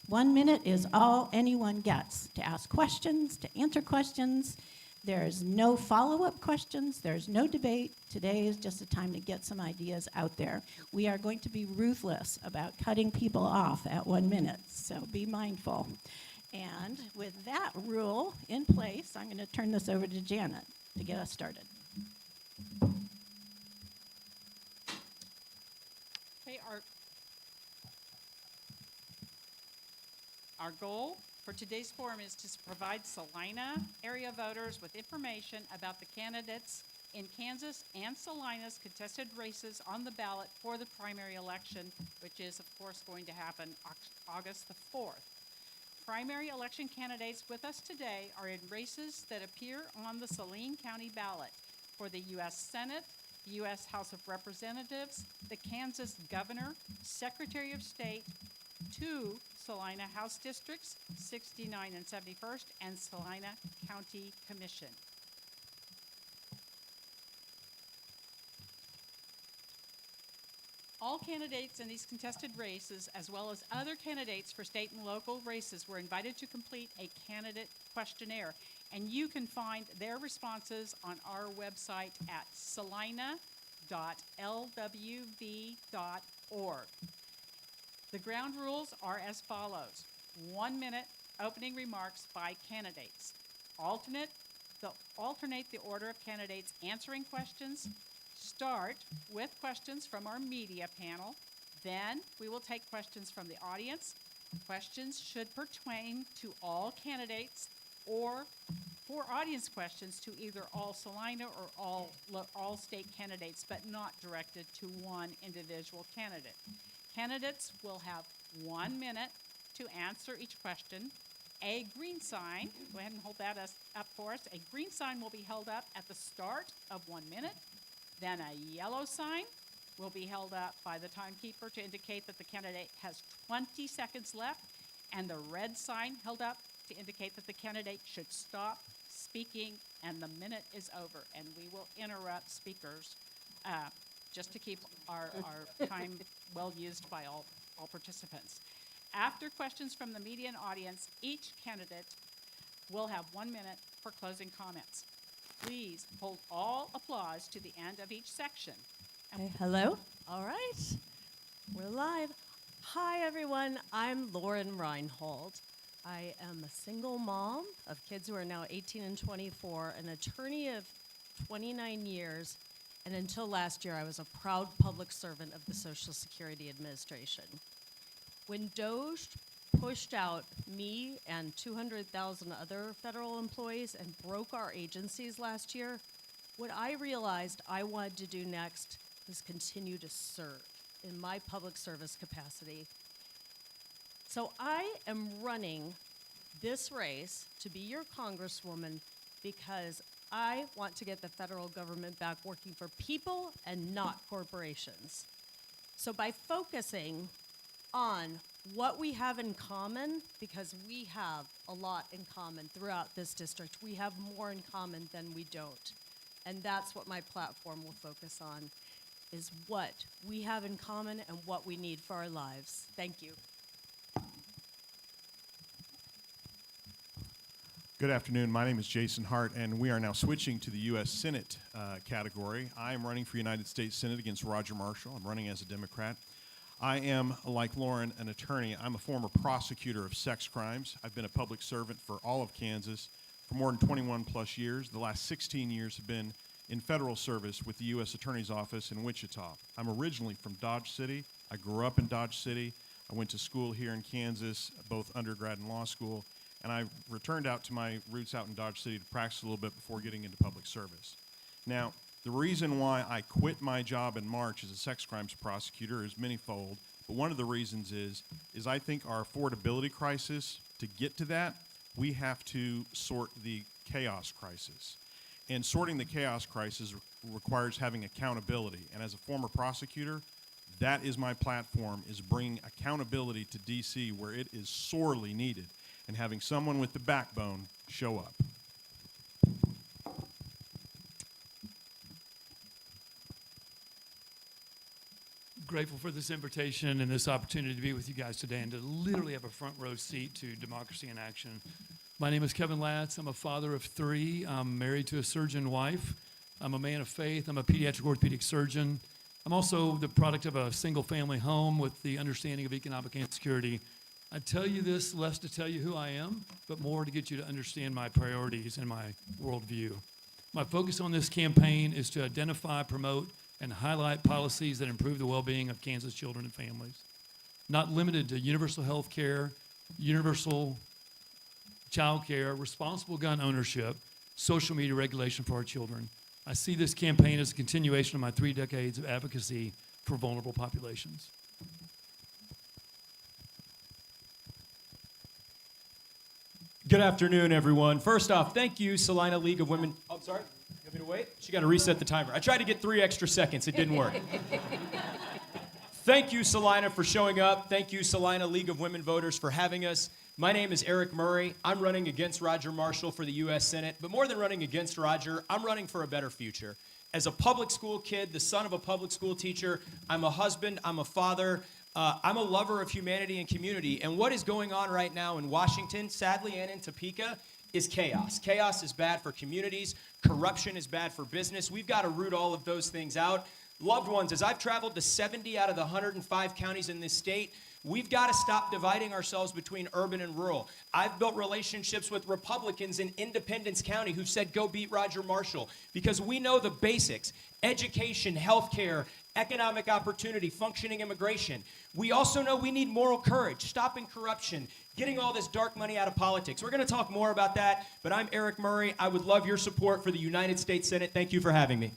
1 minute is all anyone gets to ask questions, to answer questions. There's no follow-up questions. There's no debate. Today is just a time to get some ideas out there. We are going to be ruthless about cutting people off at 1 minute, so be mindful. And with that rule in place, I'm going to turn this over to Janet to get us started. Okay, our goal for today's forum is to provide Salina area voters with information about the candidates in Kansas and Salina's contested races on the ballot for the primary election, which is, of course, going to happen August the 4th. Primary election candidates with us today are in races that appear on the Saline County ballot for the U.S. Senate, the U.S. House of Representatives, the Kansas Governor, Secretary of State, 2 Salina House Districts, 69 and 71st, and Salina County Commission. All candidates in these contested races, as well as other candidates for state and local races, were invited to complete a candidate questionnaire, and you can find their responses on our website at salina.lwv.org. The ground rules are as follows. 1 minute opening remarks by candidates. Alternate the order of candidates answering questions. Start with questions from our media panel. Then we will take questions from the audience. Questions should pertain to all candidates, or for audience questions to either all Salina or all state candidates, but not directed to one individual candidate. Candidates will have 1 minute to answer each question. A green sign, go ahead and hold that up for us. A green sign will be held up at the start of 1 minute. Then a yellow sign will be held up by the timekeeper to indicate that the candidate has 20 seconds left, and the red sign held up to indicate that the candidate should stop speaking and the minute is over, and we will interrupt speakers just to keep our time well used by all participants. After questions from the media and audience, each candidate will have 1 minute for closing comments. Please hold all applause to the end of each section. Hey, hello. All right. We're live. Hi, everyone. I'm Lauren Reinhold. I am a single mom of kids who are now 18 and 24, an attorney of 29 years, and until last year, I was a proud public servant of the Social Security Administration. When DOGE pushed out me and 200,000 other federal employees and broke our agencies last year, what I realized I wanted to do next was continue to serve in my public service capacity. So I am running this race to be your congresswoman because I want to get the federal government back working for people and not corporations. So by focusing on what we have in common, because we have a lot in common throughout this district. We have more in common than we don't. And that's what my platform will focus on, is what we have in common and what we need for our lives. Thank you. Good afternoon. My name is Jason Hart, and we are now switching to the U.S. Senate category. I am running for United States Senate against Roger Marshall. I'm running as a Democrat. I am, like Lauren, an attorney. I'm a former prosecutor of sex crimes. I've been a public servant for all of Kansas for more than 21 plus years. The last 16 years have been in federal service with the U.S. Attorney's Office in Wichita. I'm originally from Dodge City. I grew up in Dodge City. I went to school here in Kansas, both undergrad and law school, and I returned out to my roots out in Dodge City to practice a little bit before getting into public service. Now, the reason why I quit my job in March as a sex crimes prosecutor is manyfold, but one of the reasons is I think our affordability crisis, to get to that, we have to sort the chaos crisis. And sorting the chaos crisis requires having accountability. And as a former prosecutor, that is my platform, is bringing accountability to D.C. where it is sorely needed, and having someone with the backbone show up. grateful for this invitation and this opportunity to be with you guys today and to literally have a front row seat to democracy in action. My name is Kevin Latz. I'm a father of 3. I'm married to a surgeon wife. I'm a man of faith. I'm a pediatric orthopedic surgeon. I'm also the product of a single family home with the understanding of economic insecurity. I tell you this less to tell you who I am, but more to get you to understand my priorities and my worldview. My focus on this campaign is to identify, promote, and highlight policies that improve the well-being of Kansas children and families. Not limited to universal health care, universal child care, responsible gun ownership, social media regulation for our children. I see this campaign as a continuation of my 3 decades of advocacy for vulnerable populations. Good afternoon, everyone. First off, thank you, Salina League of Women. Oh, I'm sorry. You want me to wait? She got to reset the timer. I tried to get 3 extra seconds. It didn't work. Thank you, Salina, for showing up. Thank you, Salina League of Women Voters, for having us. My name is Eric Murray. I'm running against Roger Marshall for the U.S. Senate. But more than running against Roger, I'm running for a better future. As a public school kid, the son of a public school teacher, I'm a husband, I'm a father, I'm a lover of humanity and community. And what is going on right now in Washington, sadly, and in Topeka, is chaos. Chaos is bad for communities. Corruption is bad for business. We've got to root all of those things out. Loved ones, as I've traveled to 70 out of the 105 counties in this state, we've got to stop dividing ourselves between urban and rural. I've built relationships with Republicans in Independence County who said, go beat Roger Marshall, because we know the basics: education, healthcare, economic opportunity, functioning immigration. We also know we need moral courage, stopping corruption, getting all this dark money out of politics. We're going to talk more about that, but I'm Eric Murray. I would love your support for the United States Senate. Thank you for having me.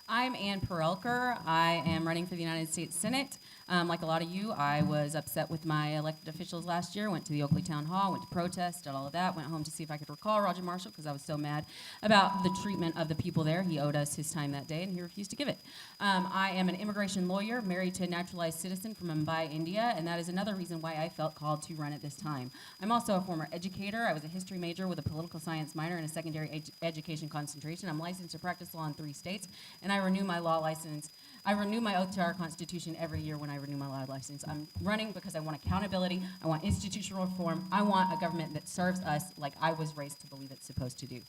I'm Ann Perelker. I am running for the United States Senate. Like a lot of you, I was upset with my elected officials last year, went to the Oakley Town Hall, went to protest, did all of that, went home to see if I could recall Roger Marshall because I was so mad about the treatment of the people there. He owed us his time that day, and he refused to give it. I am an immigration lawyer married to a naturalized citizen from Mumbai, India, and that is another reason why I felt called to run at this time. I'm also a former educator. I was a history major with a political science minor and a secondary education concentration. I'm licensed to practice law in 3 states, and I renew my law license. I renew my oath to our Constitution every year when I renew my law license. I'm running because I want accountability. I want institutional reform. I want a government that serves us like I was raised to believe it's supposed to do.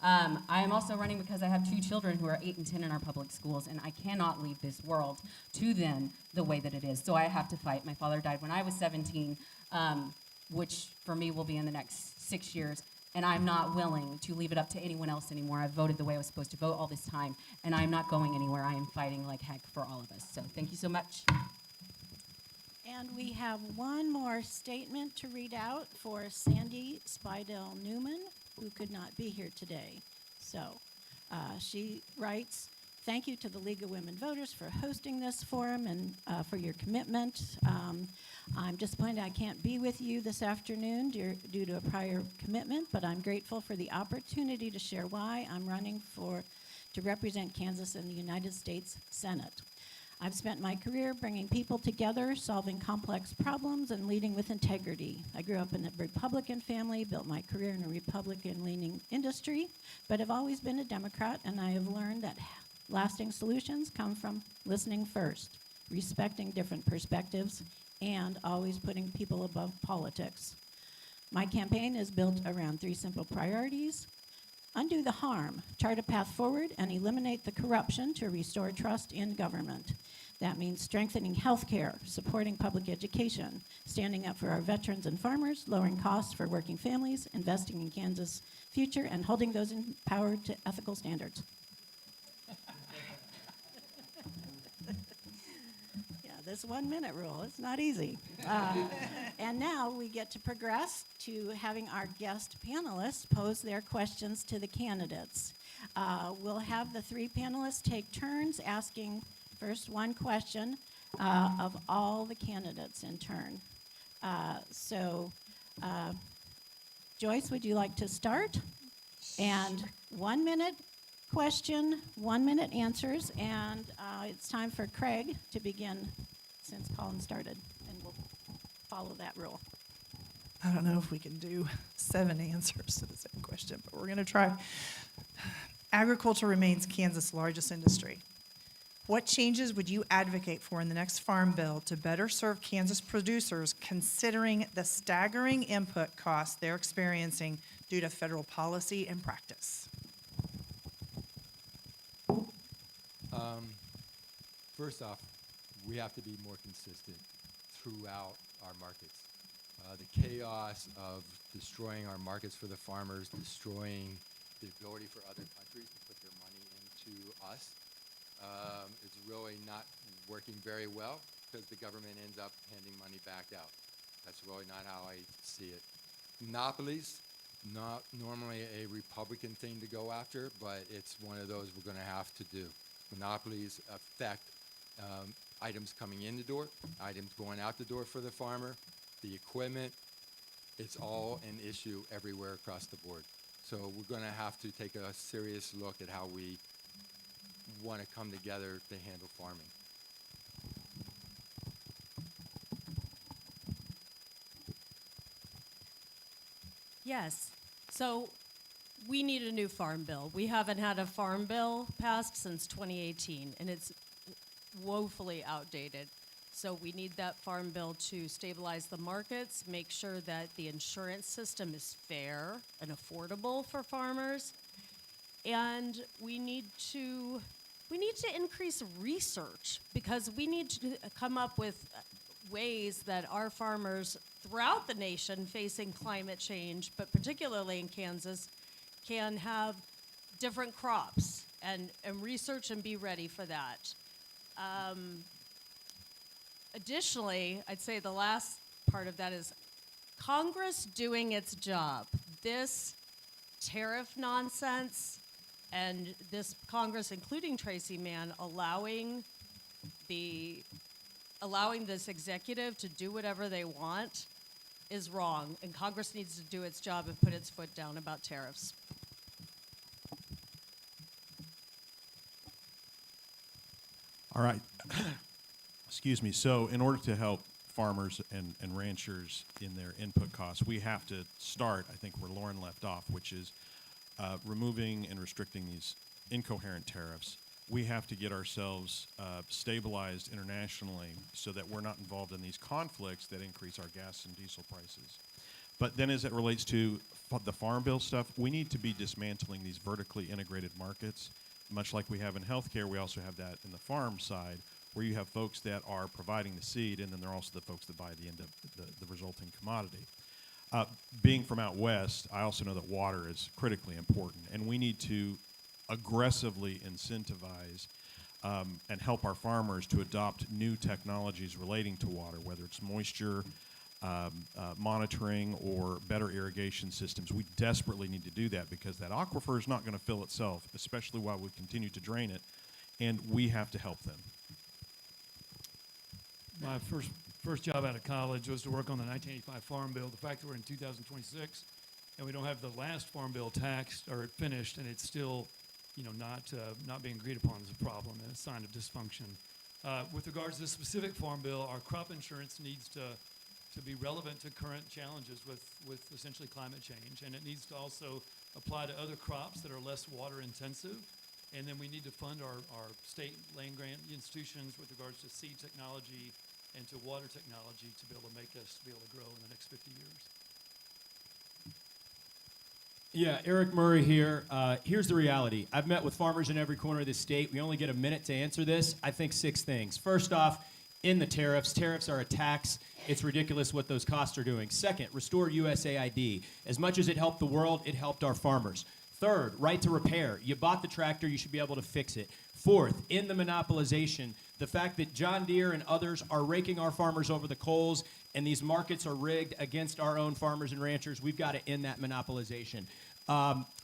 I am also running because I have 2 children who are 8 and 10 in our public schools, and I cannot leave this world to them the way that it is. So I have to fight. My father died when I was 17, which for me will be in the next 6 years. And I'm not willing to leave it up to anyone else anymore. I've voted the way I was supposed to vote all this time, and I'm not going anywhere. I am fighting like heck for all of us. So thank you so much. And we have one more statement to read out for Sandy Spidell Newman, who could not be here today. So she writes, thank you to the League of Women Voters for hosting this forum and for your commitment. I'm disappointed I can't be with you this afternoon due to a prior commitment, but I'm grateful for the opportunity to share why I'm running to represent Kansas in the United States Senate. I've spent my career bringing people together, solving complex problems, and leading with integrity. I grew up in a Republican family, built my career in a Republican-leaning industry, but have always been a Democrat, and I have learned that lasting solutions come from listening first, respecting different perspectives, and always putting people above politics. My campaign is built around 3 simple priorities: undo the harm, chart a path forward, and eliminate the corruption to restore trust in government. That means strengthening healthcare, supporting public education, standing up for our veterans and farmers, lowering costs for working families, investing in Kansas' future, and holding those in power to ethical standards. This 1-minute rule, it's not easy. And now we get to progress to having our guest panelists pose their questions to the candidates. We'll have the 3 panelists take turns asking first one question of all the candidates in turn. Joyce, would you like to start? And 1 minute question, 1 minute answers, and it's time for Craig to begin since Colin started, and we'll follow that rule. I don't know if we can do 7 answers to the same question, but we're going to try. Agriculture remains Kansas' largest industry. What changes would you advocate for in the next farm bill to better serve Kansas producers considering the staggering input costs they're experiencing due to federal policy and practice? First off, we have to be more consistent throughout our markets. The chaos of destroying our markets for the farmers, destroying the ability for other countries to put their money into us, it's really not working very well because the government ends up handing money back out. That's really not how I see it. Monopolies, not normally a Republican thing to go after, but it's one of those we're going to have to do. Monopolies affect items coming in the door, items going out the door for the farmer, the equipment. It's all an issue everywhere across the board. So we're going to have to take a serious look at how we want to come together to handle farming. Yes. So we need a new farm bill. We haven't had a farm bill passed since 2018, and it's woefully outdated. So we need that farm bill to stabilize the markets, make sure that the insurance system is fair and affordable for farmers. And we need to increase research because we need to come up with ways that our farmers throughout the nation facing climate change, but particularly in Kansas, can have different crops and research and be ready for that. Additionally, I'd say the last part of that is Congress doing its job. This tariff nonsense and this Congress, including Tracy Mann, allowing this executive to do whatever they want is wrong, and Congress needs to do its job and put its foot down about tariffs. All right. Excuse me. So in order to help farmers and ranchers in their input costs, we have to start, I think, where Lauren left off, which is removing and restricting these incoherent tariffs. We have to get ourselves stabilized internationally so that we're not involved in these conflicts that increase our gas and diesel prices. But then as it relates to the farm bill stuff, we need to be dismantling these vertically integrated markets. Much like we have in healthcare, we also have that in the farm side, where you have folks that are providing the seed, and then they're also the folks that buy the end of the resulting commodity. Being from out west, I also know that water is critically important, and we need to aggressively incentivize and help our farmers to adopt new technologies relating to water, whether it's moisture monitoring or better irrigation systems. We desperately need to do that because that aquifer is not going to fill itself, especially while we continue to drain it, and we have to help them. My first job out of college was to work on the 1985 Farm Bill. The fact that we're in 2026 and we don't have the last Farm Bill taxed or finished, and it's still, not being agreed upon is a problem and a sign of dysfunction. With regards to the specific Farm Bill, our crop insurance needs to be relevant to current challenges with essentially climate change, and it needs to also apply to other crops that are less water intensive. And then we need to fund our state land grant institutions with regards to seed technology and to water technology to be able to make us be able to grow in the next 50 years. Yeah, Eric Murray here. Here's the reality. I've met with farmers in every corner of the state. We only get a minute to answer this. I think 6 things. First off, in the tariffs are a tax. It's ridiculous what those costs are doing. Second, restore USAID. As much as it helped the world, it helped our farmers. Third, right to repair. You bought the tractor, you should be able to fix it. Fourth, in the monopolization, the fact that John Deere and others are raking our farmers over the coals and these markets are rigged against our own farmers and ranchers, we've got to end that monopolization.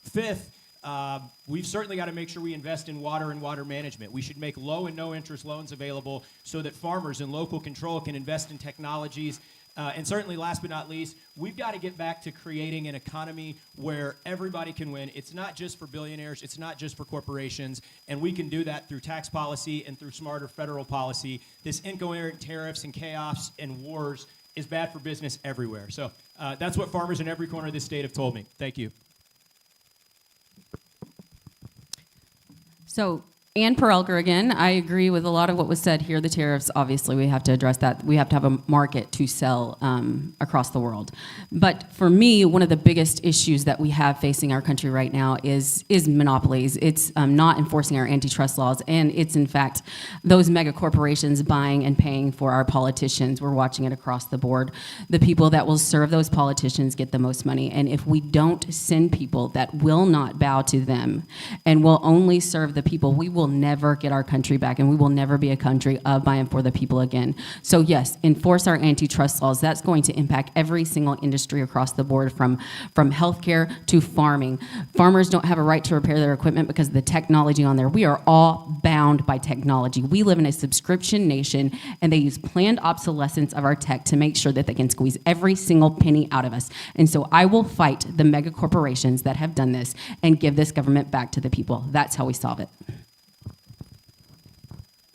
Fifth, we've certainly got to make sure we invest in water and water management. We should make low and no interest loans available so that farmers in local control can invest in technologies. And certainly, last but not least, we've got to get back to creating an economy where everybody can win. It's not just for billionaires. It's not just for corporations. And we can do that through tax policy and through smarter federal policy. This incoherent tariffs and chaos and wars is bad for business everywhere. So that's what farmers in every corner of this state have told me. Thank you. So, Ann Perelker again. I agree with a lot of what was said here. The tariffs, obviously, we have to address that. We have to have a market to sell across the world. But for me, one of the biggest issues that we have facing our country right now is monopolies. It's not enforcing our antitrust laws, and it's in fact those mega corporations buying and paying for our politicians. We're watching it across the board. The people that will serve those politicians get the most money, and if we don't send people that will not bow to them and will only serve the people, we will never get our country back, and we will never be a country of, by, and for the people again. So yes, enforce our antitrust laws. That's going to impact every single industry across the board, from healthcare to farming. Farmers don't have a right to repair their equipment because of the technology on there. We are all bound by technology. We live in a subscription nation, and they use planned obsolescence of our tech to make sure that they can squeeze every single penny out of us. And so I will fight the mega corporations that have done this and give this government back to the people. That's how we solve it.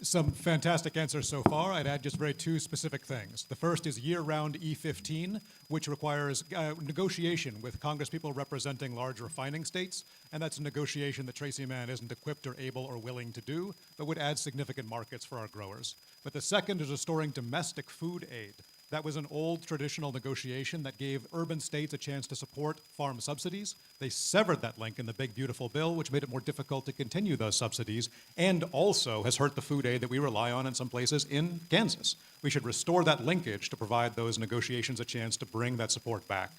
Some fantastic answers so far. I'd add just two specific things. The first is year-round E15, which requires negotiation with congresspeople representing large refining states, and that's a negotiation that Tracy Mann isn't equipped or able or willing to do, but would add significant markets for our growers. But the second is restoring domestic food aid. That was an old traditional negotiation that gave urban states a chance to support farm subsidies. They severed that link in the big, beautiful bill, which made it more difficult to continue those subsidies, and also has hurt the food aid that we rely on in some places in Kansas. We should restore that linkage to provide those negotiations a chance to bring that support back.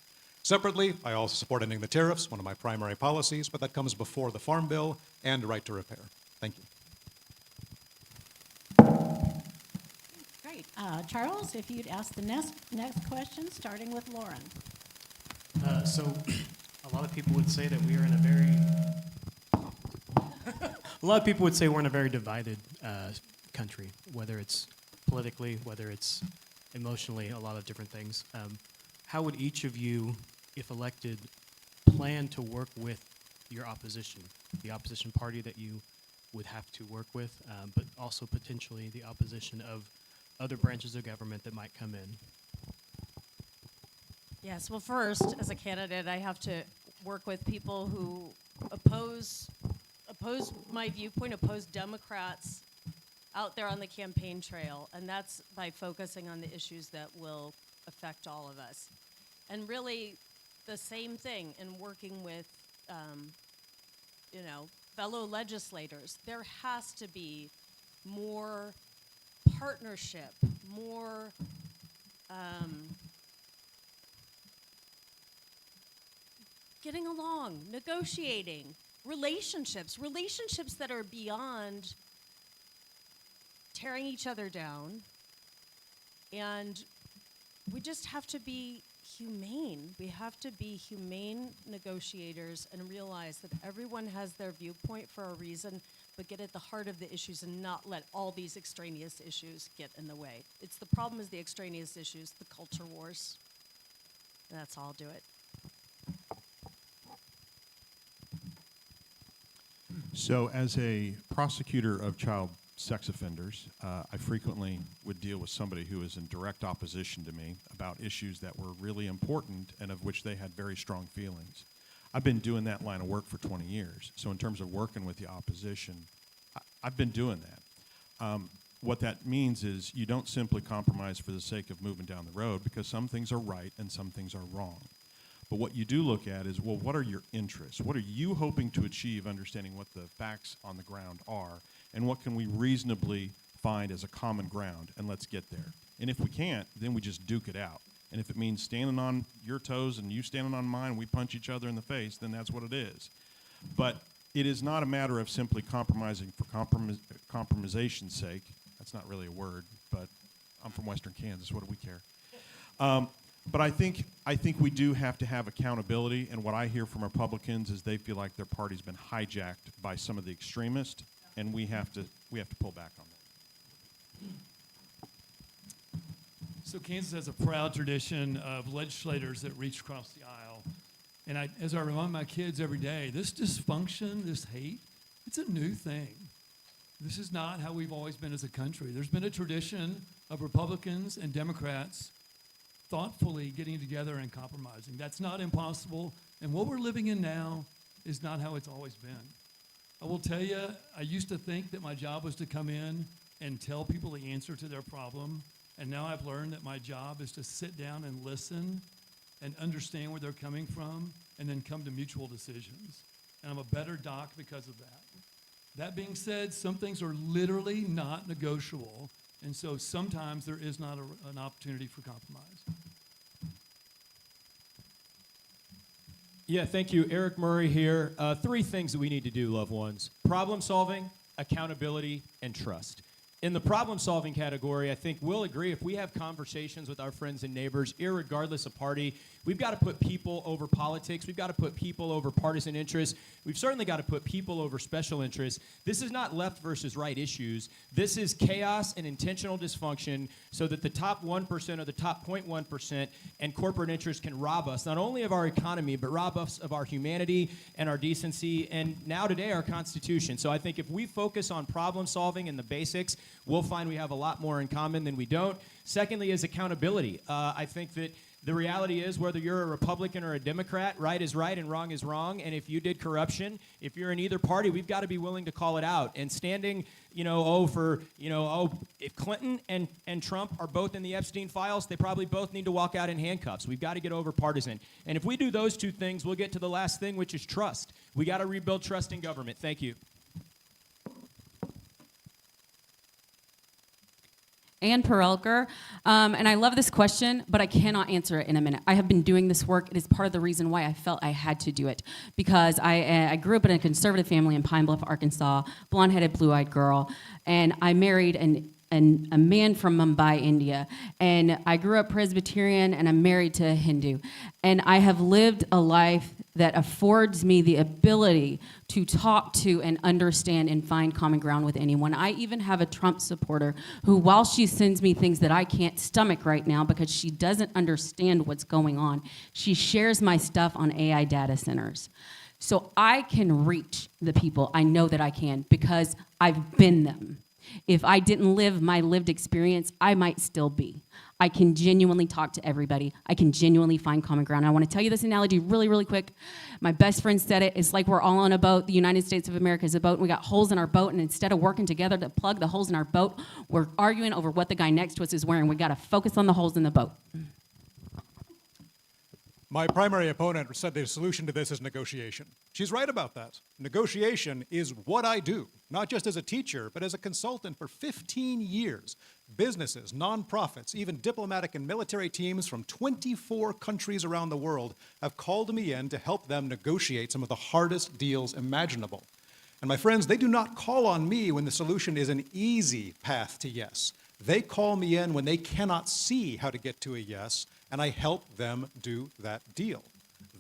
Separately, I also support ending the tariffs, one of my primary policies, but that comes before the Farm Bill and the right to repair. Thank you. Great. Charles, if you'd ask the next question, starting with Lauren. So a lot of people would say that we are in a very a lot of people would say we're in a very divided country, whether it's politically, whether it's emotionally, a lot of different things. How would each of you, if elected, plan to work with your opposition, the opposition party that you would have to work with, but also potentially the opposition of other branches of government that might come in? Yes, well, first, as a candidate, I have to work with people who oppose my viewpoint, oppose Democrats out there on the campaign trail, and that's by focusing on the issues that will affect all of us. And really, the same thing in working with, fellow legislators. There has to be more partnership, more getting along, negotiating, relationships that are beyond tearing each other down. And we just have to be humane. We have to be humane negotiators and realize that everyone has their viewpoint for a reason, but get at the heart of the issues and not let all these extraneous issues get in the way. It's the problem is the extraneous issues, the culture wars. And that's how I'll do it. So as a prosecutor of child sex offenders, I frequently would deal with somebody who was in direct opposition to me about issues that were really important and of which they had very strong feelings. I've been doing that line of work for 20 years. So in terms of working with the opposition, I've been doing that. What that means is you don't simply compromise for the sake of moving down the road, because some things are right and some things are wrong. But what you do look at is, well, what are your interests? What are you hoping to achieve, understanding what the facts on the ground are, and what can we reasonably find as a common ground, and let's get there. And if we can't, then we just duke it out. And if it means standing on your toes and you standing on mine, we punch each other in the face, then that's what it is. But it is not a matter of simply compromising for compromisation's sake. That's not really a word, but I'm from Western Kansas. What do we care? But I think we do have to have accountability, and what I hear from Republicans is they feel like their party's been hijacked by some of the extremists, and we have to pull back on that. So Kansas has a proud tradition of legislators that reach across the aisle. And as I remind my kids every day, this dysfunction, this hate, it's a new thing. This is not how we've always been as a country. There's been a tradition of Republicans and Democrats thoughtfully getting together and compromising. That's not impossible. And what we're living in now is not how it's always been. I will tell you, I used to think that my job was to come in and tell people the answer to their problem. And now I've learned that my job is to sit down and listen and understand where they're coming from and then come to mutual decisions. And I'm a better doc because of that. That being said, some things are literally not negotiable. And so sometimes there is not an opportunity for compromise. Yeah, thank you. Eric Murray here. 3 things that we need to do, loved ones. Problem solving, accountability, and trust. In the problem-solving category, I think we'll agree if we have conversations with our friends and neighbors, irregardless of party, we've got to put people over politics. We've got to put people over partisan interests. We've certainly got to put people over special interests. This is not left versus right issues. This is chaos and intentional dysfunction so that the top 1% or the top 0.1% and corporate interests can rob us, not only of our economy, but rob us of our humanity and our decency, and now today our Constitution. So I think if we focus on problem solving and the basics, we'll find we have a lot more in common than we don't. Secondly is accountability. I think that the reality is whether you're a Republican or a Democrat, right is right and wrong is wrong. And if you did corruption, if you're in either party, we've got to be willing to call it out. And standing, if Clinton and Trump are both in the Epstein files, they probably both need to walk out in handcuffs. We've got to get over partisan. And if we do those 2 things, we'll get to the last thing, which is trust. We got to rebuild trust in government. Thank you. Ann Perelker, and I love this question, but I cannot answer it in a minute. I have been doing this work. It is part of the reason why I felt I had to do it, because I grew up in a conservative family in Pine Bluff, Arkansas, blonde-headed, blue-eyed girl, and I married a man from Mumbai, India, and I grew up Presbyterian, and I'm married to a Hindu, and I have lived a life that affords me the ability to talk to and understand and find common ground with anyone. I even have a Trump supporter who, while she sends me things that I can't stomach right now because she doesn't understand what's going on, she shares my stuff on AI data centers. So I can reach the people. I know that I can because I've been them. If I didn't live my lived experience, I might still be. I can genuinely talk to everybody. I can genuinely find common ground. I want to tell you this analogy really, really quick. My best friend said it. It's like we're all on a boat. The United States of America is a boat, and we got holes in our boat, and instead of working together to plug the holes in our boat, we're arguing over what the guy next to us is wearing. We got to focus on the holes in the boat. My primary opponent said the solution to this is negotiation. She's right about that. Negotiation is what I do, not just as a teacher, but as a consultant for 15 years. Businesses, nonprofits, even diplomatic and military teams from 24 countries around the world have called me in to help them negotiate some of the hardest deals imaginable. And my friends, they do not call on me when the solution is an easy path to yes. They call me in when they cannot see how to get to a yes, and I help them do that deal.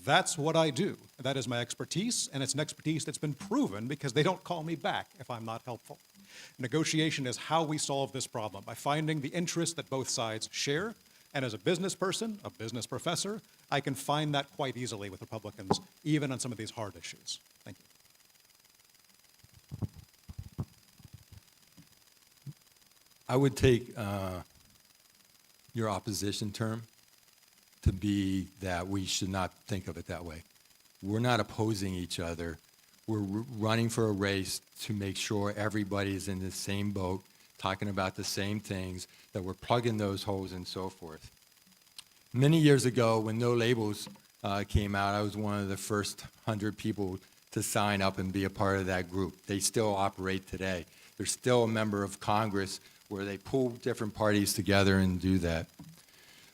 That's what I do. That is my expertise, and it's an expertise that's been proven because they don't call me back if I'm not helpful. Negotiation is how we solve this problem, by finding the interests that both sides share. And as a business person, a business professor, I can find that quite easily with Republicans, even on some of these hard issues. Thank you. I would take your opposition term to be that we should not think of it that way. We're not opposing each other. We're running for a race to make sure everybody's in the same boat, talking about the same things, that we're plugging those holes and so forth. Many years ago, when No Labels came out, I was one of the first 100 people to sign up and be a part of that group. They still operate today. They're still a member of Congress where they pull different parties together and do that.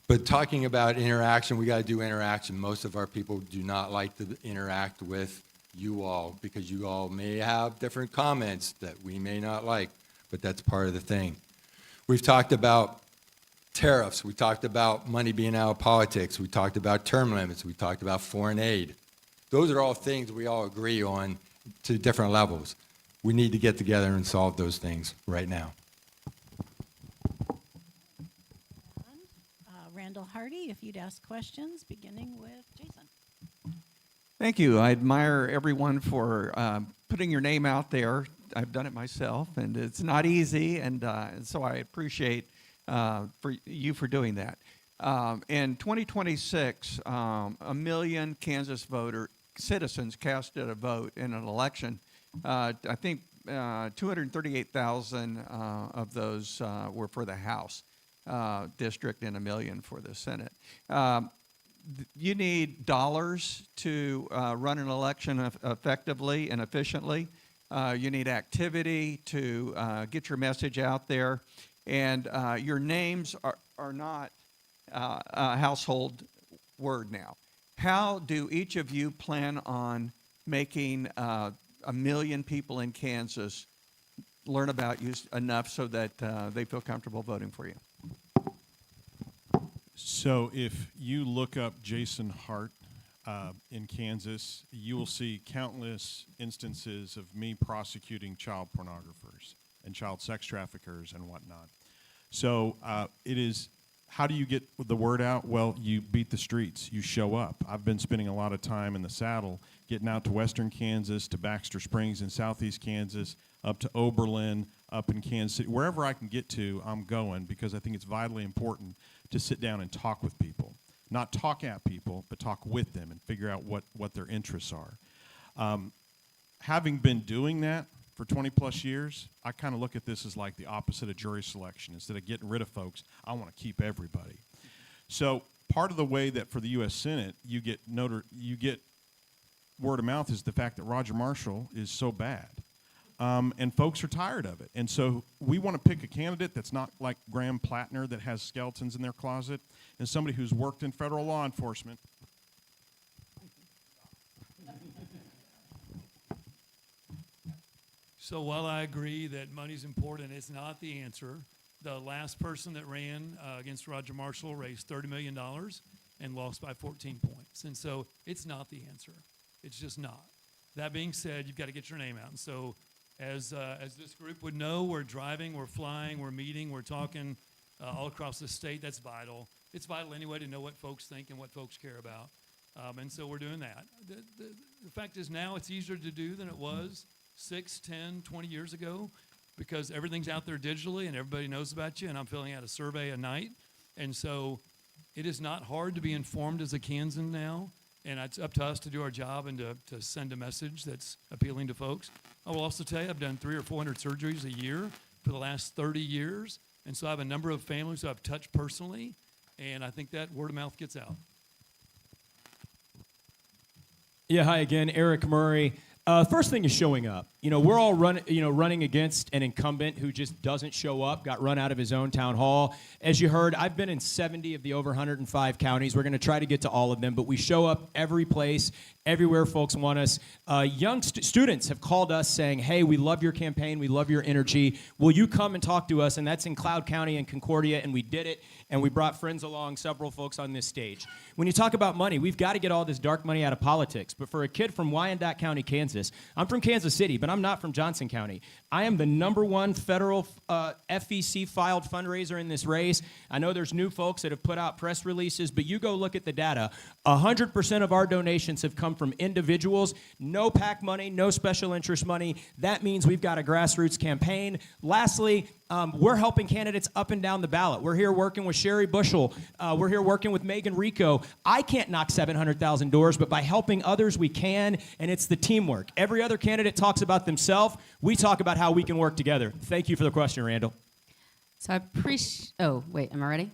But talking about interaction, we got to do interaction. Most of our people do not like to interact with you all because you all may have different comments that we may not like, but that's part of the thing. We've talked about tariffs. We talked about money being out of politics. We talked about term limits. We talked about foreign aid. Those are all things we all agree on to different levels. We need to get together and solve those things right now. Randall Hardy, if you'd ask questions, beginning with Jason. Thank you. I admire everyone for putting your name out there. I've done it myself, and it's not easy, and so I appreciate for you for doing that. In 2026, 1 million Kansas citizens casted a vote in an election I think 238,000 of those were for the House district and $1 million for the Senate. You need dollars to run an election effectively and efficiently. You need activity to get your message out there. And your names are not a household word now. How do each of you plan on making 1 million people in Kansas learn about you enough so that they feel comfortable voting for you? So if you look up Jason Hart in Kansas, you will see countless instances of me prosecuting child pornographers and child sex traffickers and whatnot. So it is, how do you get the word out? Well, you beat the streets. You show up. I've been spending a lot of time in the saddle, getting out to western Kansas, to Baxter Springs in southeast Kansas, up to Oberlin, up in Kansas City. Wherever I can get to, I'm going, because I think it's vitally important to sit down and talk with people. Not talk at people, but talk with them and figure out what their interests are. Having been doing that for 20 plus years, I kind of look at this as like the opposite of jury selection. Instead of getting rid of folks, I want to keep everybody. So part of the way that for the U.S. Senate you get word of mouth is the fact that Roger Marshall is so bad. And folks are tired of it. And so we want to pick a candidate that's not like Graham Plattner that has skeletons in their closet, and somebody who's worked in federal law enforcement. So while I agree that money's important, it's not the answer. The last person that ran against Roger Marshall raised $30 million and lost by 14 points. And so it's not the answer. It's just not. That being said, you've got to get your name out. And so as this group would know, we're driving, we're flying, we're meeting, we're talking all across the state. That's vital. It's vital anyway to know what folks think and what folks care about. And so we're doing that. The fact is now it's easier to do than it was 6, 10, 20 years ago, because everything's out there digitally and everybody knows about you, and I'm filling out a survey a night. And so it is not hard to be informed as a Kansan now, and it's up to us to do our job and to send a message that's appealing to folks. I will also tell you I've done 300 or 400 surgeries a year for the last 30 years, and so I have a number of families who I've touched personally, and I think that word of mouth gets out. Yeah, hi again, Eric Murray. First thing is showing up. We're all running against an incumbent who just doesn't show up, got run out of his own town hall. As you heard, I've been in 70 of the over 105 counties. We're going to try to get to all of them, but we show up every place, everywhere folks want us. Young students have called us saying, hey, we love your campaign, we love your energy. Will you come and talk to us? And that's in Cloud County and Concordia, and we did it, and we brought friends along, several folks on this stage. When you talk about money, we've got to get all this dark money out of politics, but for a kid from Wyandotte County, Kansas, I'm from Kansas City, but I'm not from Johnson County. I am the #1 federal FEC-filed fundraiser in this race. I know there's new folks that have put out press releases, but you go look at the data. 100% of our donations have come from individuals. No PAC money, no special interest money. That means we've got a grassroots campaign. Lastly, we're helping candidates up and down the ballot. We're here working with Sherry Bushell. We're here working with Megan Rico. I can't knock 700,000 doors, but by helping others, we can, and it's the teamwork. Every other candidate talks about themselves. We talk about how we can work together. Thank you for the question, Randall. So I appreciate, oh, wait, am I ready?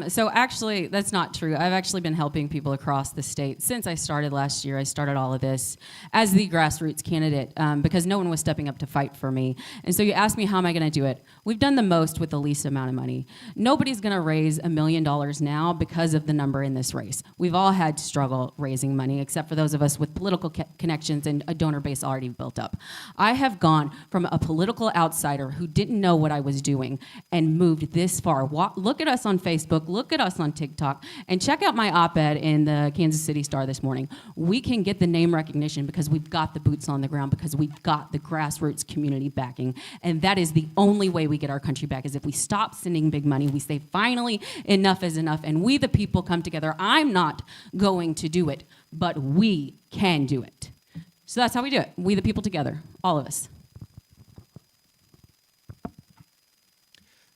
So actually, that's not true. I've actually been helping people across the state since I started last year. I started all of this as the grassroots candidate because no one was stepping up to fight for me. And so you asked me, how am I going to do it? We've done the most with the least amount of money. Nobody's going to raise $1 million now because of the number in this race. We've all had to struggle raising money, except for those of us with political connections and a donor base already built up. I have gone from a political outsider who didn't know what I was doing and moved this far. Look at us on Facebook, look at us on TikTok, and check out my op-ed in the Kansas City Star this morning. We can get the name recognition because we've got the boots on the ground, because we've got the grassroots community backing, and that is the only way we get our country back, is if we stop sending big money. We say, finally, enough is enough, and we the people come together. I'm not going to do it, but we can do it. So that's how we do it. We the people together, all of us.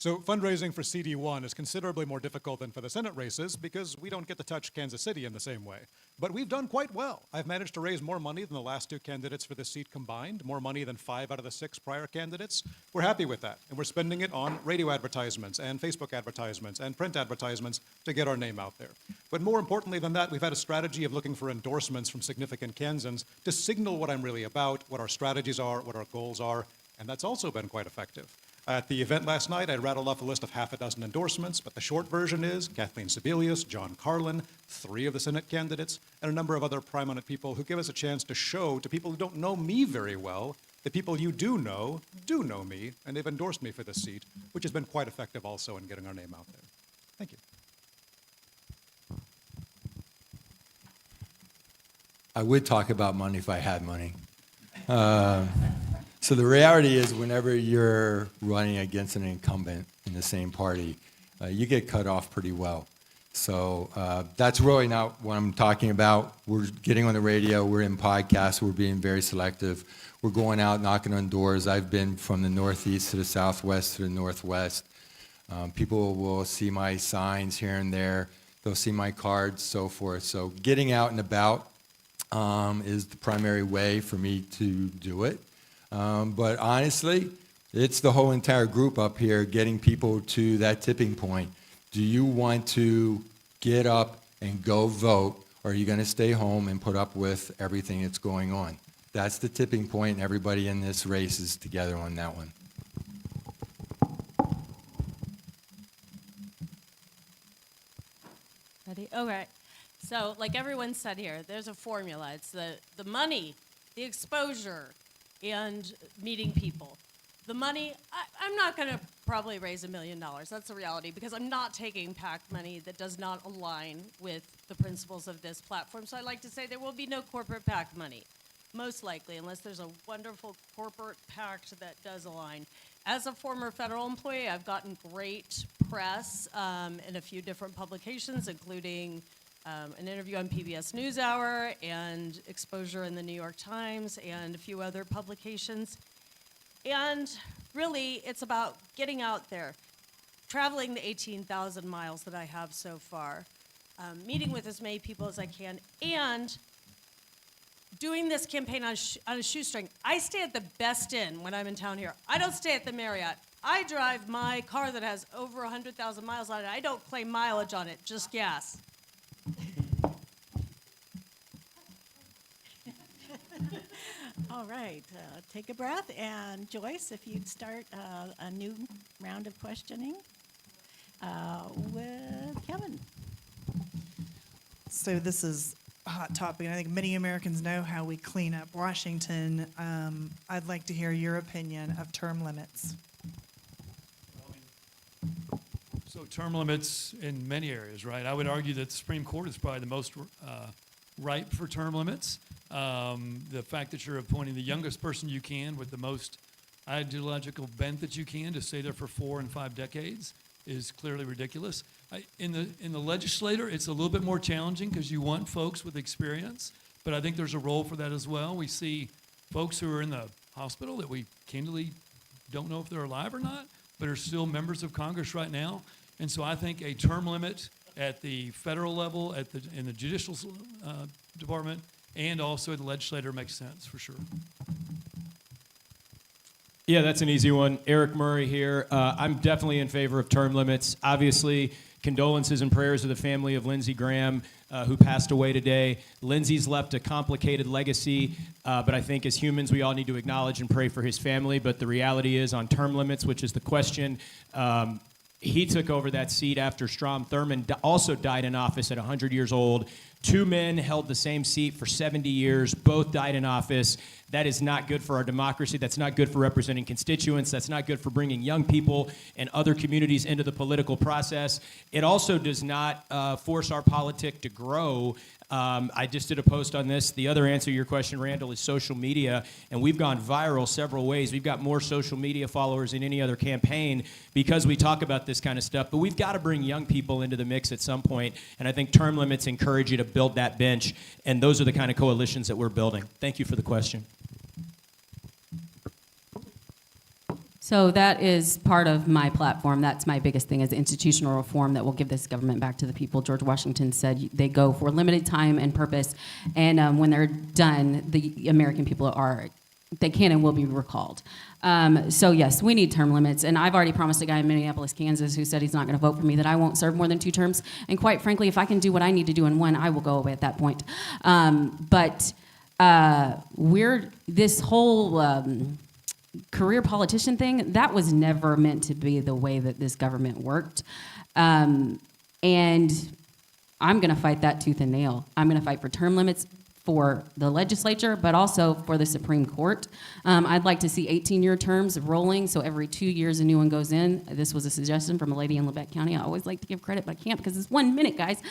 So fundraising for CD1 is considerably more difficult than for the Senate races because we don't get to touch Kansas City in the same way. But we've done quite well. I've managed to raise more money than the last two candidates for this seat combined, more money than 5 out of the 6 prior candidates. We're happy with that, and we're spending it on radio advertisements and Facebook advertisements and print advertisements to get our name out there. But more importantly than that, we've had a strategy of looking for endorsements from significant Kansans to signal what I'm really about, what our strategies are, what our goals are, and that's also been quite effective. At the event last night, I rattled off a list of half a dozen endorsements, but the short version is Kathleen Sebelius, John Carlin, 3 of the Senate candidates, and a number of other prominent people who give us a chance to show to people who don't know me very well, the people you do know me, and they've endorsed me for this seat, which has been quite effective also in getting our name out there. Thank you. I would talk about money if I had money. So the reality is whenever you're running against an incumbent in the same party, you get cut off pretty well. So that's really not what I'm talking about. We're getting on the radio, we're in podcasts, we're being very selective. We're going out knocking on doors. I've been from the Northeast to the Southwest to the Northwest. People will see my signs here and there. They'll see my cards, so forth. So getting out and about is the primary way for me to do it. But honestly, it's the whole entire group up here getting people to that tipping point. Do you want to get up and go vote, or are you going to stay home and put up with everything that's going on? That's the tipping point, and everybody in this race is together on that one. Ready? Okay. So, like everyone said here, there's a formula. It's the money, the exposure, and meeting people. The money, I'm not going to probably raise $1 million. That's the reality, because I'm not taking PAC money that does not align with the principles of this platform. So I like to say there will be no corporate PAC money, most likely, unless there's a wonderful corporate PAC that does align. As a former federal employee, I've gotten great press in a few different publications, including an interview on PBS NewsHour and exposure in the New York Times and a few other publications. And really, it's about getting out there, traveling the 18,000 miles that I have so far, meeting with as many people as I can, and doing this campaign on a shoestring. I stay at the Best Inn when I'm in town here. I don't stay at the Marriott. I drive my car that has over 100,000 miles on it. I don't claim mileage on it, just gas. All right, take a breath, and Joyce, if you'd start a new round of questioning with Kevin. So this is a hot topic, and I think many Americans know how we clean up Washington. I'd like to hear your opinion of term limits. So term limits in many areas, right? I would argue that the Supreme Court is probably the most ripe for term limits. The fact that you're appointing the youngest person you can with the most ideological bent that you can to stay there for 4 and 5 decades is clearly ridiculous. In the legislature, it's a little bit more challenging because you want folks with experience, but I think there's a role for that as well. We see folks who are in the hospital that we candidly don't know if they're alive or not, but are still members of Congress right now. And so I think a term limit at the federal level, in the judicial department, and also the legislature makes sense for sure. Yeah, that's an easy one. Eric Murray here. I'm definitely in favor of term limits. Obviously, condolences and prayers to the family of Lindsey Graham, who passed away today. Lindsey's left a complicated legacy, but I think as humans, we all need to acknowledge and pray for his family. But the reality is, on term limits, which is the question, he took over that seat after Strom Thurmond also died in office at 100 years old. 2 men held the same seat for 70 years. Both died in office. That is not good for our democracy. That's not good for representing constituents. That's not good for bringing young people and other communities into the political process. It also does not force our politic to grow. I just did a post on this. The other answer to your question, Randall, is social media, and we've gone viral several ways. We've got more social media followers than any other campaign because we talk about this kind of stuff, but we've got to bring young people into the mix at some point, and I think term limits encourage you to build that bench, and those are the kind of coalitions that we're building. Thank you for the question. So that is part of my platform. That's my biggest thing, is institutional reform that will give this government back to the people. George Washington said they go for limited time and purpose, and when they're done, the American people they can and will be recalled. So yes, we need term limits, and I've already promised a guy in Minneapolis, Kansas, who said he's not going to vote for me, that I won't serve more than 2 terms. And quite frankly, if I can do what I need to do in 1, I will go away at that point. This whole career politician thing, that was never meant to be the way that this government worked. And I'm going to fight that tooth and nail. I'm going to fight for term limits for the legislature, but also for the Supreme Court. I'd like to see 18-year terms rolling, so every 2 years a new one goes in. This was a suggestion from a lady in Lebec County. I always like to give credit, but I can't because it's 1 minute, guys.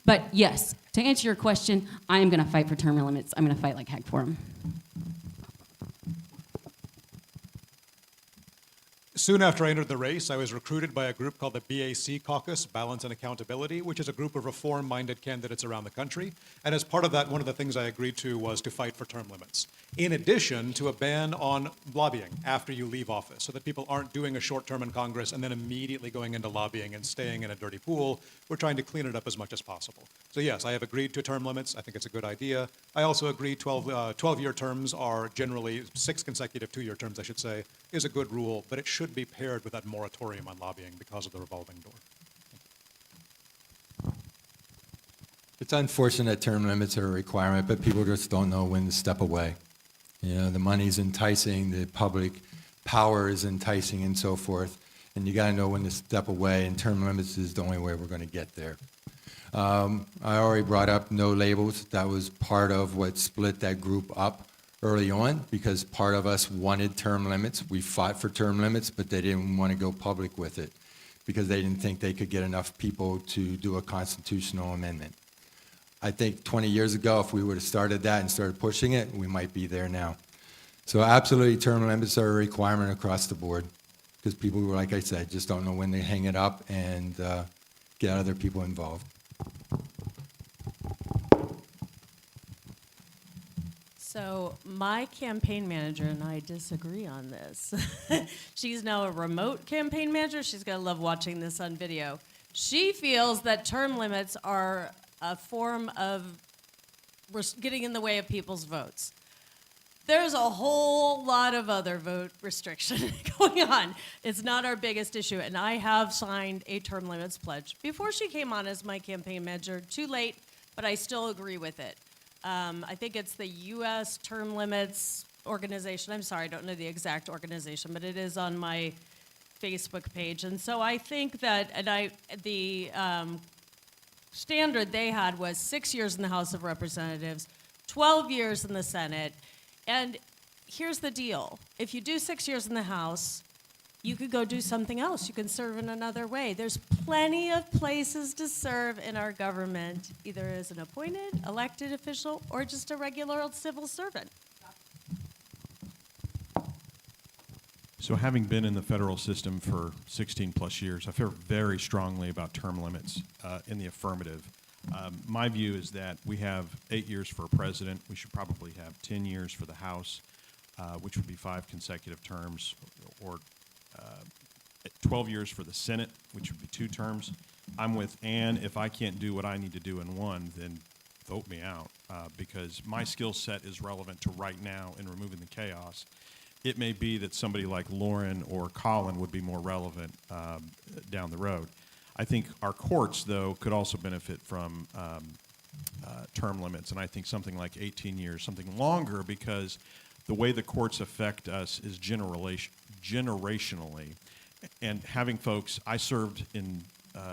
But yes, to answer your question, I am going to fight for term limits. I'm going to fight like heck for them. Soon after I entered the race, I was recruited by a group called the BAC Caucus, Balance and Accountability, which is a group of reform-minded candidates around the country. And as part of that, one of the things I agreed to was to fight for term limits. In addition to a ban on lobbying after you leave office, so that people aren't doing a short term in Congress and then immediately going into lobbying and staying in a dirty pool. We're trying to clean it up as much as possible. So yes, I have agreed to term limits. I think it's a good idea. I also agree 12-year terms are generally 6 consecutive 2-year terms, I should say, is a good rule, but it should be paired with that moratorium on lobbying because of the revolving door. It's unfortunate term limits are a requirement, but people just don't know when to step away. You know, the money's enticing, the public power is enticing and so forth, and you gotta know when to step away, and term limits is the only way we're gonna get there. I already brought up no labels. That was part of what split that group up early on, because part of us wanted term limits. We fought for term limits, but they didn't want to go public with it because they didn't think they could get enough people to do a constitutional amendment. I think 20 years ago, if we would have started that and started pushing it, we might be there now. So absolutely, term limits are a requirement across the board because people, like I said, just don't know when they hang it up and get other people involved. So my campaign manager and I disagree on this. She's now a remote campaign manager. She's going to love watching this on video. She feels that term limits are a form of getting in the way of people's votes. There's a whole lot of other vote restriction going on. It's not our biggest issue, and I have signed a term limits pledge before she came on as my campaign manager. Too late, but I still agree with it. I think it's the U.S. Term Limits Organization. I'm sorry, I don't know the exact organization, but it is on my Facebook page. And so I think that, the standard they had was 6 years in the House of Representatives, 12 years in the Senate. And here's the deal. If you do 6 years in the House, you could go do something else. You can serve in another way. There's plenty of places to serve in our government, either as an appointed, elected official, or just a regular old civil servant. So having been in the federal system for 16 plus years, I feel very strongly about term limits in the affirmative. My view is that we have 8 years for a president. We should probably have 10 years for the House, which would be 5 consecutive terms, or 12 years for the Senate, which would be 2 terms. I'm with Ann. If I can't do what I need to do in 1, then vote me out, because my skill set is relevant to right now in removing the chaos. It may be that somebody like Lauren or Colin would be more relevant down the road. I think our courts, though, could also benefit from term limits, and I think something like 18 years, something longer, because the way the courts affect us is generationally. And having folks, I served in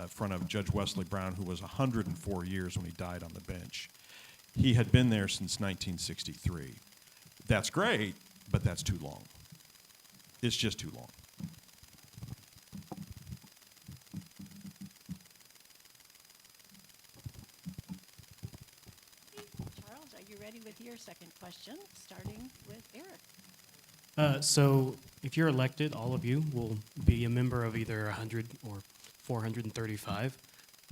front of Judge Wesley Brown, who was 104 years when he died on the bench. He had been there since 1963. That's great, but that's too long. It's just too long. Charles, are you ready with your second question, starting with Eric? So if you're elected, all of you will be a member of either 100 or 435.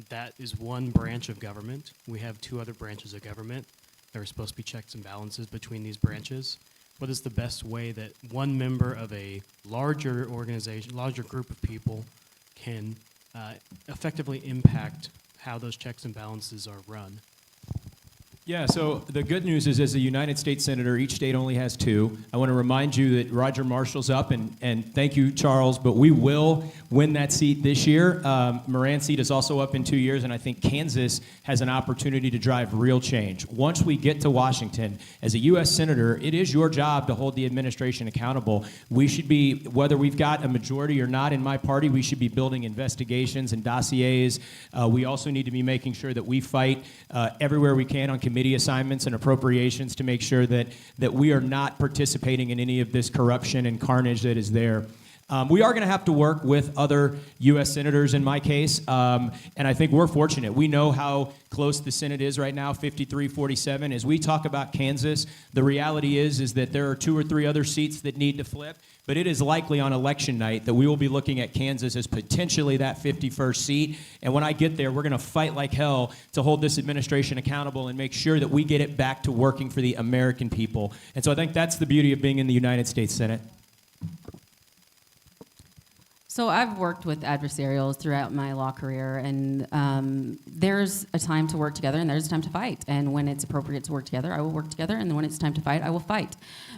That is one branch of government. We have 2 other branches of government. There are supposed to be checks and balances between these branches. what is the best way that one member of a larger organization, larger group of people can effectively impact how those checks and balances are run? Yeah, so the good news is, as a United States Senator, each state only has 2. I want to remind you that Roger Marshall's up, and thank you, Charles, but we will win that seat this year. Moran's seat is also up in 2 years, and I think Kansas has an opportunity to drive real change. Once we get to Washington, as a U.S. Senator, it is your job to hold the administration accountable. We should be, whether we've got a majority or not in my party, we should be building investigations and dossiers. We also need to be making sure that we fight everywhere we can on committee assignments and appropriations to make sure that we are not participating in any of this corruption and carnage that is there. We are going to have to work with other U.S. senators in my case, and I think we're fortunate. We know how close the Senate is right now, 53-47. As we talk about Kansas, the reality is that there are 2 or 3 other seats that need to flip, but it is likely on election night that we will be looking at Kansas as potentially that 51st seat. And when I get there, we're going to fight like hell to hold this administration accountable and make sure that we get it back to working for the American people. And so I think that's the beauty of being in the United States Senate. So I've worked with adversarials throughout my law career, and there's a time to work together and there's a time to fight. And when it's appropriate to work together, I will work together, and when it's time to fight, I will fight.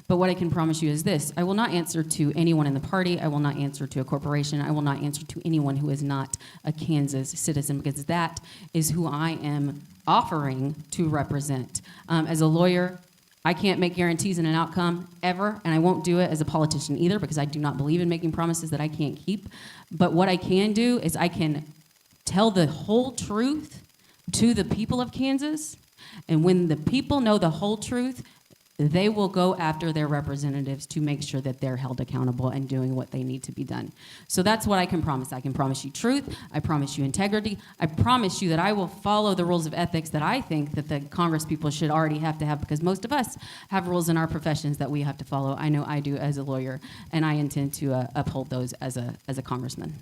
But what I can promise you is this: I will not answer to anyone in the party. I will not answer to a corporation. I will not answer to anyone who is not a Kansas citizen, because that is who I am offering to represent. As a lawyer, I can't make guarantees in an outcome ever, and I won't do it as a politician either, because I do not believe in making promises that I can't keep. But what I can do is I can tell the whole truth to the people of Kansas, and when the people know the whole truth, they will go after their representatives to make sure that they're held accountable and doing what they need to be done. So that's what I can promise. I can promise you truth. I promise you integrity. I promise you that I will follow the rules of ethics that I think that the Congress people should already have to have, because most of us have rules in our professions that we have to follow. I know I do as a lawyer, and I intend to uphold those as a congressman.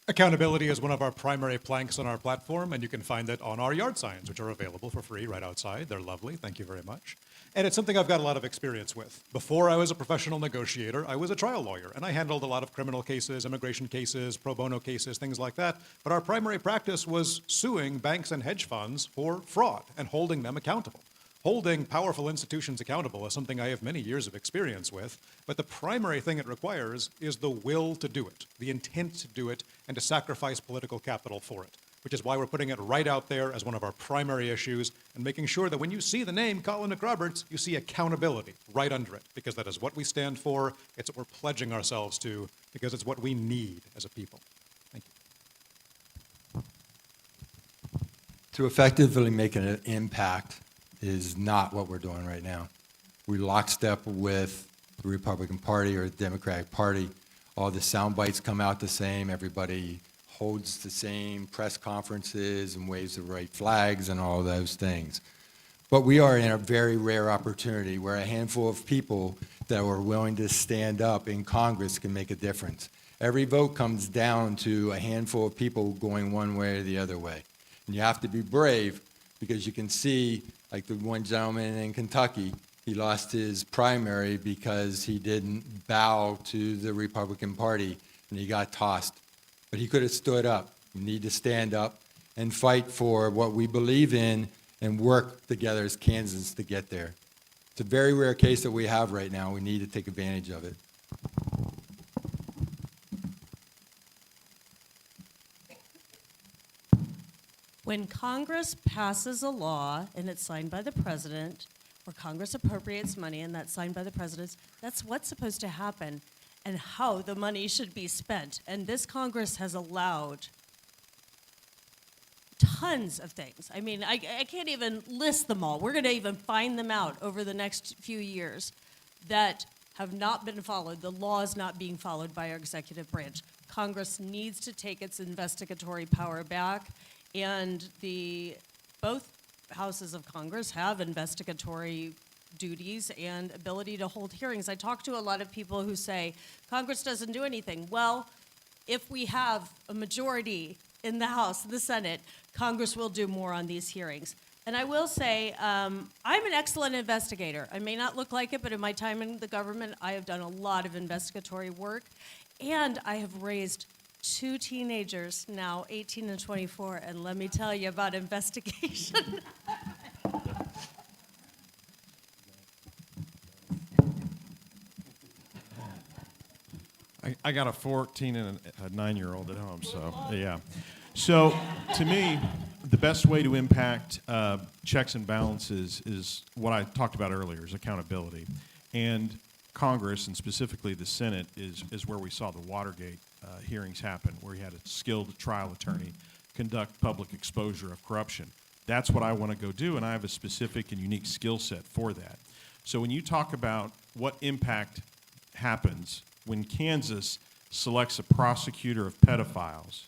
Accountability is one of our primary planks on our platform, and you can find it on our yard signs, which are available for free right outside. They're lovely. Thank you very much. And it's something I've got a lot of experience with. Before I was a professional negotiator, I was a trial lawyer, and I handled a lot of criminal cases, immigration cases, pro bono cases, things like that. But our primary practice was suing banks and hedge funds for fraud and holding them accountable. Holding powerful institutions accountable is something I have many years of experience with, but the primary thing it requires is the will to do it, the intent to do it, and to sacrifice political capital for it, which is why we're putting it right out there as one of our primary issues and making sure that when you see the name Colin McRoberts, you see accountability right under it, because that is what we stand for, it's what we're pledging ourselves to, because it's what we need as a people. Thank you. To effectively make an impact is not what we're doing right now. We're lockstep with the Republican Party or the Democratic Party. All the sound bites come out the same. Everybody holds the same press conferences and waves the right flags and all those things. But we are in a very rare opportunity where a handful of people that are willing to stand up in Congress can make a difference. Every vote comes down to a handful of people going one way or the other way. And you have to be brave, because you can see, like the one gentleman in Kentucky, he lost his primary because he didn't bow to the Republican Party, and he got tossed. But he could have stood up. We need to stand up and fight for what we believe in and work together as Kansans to get there. It's a very rare case that we have right now. We need to take advantage of it. When Congress passes a law and it's signed by the president, or Congress appropriates money and that's signed by the president, that's what's supposed to happen and how the money should be spent. And this Congress has allowed tons of things. I mean, I can't even list them all. We're going to even find them out over the next few years that have not been followed. The law is not being followed by our executive branch. Congress needs to take its investigatory power back. And both houses of Congress have investigatory duties and ability to hold hearings. I talk to a lot of people who say, Congress doesn't do anything. Well, if we have a majority in the House and the Senate, Congress will do more on these hearings. And I will say, I'm an excellent investigator. I may not look like it, but in my time in the government, I have done a lot of investigatory work. And I have raised 2 teenagers, now 18 and 24, and let me tell you about investigation. I got a 14 and a 9-year-old at home, so yeah. So to me, the best way to impact checks and balances is what I talked about earlier, is accountability. And Congress, and specifically the Senate, is where we saw the Watergate hearings happen, where you had a skilled trial attorney conduct public exposure of corruption. That's what I want to go do, and I have a specific and unique skill set for that. So when you talk about what impact happens when Kansas selects a prosecutor of pedophiles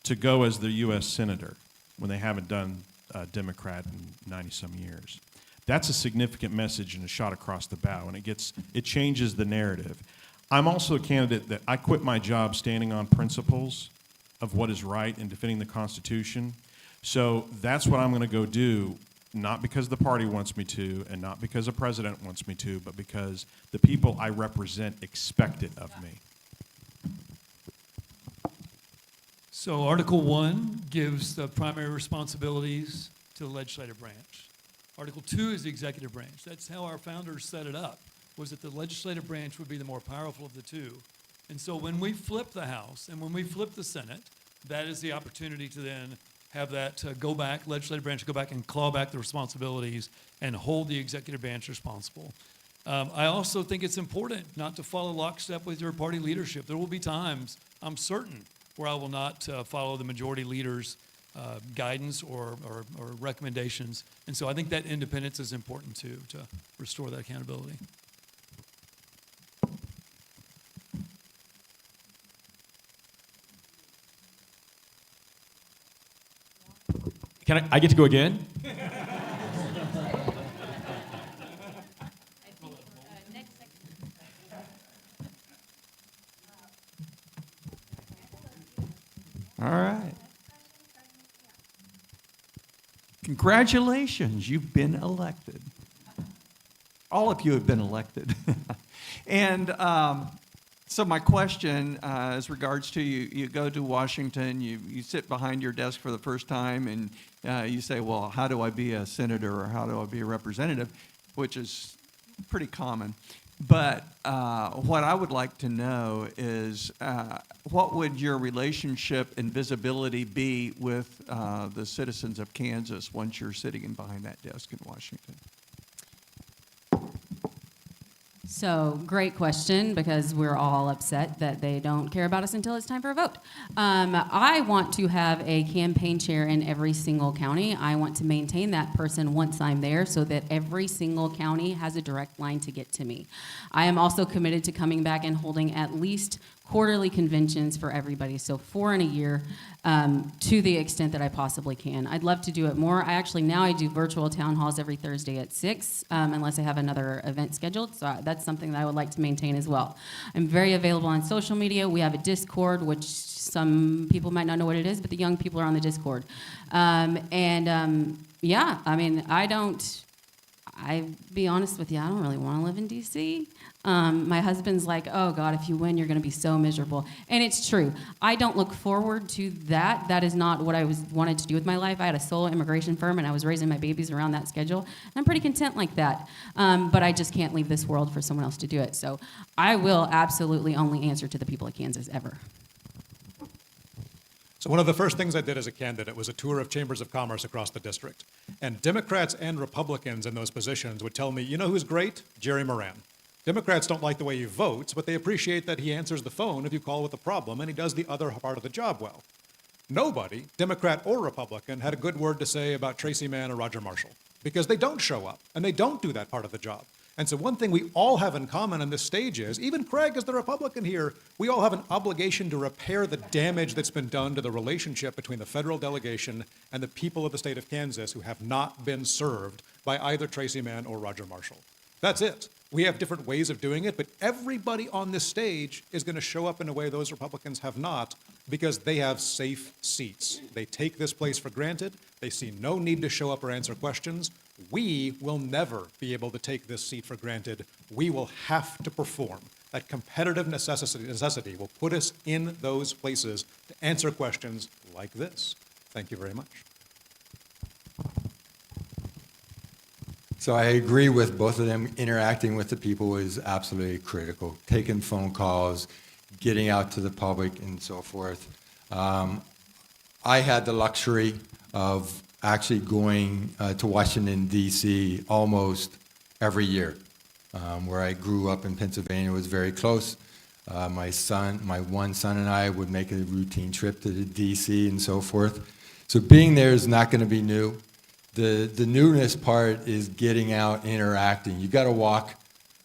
to go as the U.S. Senator, when they haven't done a Democrat in 90-some years, that's a significant message and a shot across the bow, and it changes the narrative. I'm also a candidate that I quit my job standing on principles of what is right and defending the Constitution. So that's what I'm going to go do, not because the party wants me to and not because a president wants me to, but because the people I represent expect it of me. So Article 1 gives the primary responsibilities to the legislative branch. Article 2 is the executive branch. That's how our founders set it up, was that the legislative branch would be the more powerful of the two. And so when we flip the House and when we flip the Senate, that is the opportunity to then have that go back, legislative branch go back and claw back the responsibilities and hold the executive branch responsible. I also think it's important not to follow lockstep with your party leadership. There will be times, I'm certain, where I will not follow the majority leader's guidance or recommendations. And so I think that independence is important too, to restore that accountability. Can I get to go again? All right. Congratulations, you've been elected. All of you have been elected. And so my question as regards to you go to Washington, you sit behind your desk for the first time, and you say, well, how do I be a senator or how do I be a representative, which is pretty common. But what I would like to know is what would your relationship and visibility be with the citizens of Kansas once you're sitting in behind that desk in Washington? So, great question, because we're all upset that they don't care about us until it's time for a vote. I want to have a campaign chair in every single county. I want to maintain that person once I'm there so that every single county has a direct line to get to me. I am also committed to coming back and holding at least quarterly conventions for everybody, so 4 in a year, to the extent that I possibly can. I'd love to do it more. I do virtual town halls every Thursday at 6, unless I have another event scheduled, so that's something that I would like to maintain as well. I'm very available on social media. We have a Discord, which some people might not know what it is, but the young people are on the Discord. Yeah, I mean, I'll be honest with you, I don't really want to live in D.C. My husband's like, oh God, if you win, you're going to be so miserable. And it's true. I don't look forward to that. That is not what I wanted to do with my life. I had a solo immigration firm, and I was raising my babies around that schedule. And I'm pretty content like that. But I just can't leave this world for someone else to do it. So I will absolutely only answer to the people of Kansas ever. So one of the first things I did as a candidate was a tour of chambers of commerce across the district. And Democrats and Republicans in those positions would tell me, you know who's great? Jerry Moran. Democrats don't like the way he votes, but they appreciate that he answers the phone if you call with a problem, and he does the other part of the job well. Nobody, Democrat or Republican, had a good word to say about Tracy Mann or Roger Marshall, because they don't show up, and they don't do that part of the job. And so one thing we all have in common on this stage is, even Craig is the Republican here, we all have an obligation to repair the damage that's been done to the relationship between the federal delegation and the people of the state of Kansas who have not been served by either Tracy Mann or Roger Marshall. That's it. We have different ways of doing it, but everybody on this stage is going to show up in a way those Republicans have not, because they have safe seats. They take this place for granted. They see no need to show up or answer questions. We will never be able to take this seat for granted. We will have to perform. That competitive necessity will put us in those places to answer questions like this. Thank you very much. So I agree with both of them. Interacting with the people is absolutely critical. Taking phone calls, getting out to the public, and so forth. I had the luxury of actually going to Washington, D.C. almost every year. Where I grew up in Pennsylvania was very close. My one son and I would make a routine trip to the D.C. and so forth. So being there is not going to be new. The newness part is getting out, interacting. You got to walk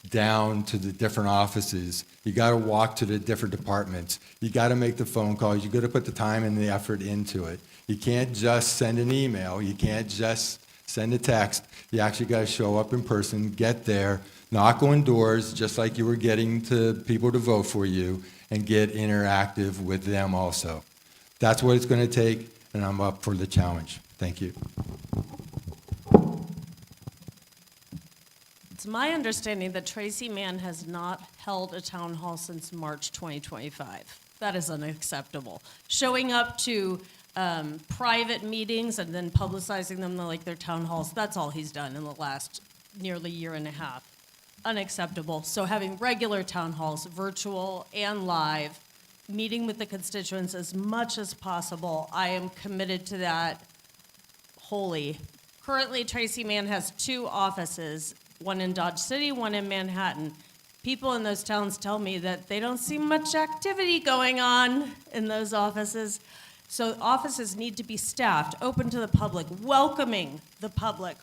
down to the different offices. You got to walk to the different departments. You got to make the phone calls. You got to put the time and the effort into it. You can't just send an email. You can't just send a text. You actually got to show up in person, get there, knock on doors, just like you were getting to people to vote for you, and get interactive with them also. That's what it's going to take, and I'm up for the challenge. Thank you. It's my understanding that Tracy Mann has not held a town hall since March 2025. That is unacceptable. Showing up to private meetings and then publicizing them like they're town halls, that's all he's done in the last nearly year and a half. Unacceptable. So having regular town halls, virtual and live, meeting with the constituents as much as possible, I am committed to that wholly. Currently, Tracy Mann has 2 offices, one in Dodge City, one in Manhattan. People in those towns tell me that they don't see much activity going on in those offices. So offices need to be staffed, open to the public, welcoming the public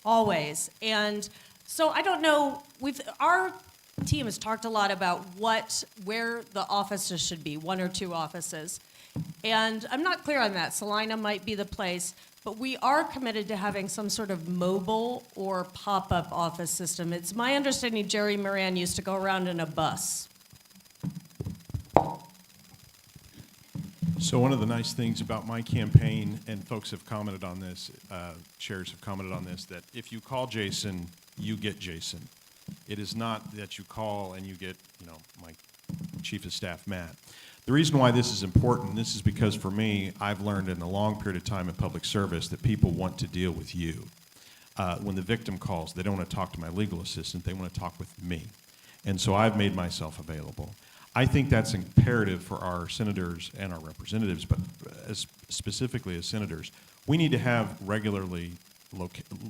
always. And so I don't know, our team has talked a lot about where the offices should be, 1 or 2 offices. And I'm not clear on that. Salina might be the place, but we are committed to having some sort of mobile or pop-up office system. It's my understanding Jerry Moran used to go around in a bus. So one of the nice things about my campaign, and folks have commented on this, chairs have commented on this, that if you call Jason, you get Jason. It is not that you call and you get, my chief of staff, Matt. The reason why this is important, this is because for me, I've learned in a long period of time in public service that people want to deal with you. When the victim calls, they don't want to talk to my legal assistant, they want to talk with me. And so I've made myself available. I think that's imperative for our senators and our representatives, but specifically as senators. We need to have regularly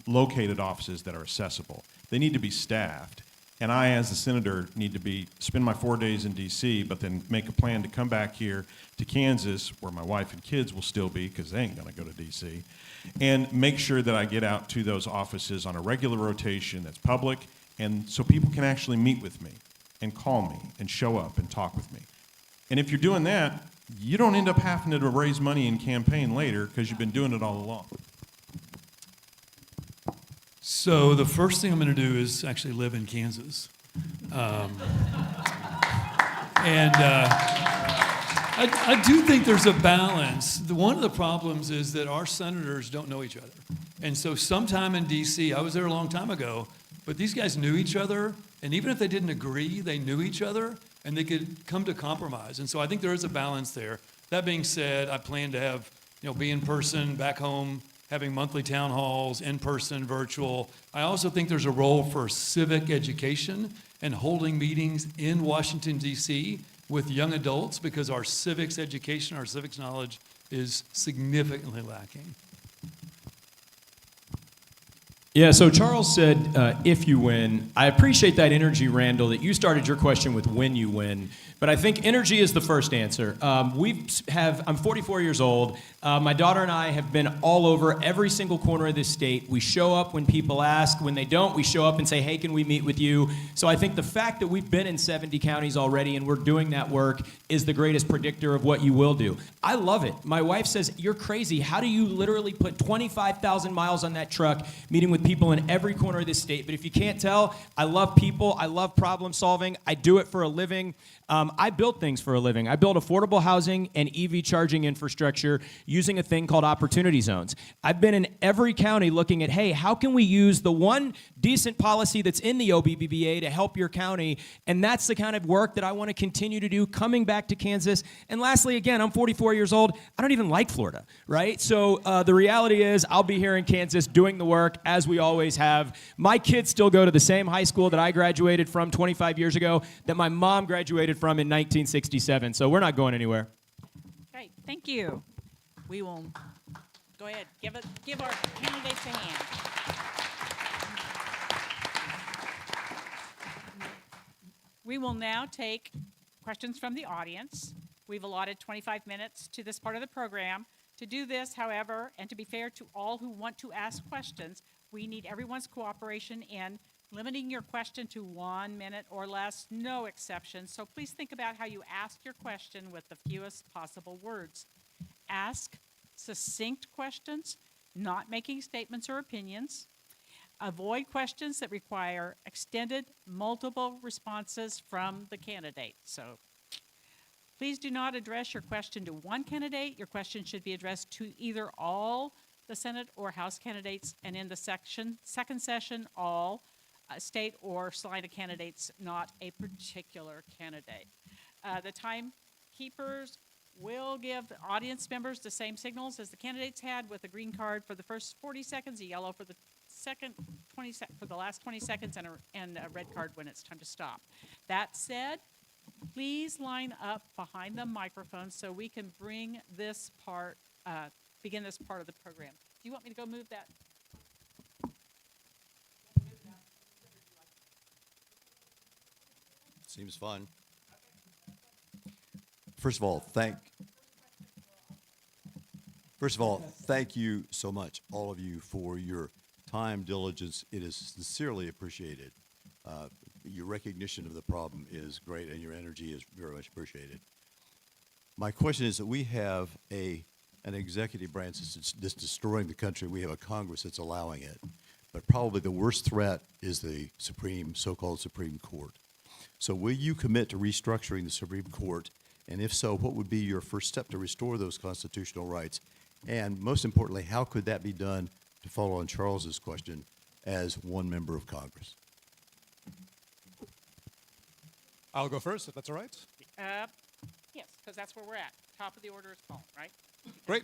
located offices that are accessible. They need to be staffed. And I, as a senator, need to spend my 4 days in D.C., but then make a plan to come back here to Kansas, where my wife and kids will still be, because they ain't going to go to D.C., and make sure that I get out to those offices on a regular rotation that's public, and so people can actually meet with me and call me and show up and talk with me. And if you're doing that, you don't end up having to raise money in campaign later because you've been doing it all along. So the first thing I'm going to do is actually live in Kansas. I do think there's a balance. One of the problems is that our senators don't know each other. And so sometime in D.C., I was there a long time ago, but these guys knew each other, and even if they didn't agree, they knew each other, and they could come to compromise. And so I think there is a balance there. That being said, I plan to have, be in person back home, having monthly town halls, in person, virtual. I also think there's a role for civic education and holding meetings in Washington, D.C. with young adults, because our civics education, our civics knowledge is significantly lacking. Yeah, so Charles said, if you win. I appreciate that energy, Randall, that you started your question with when you win. But I think energy is the first answer. I'm 44 years old. My daughter and I have been all over every single corner of this state. We show up when people ask. When they don't, we show up and say, hey, can we meet with you? So I think the fact that we've been in 70 counties already and we're doing that work is the greatest predictor of what you will do. I love it. My wife says, you're crazy. How do you literally put 25,000 miles on that truck, meeting with with people in every corner of this state. But if you can't tell, I love people. I love problem solving. I do it for a living. I build things for a living. I build affordable housing and EV charging infrastructure using a thing called opportunity zones. I've been in every county looking at, hey, how can we use the one decent policy that's in the OBBBA to help your county? And that's the kind of work that I want to continue to do coming back to Kansas. And lastly, again, I'm 44 years old. I don't even like Florida, right? So the reality is I'll be here in Kansas doing the work as we always have. My kids still go to the same high school that I graduated from 25 years ago, that my mom graduated from in 1967. So we're not going anywhere. Okay, thank you. We will go ahead, give our candidates a hand. We will now take questions from the audience. We've allotted 25 minutes to this part of the program. To do this, however, and to be fair to all who want to ask questions, we need everyone's cooperation in limiting your question to 1 minute or less, no exceptions. So please think about how you ask your question with the fewest possible words. Ask succinct questions, not making statements or opinions. Avoid questions that require extended, multiple responses from the candidate. So please do not address your question to one candidate. Your question should be addressed to either all the Senate or House candidates, and in the second session, all state or Salina candidates, not a particular candidate. The timekeepers will give the audience members the same signals as the candidates had, with a green card for the first 40 seconds, a yellow for the for the last 20 seconds, and a red card when it's time to stop. That said, please line up behind the microphone so we can bring this part, begin this part of the program. Do you want me to go move that? Seems fun. First of all, thank you so much, all of you, for your time, diligence. It is sincerely appreciated. Your recognition of the problem is great, and your energy is very much appreciated. My question is that we have an executive branch that's destroying the country. We have a Congress that's allowing it. But probably the worst threat is the so-called Supreme Court. So will you commit to restructuring the Supreme Court? And if so, what would be your first step to restore those constitutional rights? And most importantly, how could that be done, to follow on Charles's question, as one member of Congress? I'll go first, if that's all right. Yes, because that's where we're at. Top of the order is called, right? Great.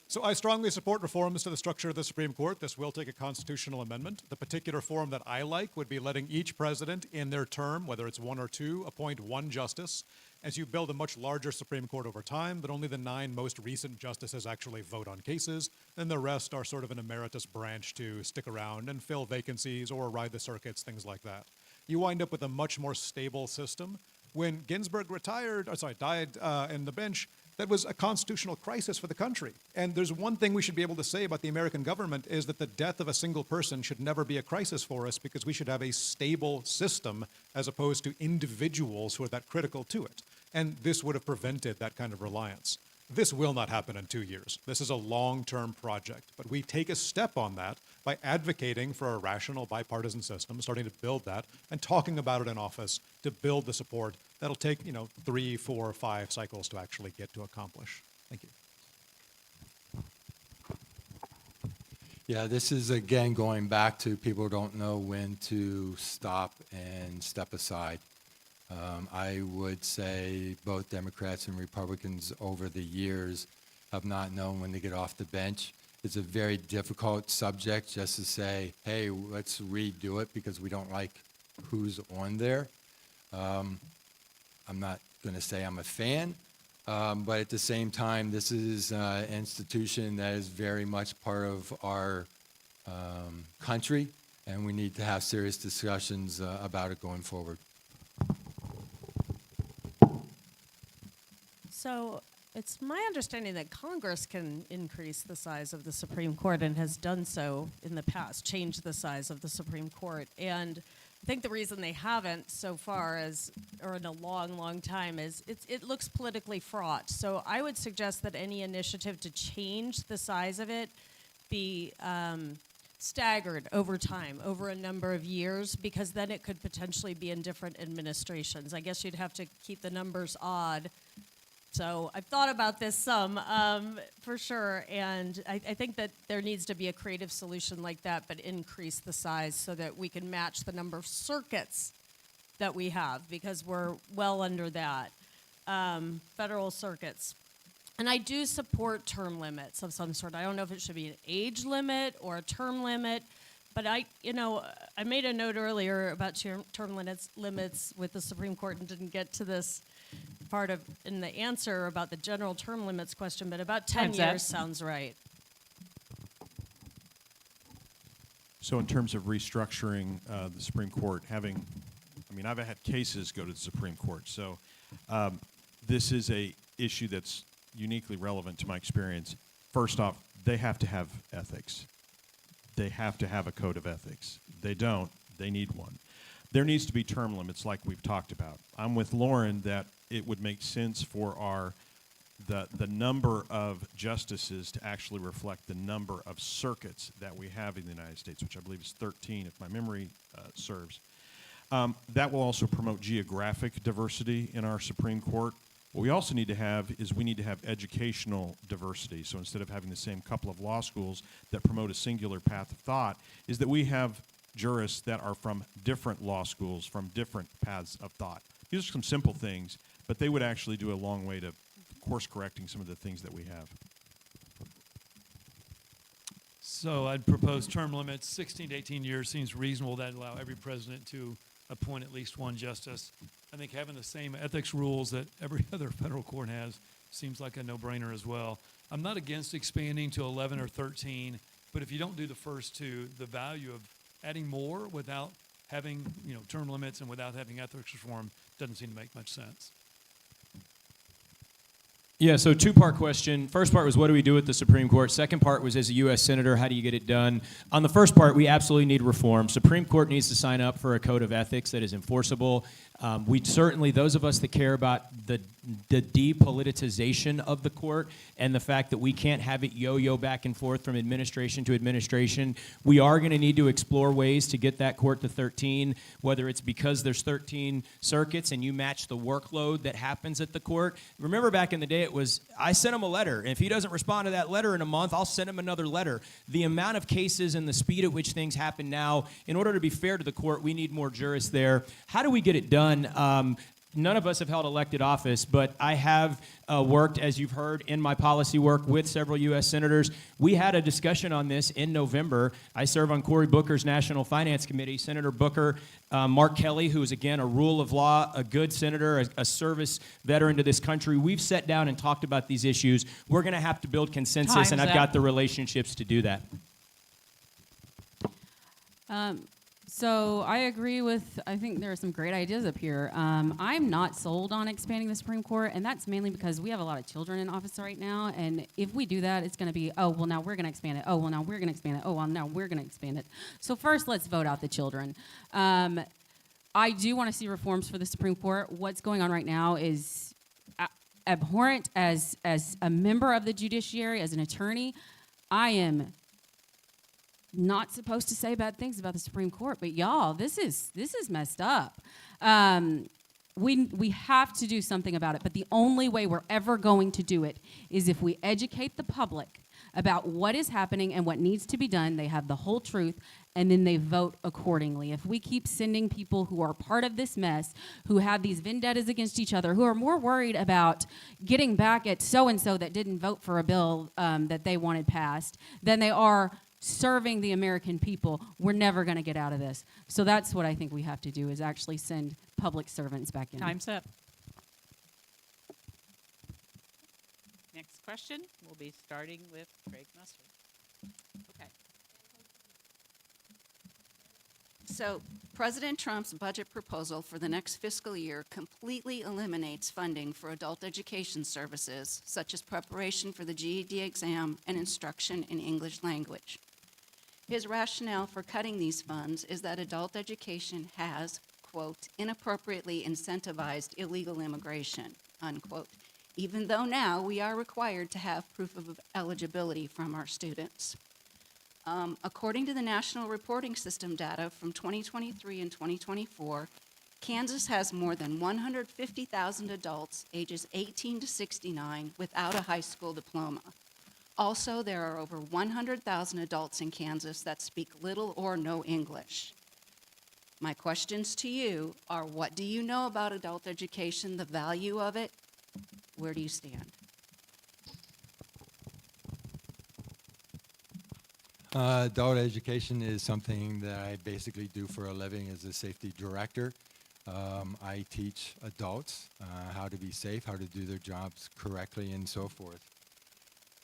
So I strongly support reforms to the structure of the Supreme Court. This will take a constitutional amendment. The particular form that I like would be letting each president in their term, whether it's one or two, appoint one justice. As you build a much larger Supreme Court over time, but only the 9 most recent justices actually vote on cases, and the rest are sort of an emeritus branch to stick around and fill vacancies or ride the circuits, things like that. You wind up with a much more stable system. When Ginsburg died in the bench, that was a constitutional crisis for the country. And there's one thing we should be able to say about the American government is that the death of a single person should never be a crisis for us, because we should have a stable system as opposed to individuals who are that critical to it. And this would have prevented that kind of reliance. This will not happen in 2 years. This is a long-term project. But we take a step on that by advocating for a rational bipartisan system, starting to build that, and talking about it in office to build the support that'll take, 3, 4, 5 cycles to actually get to accomplish. Thank you. Yeah, this is, again, going back to people don't know when to stop and step aside. I would say both Democrats and Republicans over the years have not known when to get off the bench. It's a very difficult subject just to say, hey, let's redo it because we don't like who's on there. I'm not going to say I'm a fan, but at the same time, this is an institution that is very much part of our country, and we need to have serious discussions about it going forward. So it's my understanding that Congress can increase the size of the Supreme Court and has done so in the past, changed the size of the Supreme Court. And I think the reason they haven't so far or in a long, long time, is it looks politically fraught. So I would suggest that any initiative to change the size of it be staggered over time, over a number of years, because then it could potentially be in different administrations. I guess you'd have to keep the numbers odd. So I've thought about this some, for sure, and I think that there needs to be a creative solution like that, but increase the size so that we can match the number of circuits that we have, because we're well under that. Federal circuits. And I do support term limits of some sort. I don't know if it should be an age limit or a term limit, but I made a note earlier about term limits with the Supreme Court and didn't get to this part of in the answer about the general term limits question, but about 10 Time's up. years sounds right. So in terms of restructuring the Supreme Court, I've had cases go to the Supreme Court. So this is a issue that's uniquely relevant to my experience. First off, they have to have ethics. They have to have a code of ethics. They don't, they need one. There needs to be term limits like we've talked about. I'm with Lauren that it would make sense for the number of justices to actually reflect the number of circuits that we have in the United States, which I believe is 13 if my memory serves. That will also promote geographic diversity in our Supreme Court. What we also need to have is educational diversity. So instead of having the same couple of law schools that promote a singular path of thought, is that we have jurists that are from different law schools, from different paths of thought. These are some simple things, but they would actually do a long way to course correcting some of the things that we have. So I'd propose term limits. 16 to 18 years seems reasonable. That'd allow every president to appoint at least one justice. I think having the same ethics rules that every other federal court has seems like a no-brainer as well. I'm not against expanding to 11 or 13, but if you don't do the first two, the value of adding more without having term limits and without having ethics reform doesn't seem to make much sense. Yeah, so two-part question. First part was, what do we do with the Supreme Court? Second part was, as a U.S. Senator, how do you get it done? On the first part, we absolutely need reform. Supreme Court needs to sign up for a code of ethics that is enforceable. We certainly, those of us that care about the depoliticization of the court and the fact that we can't have it yo-yo back and forth from administration to administration, we are going to need to explore ways to get that court to 13, whether it's because there's 13 circuits and you match the workload that happens at the court. Remember back in the day, it was, I sent him a letter, and if he doesn't respond to that letter in a month, I'll send him another letter. The amount of cases and the speed at which things happen now, in order to be fair to the court, we need more jurists there. How do we get it done? None of us have held elected office, but I have worked, as you've heard, in my policy work with several U.S. senators. We had a discussion on this in November. I serve on Cory Booker's National Finance Committee. Senator Booker, Mark Kelly, who is, again, a rule of law, a good senator, a service veteran to this country. We've sat down and talked about these issues. We're going to have to build consensus, and I've got the relationships to do that. So I agree with, I think there are some great ideas up here. I'm not sold on expanding the Supreme Court, and that's mainly because we have a lot of children in office right now, and if we do that, it's going to be, oh, well, now we're going to expand it. Oh, well, now we're going to expand it. Oh, well, now we're going to expand it. So first, let's vote out the children. I do want to see reforms for the Supreme Court. What's going on right now is abhorrent. As a member of the judiciary, as an attorney, I am not supposed to say bad things about the Supreme Court, but y'all, this is messed up. We have to do something about it, but the only way we're ever going to do it is if we educate the public about what is happening and what needs to be done. They have the whole truth, and then they vote accordingly. If we keep sending people who are part of this mess, who have these vendettas against each other, who are more worried about getting back at so-and-so that didn't vote for a bill that they wanted passed than they are serving the American people, we're never going to get out of this. So that's what I think we have to do, is actually send public servants back in. Time's up. Next question, we'll be starting with Craig Musser. Okay. So President Trump's budget proposal for the next fiscal year completely eliminates funding for adult education services, such as preparation for the GED exam and instruction in English language. His rationale for cutting these funds is that adult education has, quote, inappropriately incentivized illegal immigration, unquote, even though now we are required to have proof of eligibility from our students. According to the National Reporting System data from 2023 and 2024, Kansas has more than 150,000 adults ages 18 to 69 without a high school diploma. Also, there are over 100,000 adults in Kansas that speak little or no English. My questions to you are, what do you know about adult education, the value of it? Where do you stand? Adult education is something that I basically do for a living as a safety director. I teach adults how to be safe, how to do their jobs correctly, and so forth.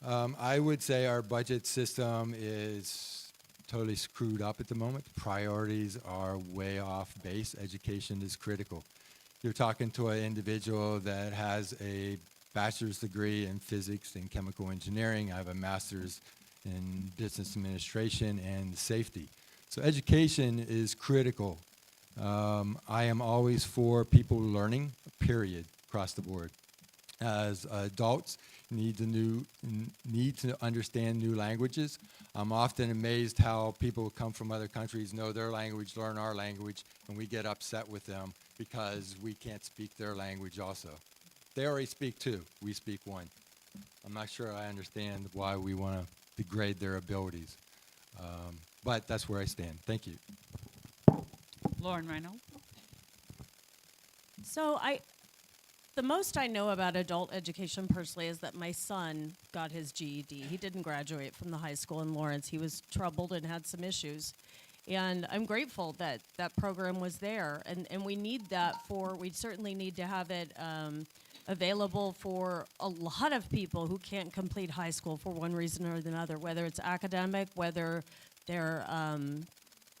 I would say our budget system is totally screwed up at the moment. Priorities are way off base. Education is critical. You're talking to an individual that has a bachelor's degree in physics and chemical engineering. I have a master's in business administration and safety. So education is critical. I am always for people learning, period, across the board. As adults, need to understand new languages. I'm often amazed how people come from other countries, know their language, learn our language, and we get upset with them because we can't speak their language also. They already speak two, we speak one. I'm not sure I understand why we want to degrade their abilities. But that's where I stand. Thank you. Lauren Reynolds. So the most I know about adult education personally is that my son got his GED. He didn't graduate from the high school in Lawrence. He was troubled and had some issues. And I'm grateful that that program was there. And we need that we certainly need to have it available for a lot of people who can't complete high school for one reason or another, whether it's academic, whether they're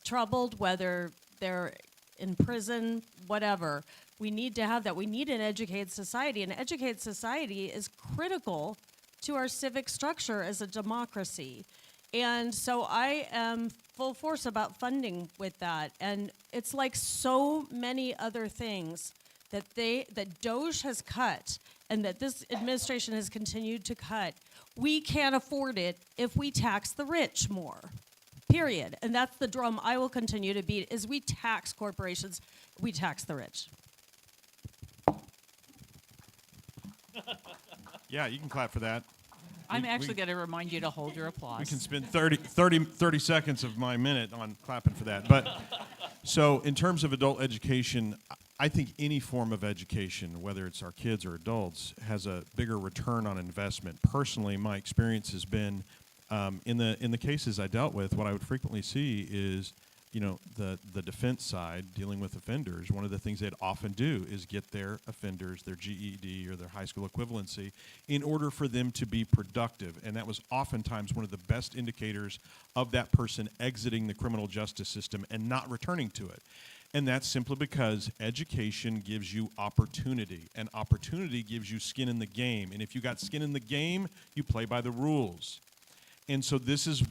troubled, whether they're in prison, whatever. We need to have that. We need an educated society. An educated society is critical to our civic structure as a democracy. And so I am full force about funding with that. And it's like so many other things that DOJ has cut and that this administration has continued to cut. We can't afford it if we tax the rich more, period. And that's the drum I will continue to beat, is we tax corporations, we tax the rich. Yeah, you can clap for that. I'm actually going to remind you to hold your applause. We can spend 30 seconds of my minute on clapping for that. But so in terms of adult education, I think any form of education, whether it's our kids or adults, has a bigger return on investment. Personally, my experience has been in the cases I dealt with, what I would frequently see is, the defense side dealing with offenders. One of the things they'd often do is get their offenders their GED or their high school equivalency in order for them to be productive. And that was oftentimes one of the best indicators of that person exiting the criminal justice system and not returning to it. And that's simply because education gives you opportunity, and opportunity gives you skin in the game. And if you got skin in the game, you play by the rules. And so this is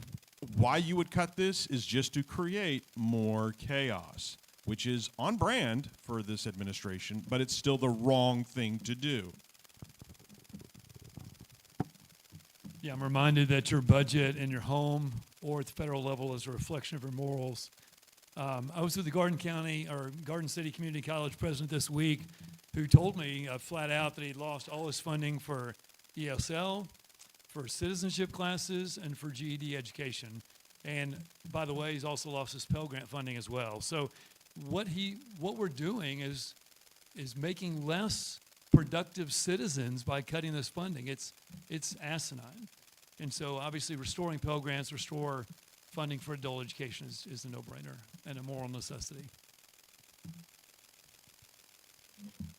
why you would cut this, is just to create more chaos, which is on brand for this administration, but it's still the wrong thing to do. Yeah, I'm reminded that your budget in your home or at the federal level is a reflection of your morals. I was with the Garden City Community College president this week, who told me flat out that he'd lost all his funding for ESL, for citizenship classes, and for GED education. And by the way, he's also lost his Pell Grant funding as well. So what we're doing is making less productive citizens by cutting this funding. It's asinine. And so obviously restoring Pell Grants, restore funding for adult education is a no-brainer and a moral necessity.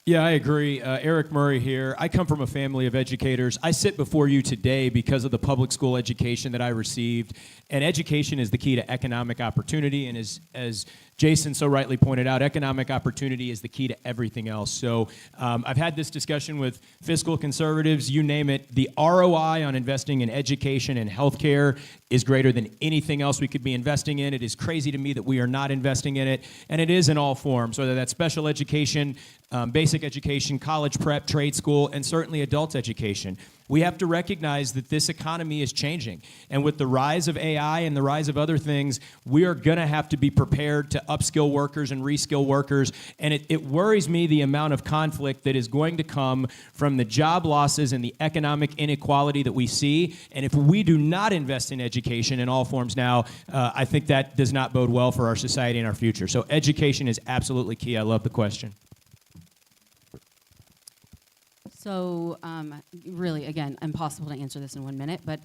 Yeah, I agree. Eric Murray here. I come from a family of educators. I sit before you today because of the public school education that I received. And education is the key to economic opportunity. And as Jason so rightly pointed out, economic opportunity is the key to everything else. So I've had this discussion with fiscal conservatives, you name it. The ROI on investing in education and healthcare is greater than anything else we could be investing in. It is crazy to me that we are not investing in it. And it is in all forms, whether that's special education, basic education, college prep, trade school, and certainly adult education. We have to recognize that this economy is changing. And with the rise of AI and the rise of other things, we are going to have to be prepared to upskill workers and reskill workers. And it worries me the amount of conflict that is going to come from the job losses and the economic inequality that we see. And if we do not invest in education in all forms now, I think that does not bode well for our society and our future. So education is absolutely key. I love the question. So, really, again, impossible to answer this in 1 minute, but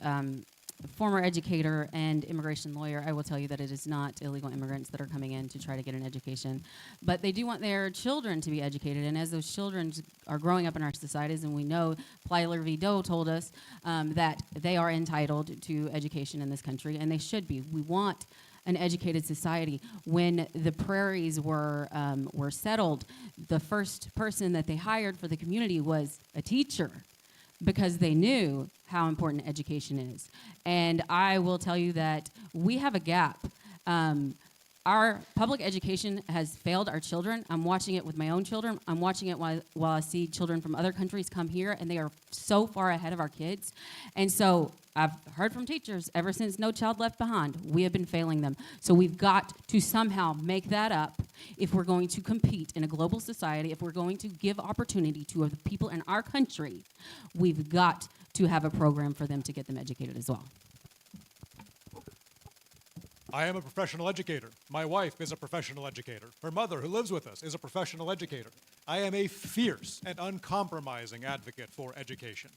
former educator and immigration lawyer, I will tell you that it is not illegal immigrants that are coming in to try to get an education, but they do want their children to be educated, and as those children are growing up in our societies, and we know Plyler v. Doe told us that they are entitled to education in this country, and they should be. We want an educated society. When the prairies were settled, the first person that they hired for the community was a teacher because they knew how important education is. And I will tell you that we have a gap. Our public education has failed our children. I'm watching it with my own children. I'm watching it while I see children from other countries come here, and they are so far ahead of our kids. And so I've heard from teachers ever since No Child Left Behind, we have been failing them. So we've got to somehow make that up if we're going to compete in a global society, if we're going to give opportunity to the people in our country, we've got to have a program for them to get them educated as well. I am a professional educator. My wife is a professional educator. Her mother, who lives with us, is a professional educator. I am a fierce and uncompromising advocate for education.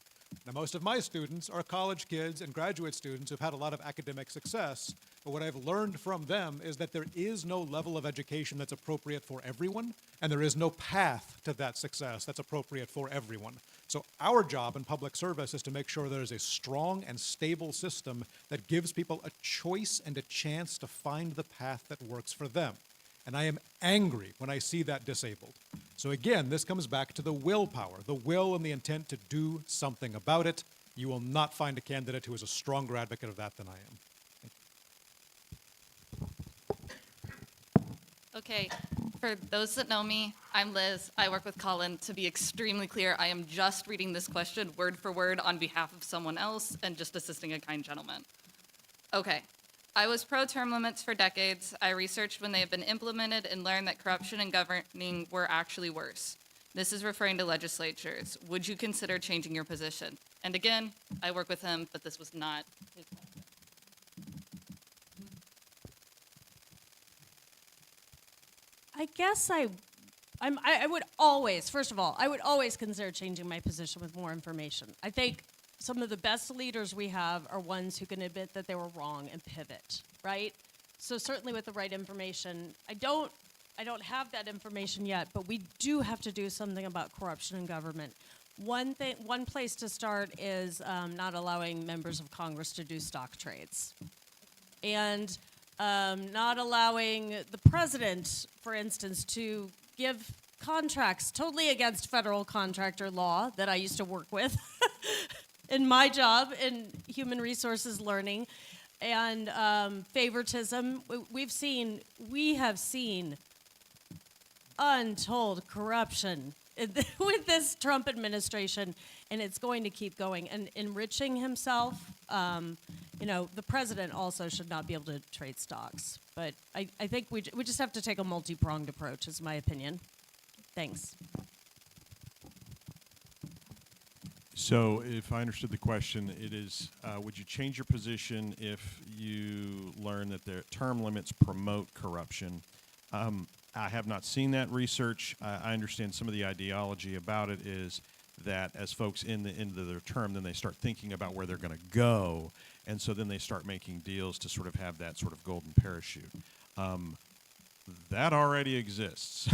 Now, most of my students are college kids and graduate students who've had a lot of academic success, but what I've learned from them is that there is no level of education that's appropriate for everyone, and there is no path to that success that's appropriate for everyone. So our job in public service is to make sure there is a strong and stable system that gives people a choice and a chance to find the path that works for them. And I am angry when I see that disabled. So again, this comes back to the willpower, the will and the intent to do something about it. You will not find a candidate who is a stronger advocate of that than I am. Okay, for those that know me, I'm Liz. I work with Colin. To be extremely clear, I am just reading this question word for word on behalf of someone else and just assisting a kind gentleman. Okay. I was pro-term limits for decades. I researched when they have been implemented and learned that corruption and governing were actually worse. This is referring to legislatures. Would you consider changing your position? And again, I work with him, but this was not his question. I guess I would always, first of all, I would always consider changing my position with more information. I think some of the best leaders we have are ones who can admit that they were wrong and pivot, right? So certainly with the right information, I don't have that information yet, but we do have to do something about corruption in government. One place to start is not allowing members of Congress to do stock trades. And not allowing the president, for instance, to give contracts totally against federal contractor law that I used to work with in my job in human resources learning, and favoritism. We have seen untold corruption with this Trump administration, and it's going to keep going. And enriching himself, the president also should not be able to trade stocks. But I think we just have to take a multi-pronged approach, is my opinion. Thanks. So if I understood the question, it is, would you change your position if you learn that the term limits promote corruption? I have not seen that research. I understand some of the ideology about it is that as folks in the end of their term, then they start thinking about where they're going to go, and so then they start making deals to sort of have that sort of golden parachute. That already exists.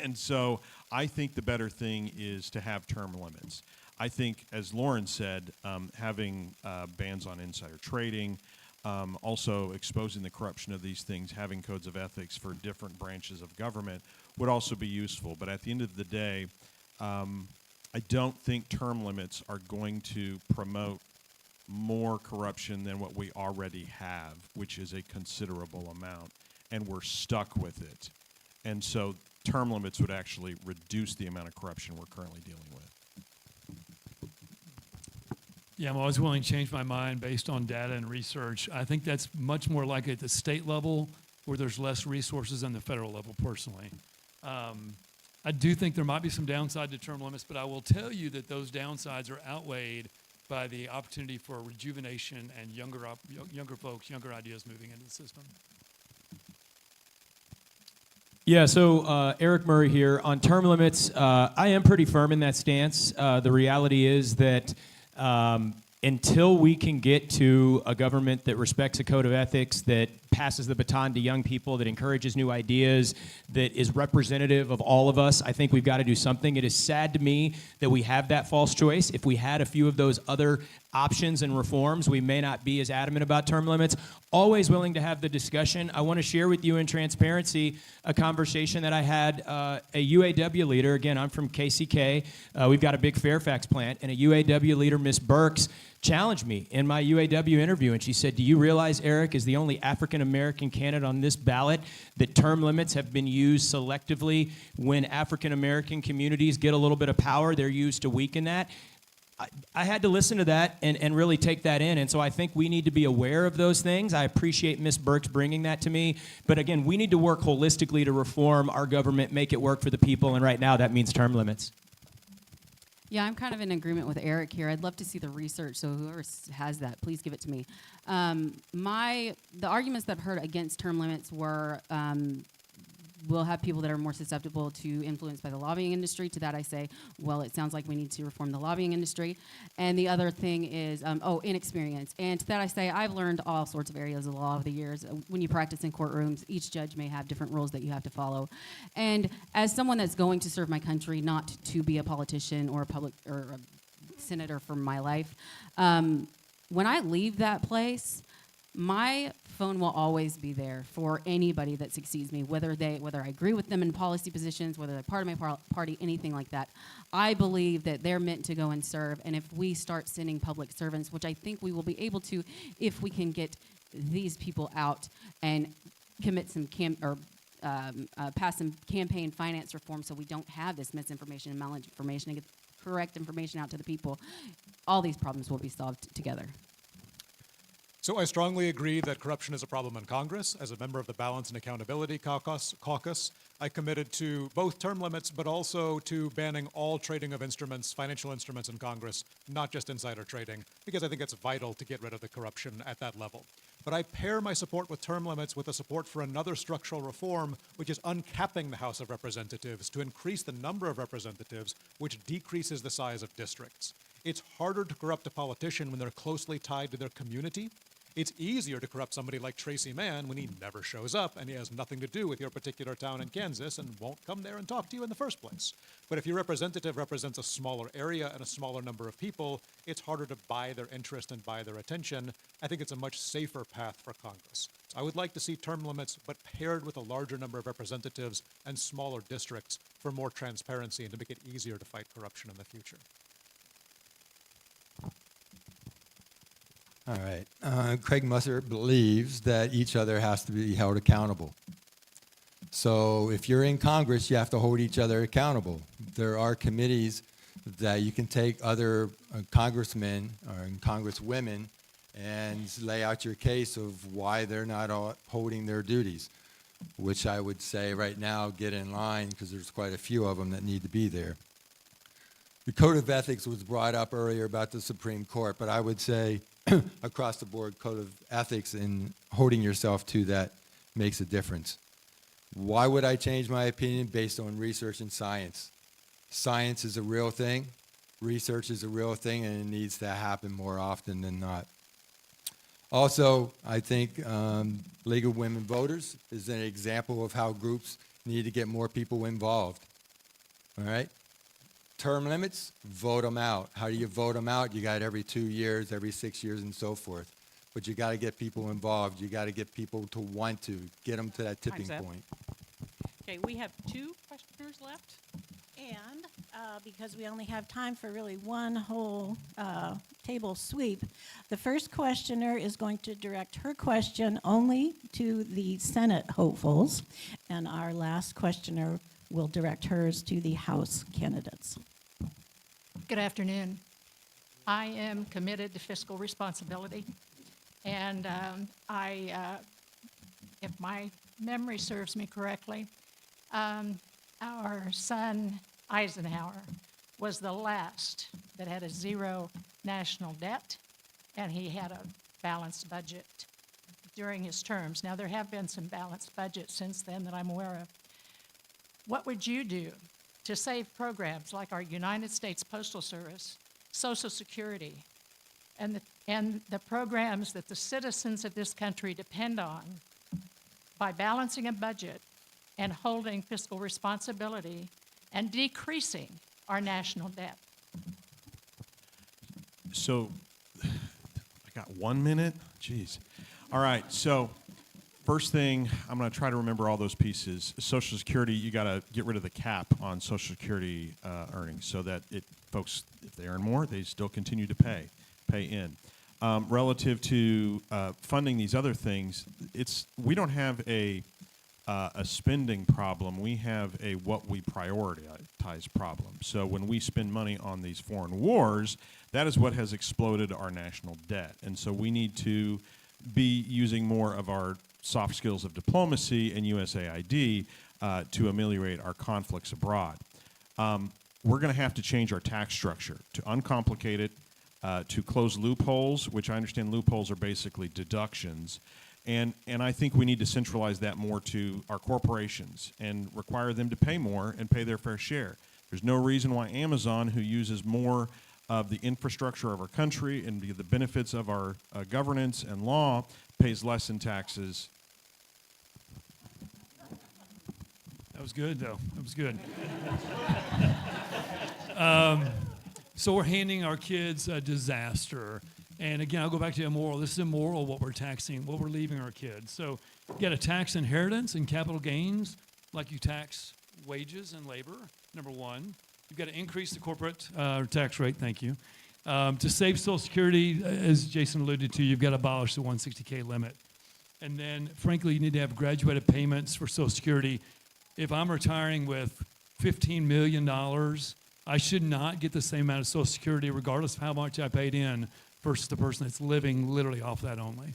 And so I think the better thing is to have term limits. I think, as Lauren said, having bans on insider trading, also exposing the corruption of these things, having codes of ethics for different branches of government would also be useful. But at the end of the day, I don't think term limits are going to promote more corruption than what we already have, which is a considerable amount, and we're stuck with it. And so term limits would actually reduce the amount of corruption we're currently dealing with. Yeah, I'm always willing to change my mind based on data and research. I think that's much more likely at the state level where there's less resources than the federal level, personally. I do think there might be some downside to term limits, but I will tell you that those downsides are outweighed by the opportunity for rejuvenation and younger folks, younger ideas moving into the system. Yeah, so Eric Murray here. On term limits, I am pretty firm in that stance. The reality is that until we can get to a government that respects a code of ethics, that passes the baton to young people, that encourages new ideas, that is representative of all of us, I think we've got to do something. It is sad to me that we have that false choice. If we had a few of those other options and reforms, we may not be as adamant about term limits. Always willing to have the discussion. I want to share with you in transparency a conversation that I had a UAW leader. Again, I'm from KCK. We've got a big Fairfax plant, and a UAW leader, Ms. Burks, challenged me in my UAW interview, and she said, "Do you realize Eric is the only African-American candidate on this ballot that term limits have been used selectively when African-American communities get a little bit of power, they're used to weaken that?" I had to listen to that and really take that in, and so I think we need to be aware of those things. I appreciate Ms. Burks bringing that to me, but again, we need to work holistically to reform our government, make it work for the people, and right now that means term limits. Yeah, I'm kind of in agreement with Eric here. I'd love to see the research, so whoever has that, please give it to me. The arguments that I've heard against term limits were we'll have people that are more susceptible to influence by the lobbying industry. To that I say, well, it sounds like we need to reform the lobbying industry. And the other thing is, inexperience. And to that I say, I've learned all sorts of areas of the law over the years. When you practice in courtrooms, each judge may have different rules that you have to follow. And as someone that's going to serve my country, not to be a politician or a senator for my life, when I leave that place, my phone will always be there for anybody that succeeds me, whether I agree with them in policy positions, whether they're part of my party, anything like that. I believe that they're meant to go and serve, and if we start sending public servants, which I think we will be able to if we can get these people out and commit some pass some campaign finance reform so we don't have this misinformation and malinformation and get correct information out to the people, all these problems will be solved together. So I strongly agree that corruption is a problem in Congress. As a member of the Balance and Accountability Caucus, I committed to both term limits, but also to banning all trading of instruments, financial instruments in Congress, not just insider trading, because I think it's vital to get rid of the corruption at that level. But I pair my support with term limits with a support for another structural reform, which is uncapping the House of Representatives to increase the number of representatives, which decreases the size of districts. It's harder to corrupt a politician when they're closely tied to their community. It's easier to corrupt somebody like Tracy Mann when he never shows up and he has nothing to do with your particular town in Kansas and won't come there and talk to you in the first place. But if your representative represents a smaller area and a smaller number of people, it's harder to buy their interest and buy their attention. I think it's a much safer path for Congress. So I would like to see term limits, but paired with a larger number of representatives and smaller districts for more transparency and to make it easier to fight corruption in the future. All right. Craig Musser believes that each other has to be held accountable. So if you're in Congress, you have to hold each other accountable. There are committees that you can take other congressmen or congresswomen and lay out your case of why they're not holding their duties, which I would say right now get in line because there's quite a few of them that need to be there. The Code of Ethics was brought up earlier about the Supreme Court, but I would say across the board Code of Ethics and holding yourself to that makes a difference. Why would I change my opinion? Based on research and science. Science is a real thing, research is a real thing, and it needs to happen more often than not. Also, I think League of Women Voters is an example of how groups need to get more people involved. All right? Term limits, vote them out. How do you vote them out? You got every 2 years, every 6 years, and so forth. But you got to get people involved. You got to get people to want to get them to that tipping point. Okay, we have 2 questioners left. And because we only have time for really one whole table sweep, the first questioner is going to direct her question only to the Senate hopefuls, and our last questioner will direct hers to the House candidates. Good afternoon. I am committed to fiscal responsibility, and if my memory serves me correctly, our son Eisenhower was the last that had a zero national debt, and he had a balanced budget during his terms. Now, there have been some balanced budgets since then that I'm aware of. What would you do to save programs like our United States Postal Service, Social Security, and the programs that the citizens of this country depend on by balancing a budget and holding fiscal responsibility and decreasing our national debt? So, I got 1 minute? Jeez. All right, so first thing, I'm going to try to remember all those pieces. Social Security, you got to get rid of the cap on Social Security earnings so that folks, if they earn more, they still continue to pay in. Relative to funding these other things, we don't have a spending problem. We have a what we prioritize problem. So when we spend money on these foreign wars, that is what has exploded our national debt. And so we need to be using more of our soft skills of diplomacy and USAID to ameliorate our conflicts abroad. We're going to have to change our tax structure to uncomplicate it, to close loopholes, which I understand loopholes are basically deductions. And I think we need to centralize that more to our corporations and require them to pay more and pay their fair share. There's no reason why Amazon, who uses more of the infrastructure of our country and the benefits of our governance and law, pays less in taxes. That was good, though. That was good. So we're handing our kids a disaster. And again, I'll go back to immoral. This is immoral, what we're taxing, what we're leaving our kids. So you got to tax inheritance and capital gains like you tax wages and labor, number one. You've got to increase the corporate tax rate, thank you. To save Social Security, as Jason alluded to, you've got to abolish the 160K limit. And then, frankly, you need to have graduated payments for Social Security. If I'm retiring with $15 million, I should not get the same amount of Social Security regardless of how much I paid in versus the person that's living literally off that only.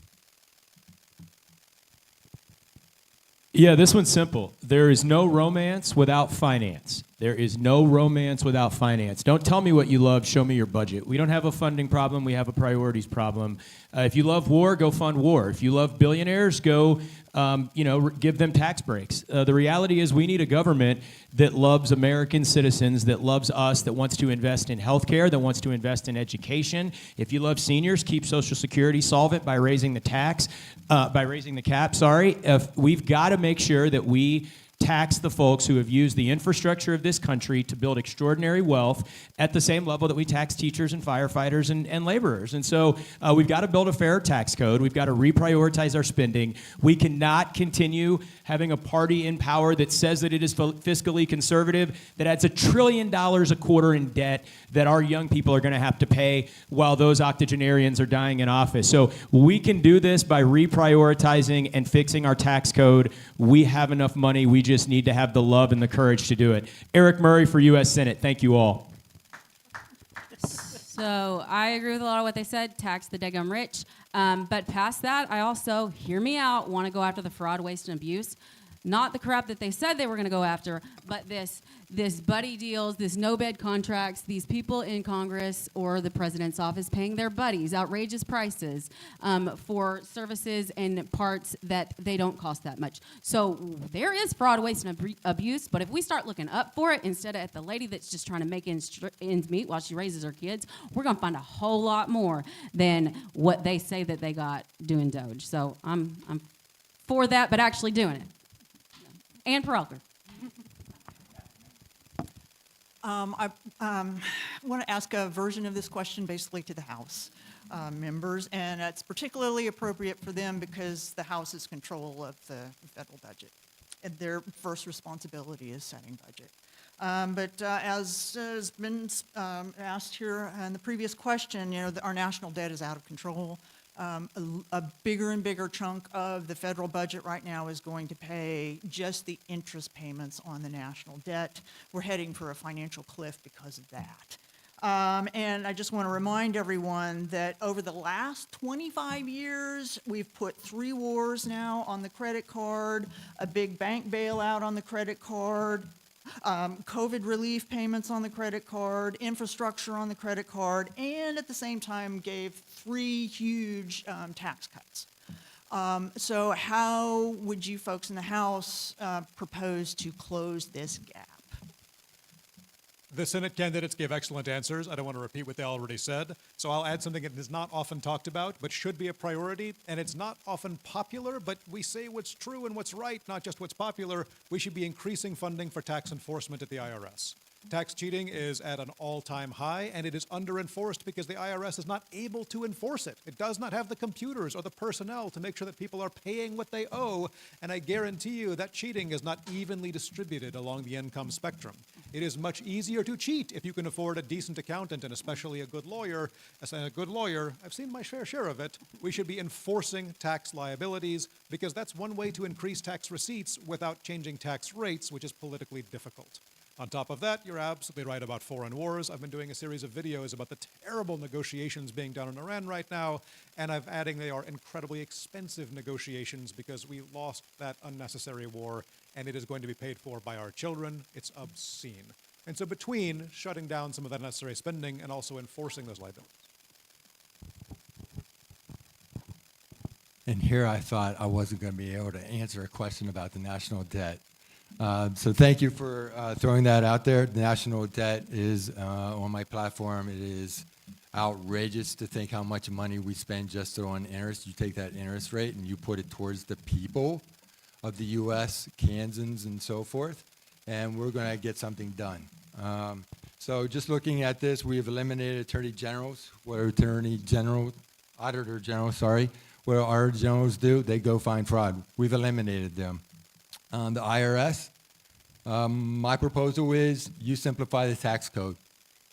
Yeah, this one's simple. There is no romance without finance. There is no romance without finance. Don't tell me what you love, show me your budget. We don't have a funding problem, we have a priorities problem. If you love war, go fund war. If you love billionaires, go give them tax breaks. The reality is we need a government that loves American citizens, that loves us, that wants to invest in healthcare, that wants to invest in education. If you love seniors, keep Social Security solvent by raising the cap. We've got to make sure that we tax the folks who have used the infrastructure of this country to build extraordinary wealth at the same level that we tax teachers and firefighters and laborers. And so we've got to build a fair tax code. We've got to reprioritize our spending. We cannot continue having a party in power that says that it is fiscally conservative, that adds $1 trillion a quarter in debt that our young people are going to have to pay while those octogenarians are dying in office. So we can do this by reprioritizing and fixing our tax code. We have enough money. We just need to have the love and the courage to do it. Eric Murray for U.S. Senate. Thank you all. So I agree with a lot of what they said, tax the daggum rich. But past that, I also, hear me out, want to go after the fraud, waste, and abuse. Not the crap that they said they were going to go after, but this buddy deals, this no-bid contracts, these people in Congress or the president's office paying their buddies outrageous prices for services and parts that they don't cost that much. So there is fraud, waste, and abuse, but if we start looking up for it instead of at the lady that's just trying to make ends meet while she raises her kids, we're going to find a whole lot more than what they say that they got doing Doge. So I'm for that, but actually doing it. Ann Perelker. I want to ask a version of this question basically to the House members, and it's particularly appropriate for them because the House is control of the federal budget, and their first responsibility is setting budget. But as has been asked here in the previous question, our national debt is out of control. A bigger and bigger chunk of the federal budget right now is going to pay just the interest payments on the national debt. We're heading for a financial cliff because of that. And I just want to remind everyone that over the last 25 years, we've put 3 wars now on the credit card, a big bank bailout on the credit card, COVID relief payments on the credit card, infrastructure on the credit card, and at the same time gave 3 huge tax cuts. So how would you folks in the House propose to close this gap? The Senate candidates gave excellent answers. I don't want to repeat what they already said, so I'll add something that is not often talked about, but should be a priority, and it's not often popular, but we say what's true and what's right, not just what's popular. We should be increasing funding for tax enforcement at the IRS. Tax cheating is at an all-time high, and it is under-enforced because the IRS is not able to enforce it. It does not have the computers or the personnel to make sure that people are paying what they owe, and I guarantee you that cheating is not evenly distributed along the income spectrum. It is much easier to cheat if you can afford a decent accountant and especially a good lawyer. As a good lawyer, I've seen my fair share of it. We should be enforcing tax liabilities because that's one way to increase tax receipts without changing tax rates, which is politically difficult. On top of that, you're absolutely right about foreign wars. I've been doing a series of videos about the terrible negotiations being done in Iran right now, and I'm adding they are incredibly expensive negotiations because we lost that unnecessary war, and it is going to be paid for by our children. It's obscene. And so between shutting down some of that unnecessary spending and also enforcing those liabilities. And here I thought I wasn't going to be able to answer a question about the national debt. So thank you for throwing that out there. The national debt is on my platform. It is outrageous to think how much money we spend just on interest. You take that interest rate and you put it towards the people of the U.S., Kansans, and so forth, and we're going to get something done. So just looking at this, we have eliminated attorney generals. What auditor generals, what our generals do, they go find fraud. We've eliminated them. The IRS, my proposal is you simplify the tax code.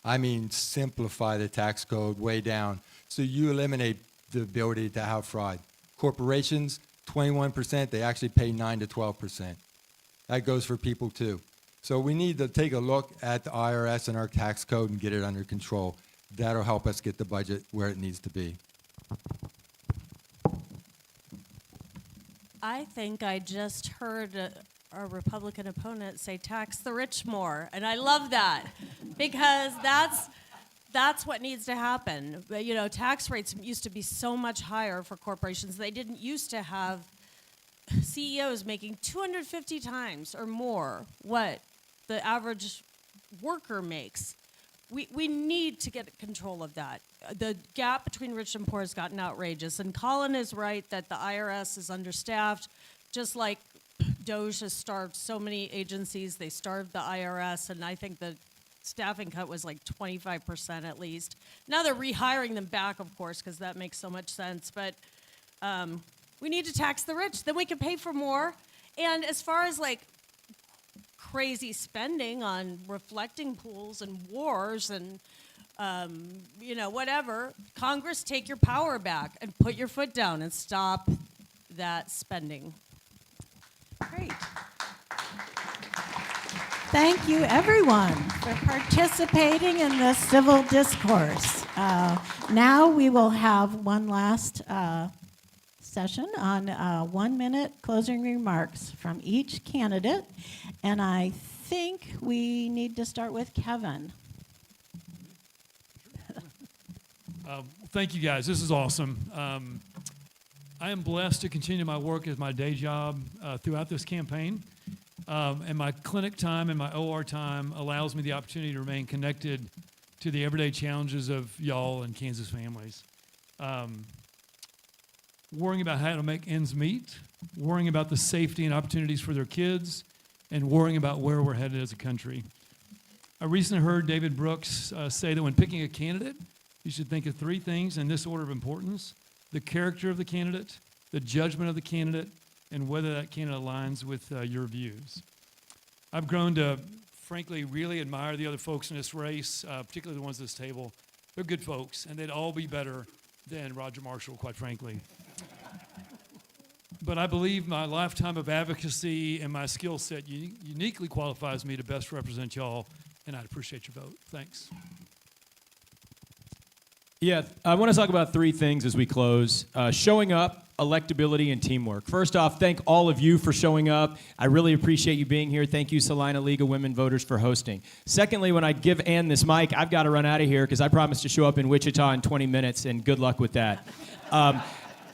I mean simplify the tax code way down so you eliminate the ability to have fraud. Corporations, 21%, they actually pay 9 to 12%. That goes for people too. So we need to take a look at the IRS and our tax code and get it under control. That'll help us get the budget where it needs to be. I think I just heard our Republican opponent say tax the rich more, and I love that because that's what needs to happen. But, you know, tax rates used to be so much higher for corporations. They didn't used to have CEOs making 250 times or more what the average worker makes. We need to get control of that. The gap between rich and poor has gotten outrageous. And Colin is right that the IRS is understaffed, just like DOJ has starved so many agencies. They starved the IRS, and I think the staffing cut was like 25% at least. Now they're rehiring them back, of course, because that makes so much sense. But we need to tax the rich. Then we can pay for more. And as far as like crazy spending on reflecting pools and wars and, you know, whatever, Congress, take your power back and put your foot down and stop that spending. Great. Thank you, everyone, for participating in this civil discourse. Now we will have one last session on 1-minute closing remarks from each candidate. And I think we need to start with Kevin. Thank you, guys. This is awesome. I am blessed to continue my work as my day job throughout this campaign. And my clinic time and my OR time allows me the opportunity to remain connected to the everyday challenges of y'all and Kansas families. Worrying about how to make ends meet, worrying about the safety and opportunities for their kids, and worrying about where we're headed as a country. I recently heard David Brooks say that when picking a candidate, you should think of 3 things in this order of importance: the character of the candidate, the judgment of the candidate, and whether that candidate aligns with your views. I've grown to, frankly, really admire the other folks in this race, particularly the ones at this table. They're good folks, and they'd all be better than Roger Marshall, quite frankly. But I believe my lifetime of advocacy and my skill set uniquely qualifies me to best represent y'all, and I'd appreciate your vote. Thanks. Yeah, I want to talk about three things as we close. Showing up, electability, and teamwork. First off, thank all of you for showing up. I really appreciate you being here. Thank you, Salina League of Women Voters, for hosting. Secondly, when I give Ann this mic, I've got to run out of here because I promised to show up in Wichita in 20 minutes, and good luck with that.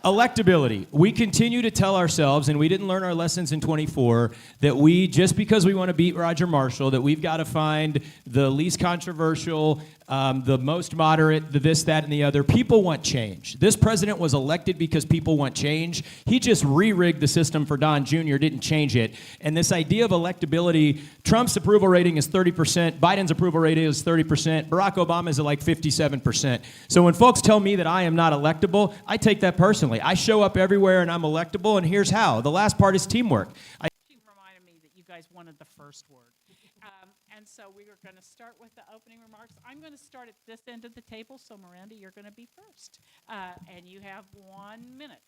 Electability. We continue to tell ourselves, and we didn't learn our lessons in 24, that just because we want to beat Roger Marshall, that we've got to find the least controversial, the most moderate, the this, that, and the other. People want change. This president was elected because people want change. He just re-rigged the system for Don Jr., didn't change it. And this idea of electability, Trump's approval rating is 30%, Biden's approval rating is 30%, Barack Obama's at like 57%. So when folks tell me that I am not electable, I take that personally. I show up everywhere and I'm electable, and here's how. The last part is teamwork. She reminded me that you guys wanted the first word. And so we are going to start with the opening remarks. I'm going to start at this end of the table, so Miranda, you're going to be first. And you have 1 minute.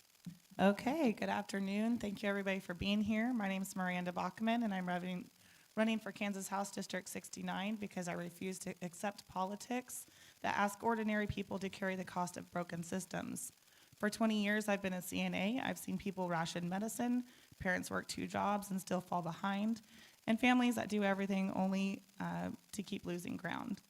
Okay, good afternoon. Thank you, everybody, for being here. My name is Miranda Bachman, and I'm running for Kansas House District 69 because I refuse to accept politics that ask ordinary people to carry the cost of broken systems. For 20 years, I've been a CNA. I've seen people ration medicine, parents work 2 jobs and still fall behind, and families that do everything only to keep losing ground.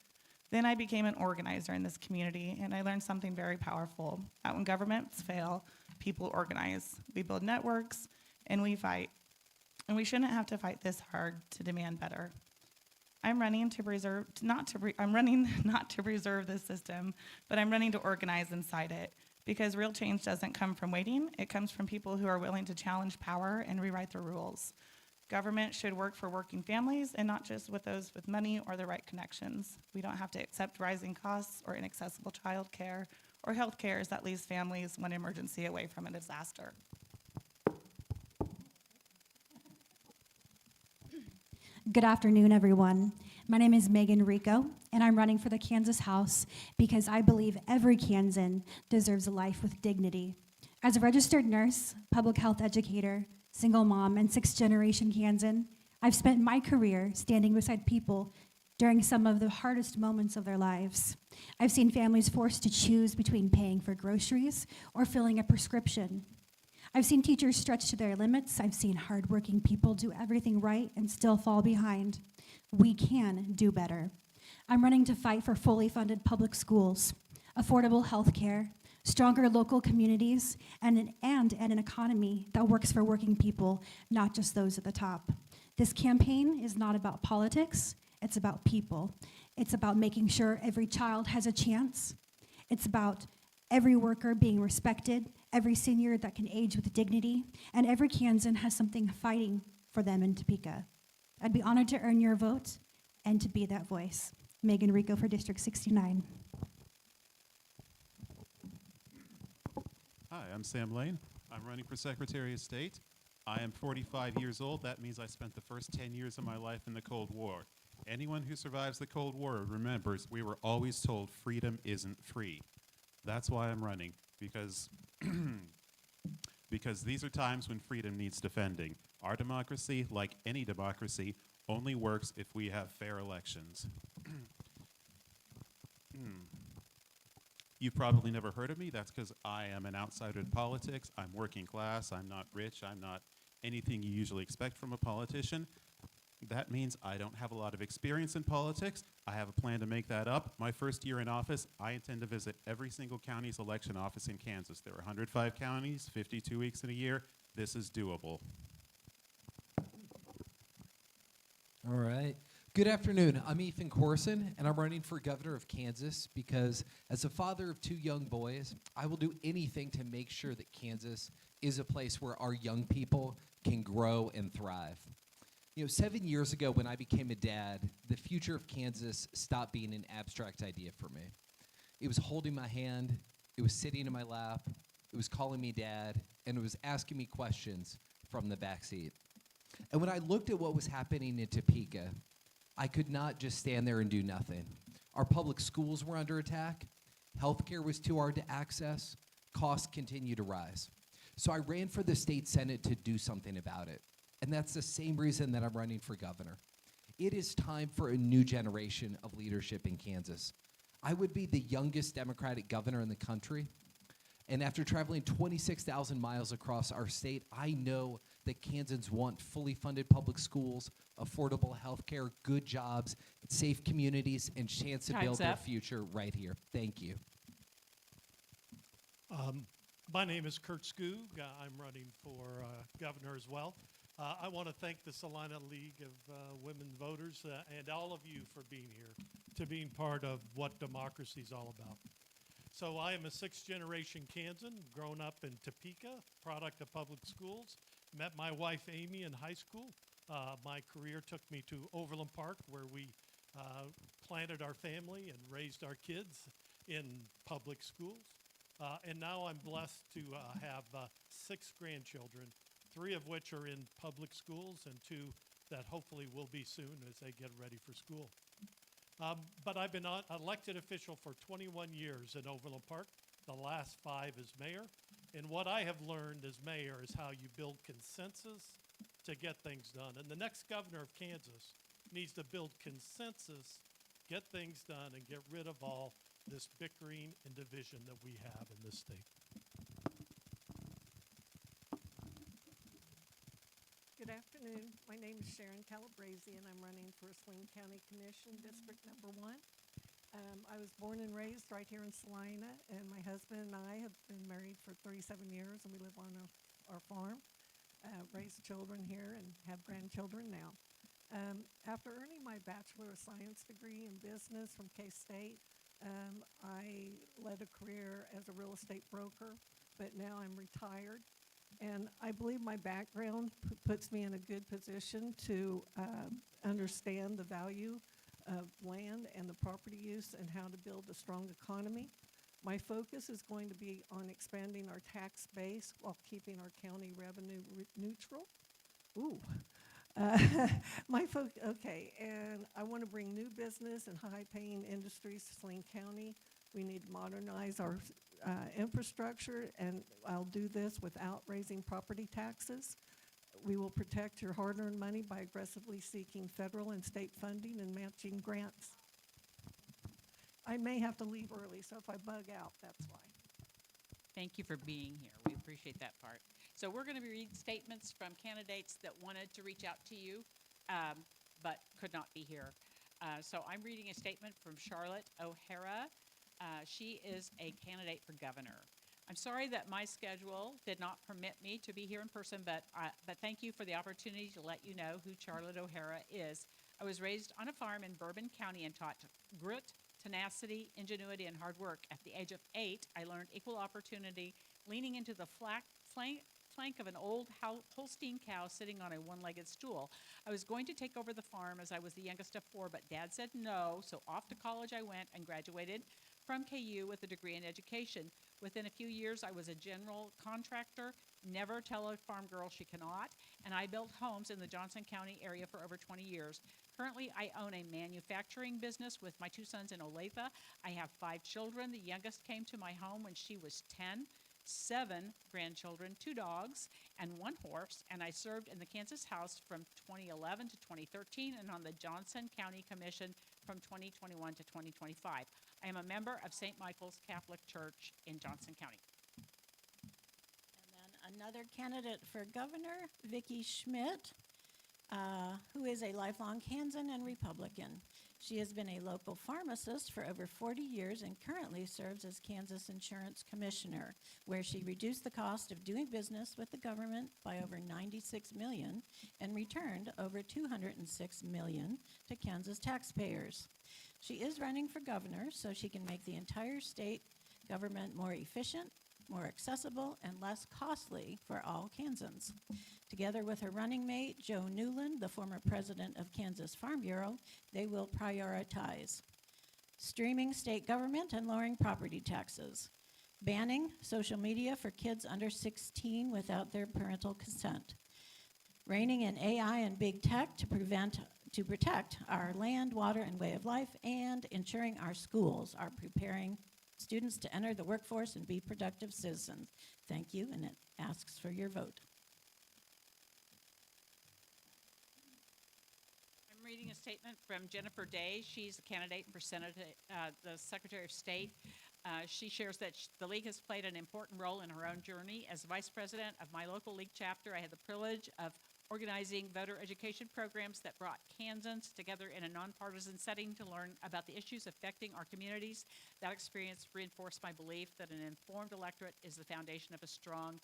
Then I became an organizer in this community, and I learned something very powerful, that when governments fail, people organize. We build networks, and we fight. And we shouldn't have to fight this hard to demand better. I'm running not to preserve this system, but I'm running to organize inside it, because real change doesn't come from waiting. It comes from people who are willing to challenge power and rewrite the rules. Government should work for working families and not just with those with money or the right connections. We don't have to accept rising costs or inaccessible child care or health care that leaves families one emergency away from a disaster. Good afternoon, everyone. My name is Megan Rico, and I'm running for the Kansas House because I believe every Kansan deserves a life with dignity. As a registered nurse, public health educator, single mom, and 6th-generation Kansan, I've spent my career standing beside people during some of the hardest moments of their lives. I've seen families forced to choose between paying for groceries or filling a prescription. I've seen teachers stretch to their limits. I've seen hardworking people do everything right and still fall behind. We can do better. I'm running to fight for fully funded public schools, affordable health care, stronger local communities, and an economy that works for working people, not just those at the top. This campaign is not about politics, it's about people. It's about making sure every child has a chance. It's about every worker being respected, every senior that can age with dignity, and every Kansan has something fighting for them in Topeka. I'd be honored to earn your vote and to be that voice. Megan Rico for District 69. Hi, I'm Sam Lane. I'm running for Secretary of State. I am 45 years old. That means I spent the first 10 years of my life in the Cold War. Anyone who survives the Cold War remembers we were always told freedom isn't free. That's why I'm running, because these are times when freedom needs defending. Our democracy, like any democracy, only works if we have fair elections. You've probably never heard of me. That's because I am an outsider in politics. I'm working class. I'm not rich. I'm not anything you usually expect from a politician. That means I don't have a lot of experience in politics. I have a plan to make that up. My first year in office, I intend to visit every single county's election office in Kansas. There are 105 counties, 52 weeks in a year. This is doable. All right. Good afternoon. I'm Ethan Corson, and I'm running for governor of Kansas because as a father of 2 young boys, I will do anything to make sure that Kansas is a place where our young people can grow and thrive. You know, 7 years ago when I became a dad, the future of Kansas stopped being an abstract idea for me. It was holding my hand, it was sitting in my lap, it was calling me dad, and it was asking me questions from the backseat. And when I looked at what was happening in Topeka, I could not just stand there and do nothing. Our public schools were under attack, Healthcare was too hard to access. Costs continue to rise. So I ran for the state Senate to do something about it. And that's the same reason that I'm running for governor. It is time for a new generation of leadership in Kansas. I would be the youngest Democratic governor in the country. And after traveling 26,000 miles across our state, I know that Kansans want fully funded public schools, affordable health care, good jobs, safe communities, and chance to build their future right here. Thank you. My name is Kurt Skoog. I'm running for governor as well. I want to thank the Salina League of Women Voters and all of you for being here, to being part of what democracy is all about. So I am a sixth-generation Kansan, grown up in Topeka, product of public schools. Met my wife, Amy, in high school. My career took me to Overland Park, where we planted our family and raised our kids in public schools. And now I'm blessed to have 6 grandchildren, 3 of which are in public schools and 2 that hopefully will be soon as they get ready for school. But I've been an elected official for 21 years in Overland Park, the last 5 as mayor. And what I have learned as mayor is how you build consensus to get things done. And the next governor of Kansas needs to build consensus, get things done, and get rid of all this bickering and division that we have in this state. Good afternoon. My name is Sharon Calabrese, and I'm running for Saline County Commission, District Number 1. I was born and raised right here in Salina, and my husband and I have been married for 37 years, and we live on our farm, raised children here, and have grandchildren now. After earning my Bachelor of Science degree in business from K-State, I led a career as a real estate broker, but now I'm retired. And I believe my background puts me in a good position to understand the value of land and the property use and how to build a strong economy. My focus is going to be on expanding our tax base while keeping our county revenue neutral. Ooh. Okay, and I want to bring new business and high-paying industries to Saline County. We need to modernize our infrastructure, and I'll do this without raising property taxes. We will protect your hard-earned money by aggressively seeking federal and state funding and matching grants. I may have to leave early, so if I bug out, that's why. Thank you for being here. We appreciate that part. So we're going to read statements from candidates that wanted to reach out to you, but could not be here. So I'm reading a statement from Charlotte O'Hara. She is a candidate for governor. I'm sorry that my schedule did not permit me to be here in person, but thank you for the opportunity to let you know who Charlotte O'Hara is. I was raised on a farm in Bourbon County and taught grit, tenacity, ingenuity, and hard work. At the age of 8, I learned equal opportunity, leaning into the flank of an old Holstein cow sitting on a one-legged stool. I was going to take over the farm as I was the youngest of 4, but Dad said no, so off to college I went and graduated from KU with a degree in education. Within a few years, I was a general contractor. Never tell a farm girl she cannot. And I built homes in the Johnson County area for over 20 years. Currently, I own a manufacturing business with my 2 sons in Olathe. I have 5 children. The youngest came to my home when she was 10. 7 grandchildren, 2 dogs, and 1 horse, and I served in the Kansas House from 2011 to 2013 and on the Johnson County Commission from 2021 to 2025. I am a member of St. Michael's Catholic Church in Johnson County. And then another candidate for governor, Vicki Schmidt, who is a lifelong Kansan and Republican. She has been a local pharmacist for over 40 years and currently serves as Kansas Insurance Commissioner, where she reduced the cost of doing business with the government by over $96 million and returned over $206 million to Kansas taxpayers. She is running for governor so she can make the entire state government more efficient, more accessible, and less costly for all Kansans. Together with her running mate, Joe Newland, the former president of Kansas Farm Bureau, they will prioritize streaming state government and lowering property taxes, banning social media for kids under 16 without their parental consent, reining in AI and big tech to protect our land, water, and way of life, and ensuring our schools are preparing students to enter the workforce and be productive citizens. Thank you, and it asks for your vote. I'm reading a statement from Jennifer Day. She's a candidate for the Secretary of State. She shares that the League has played an important role in her own journey. As vice president of my local League chapter, I had the privilege of organizing voter education programs that brought Kansans together in a nonpartisan setting to learn about the issues affecting our communities. That experience reinforced my belief that an informed electorate is the foundation of a strong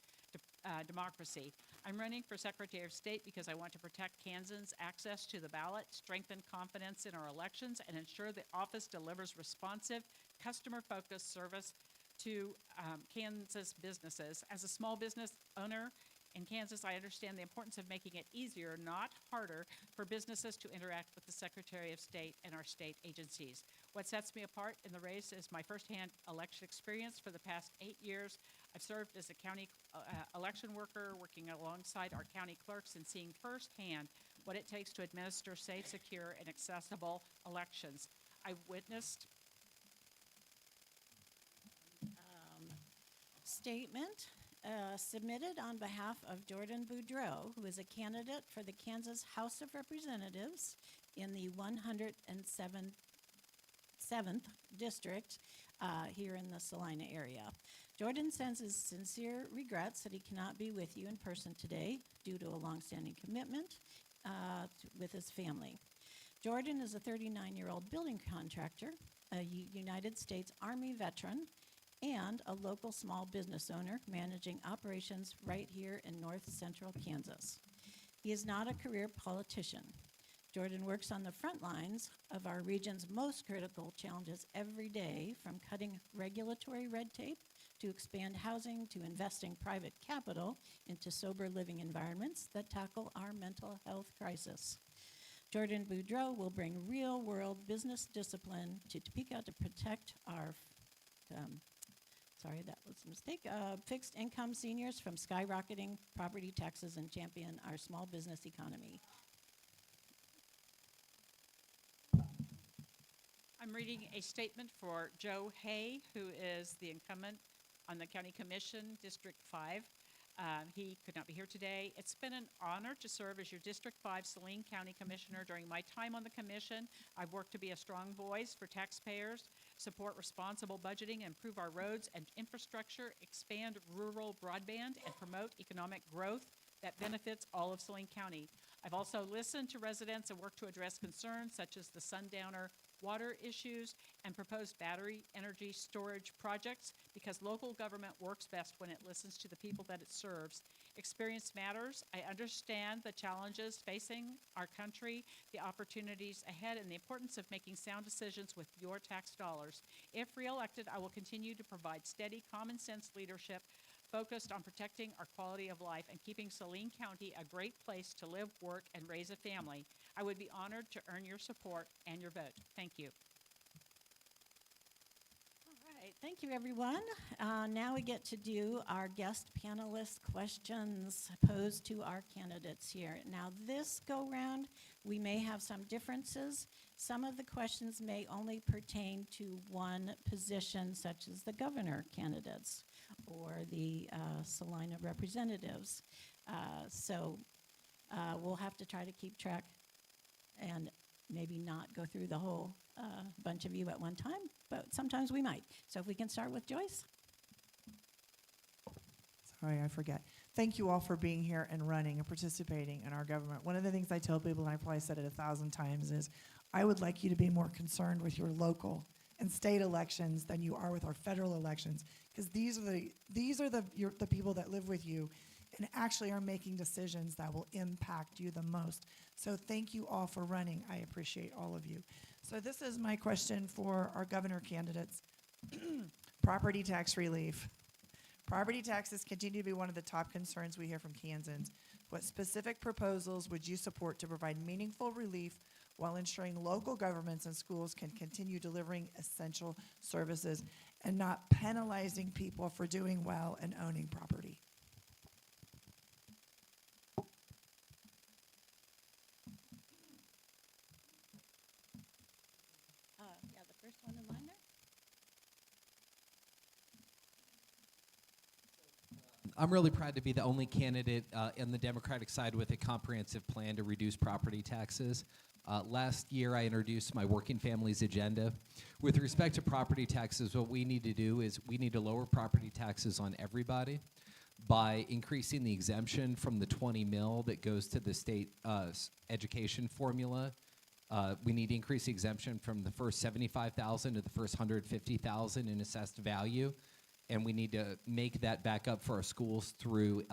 democracy. I'm running for Secretary of State because I want to protect Kansans' access to the ballot, strengthen confidence in our elections, and ensure the office delivers responsive, customer-focused service to Kansas businesses. As a small business owner in Kansas, I understand the importance of making it easier, not harder, for businesses to interact with the Secretary of State and our state agencies. What sets me apart in the race is my firsthand election experience. For the past 8 years, I've served as a county election worker, working alongside our county clerks and seeing firsthand what it takes to administer safe, secure, and accessible elections. I've witnessed statement submitted on behalf of Jordan Boudreau, who is a candidate for the Kansas House of Representatives in the 107th District here in the Salina area. Jordan sends his sincere regrets that he cannot be with you in person today due to a longstanding commitment with his family. Jordan is a 39-year-old building contractor, a United States Army veteran, and a local small business owner managing operations right here in north central Kansas. He is not a career politician. Jordan works on the front lines of our region's most critical challenges every day, from cutting regulatory red tape to expand housing to investing private capital into sober living environments that tackle our mental health crisis. Jordan Boudreau will bring real-world business discipline to Topeka to protect our fixed income seniors from skyrocketing property taxes and champion our small business economy. I'm reading a statement for Joe Hay, who is the incumbent on the County Commission, District 5. He could not be here today. It's been an honor to serve as your District 5 Saline County Commissioner. During my time on the commission, I've worked to be a strong voice for taxpayers, support responsible budgeting, improve our roads and infrastructure, expand rural broadband, and promote economic growth that benefits all of Saline County. I've also listened to residents and worked to address concerns such as the Sundowner water issues and proposed battery energy storage projects, because local government works best when it listens to the people that it serves. Experience matters. I understand the challenges facing our country, the opportunities ahead, and the importance of making sound decisions with your tax dollars. If reelected, I will continue to provide steady, common sense leadership focused on protecting our quality of life and keeping Saline County a great place to live, work, and raise a family. I would be honored to earn your support and your vote. Thank you. All right, thank you, everyone. Now we get to do our guest panelist questions posed to our candidates here. Now, this go-round, we may have some differences. Some of the questions may only pertain to one position, such as the governor candidates or the Salina representatives. So we'll have to try to keep track and maybe not go through the whole bunch of you at one time, but sometimes we might. So if we can start with Joyce. Sorry, I forget. Thank you all for being here and running and participating in our government. One of the things I tell people, and I probably said it 1,000 times, is I would like you to be more concerned with your local and state elections than you are with our federal elections, because these are the people that live with you and actually are making decisions that will impact you the most. So thank you all for running. I appreciate all of you. So this is my question for our governor candidates. Property tax relief. Property taxes continue to be one of the top concerns we hear from Kansans. What specific proposals would you support to provide meaningful relief while ensuring local governments and schools can continue delivering essential services and not penalizing people for doing well and owning property? Yeah, the first one in line there. I'm really proud to be the only candidate in the Democratic side with a comprehensive plan to reduce property taxes. Last year, I introduced my Working Families Agenda. With respect to property taxes, what we need to do is we need to lower property taxes on everybody by increasing the exemption from the 20 mil that goes to the state education formula. We need to increase the exemption from the first 75,000 to the first 150,000 in assessed value, and we need to make that back up for our schools through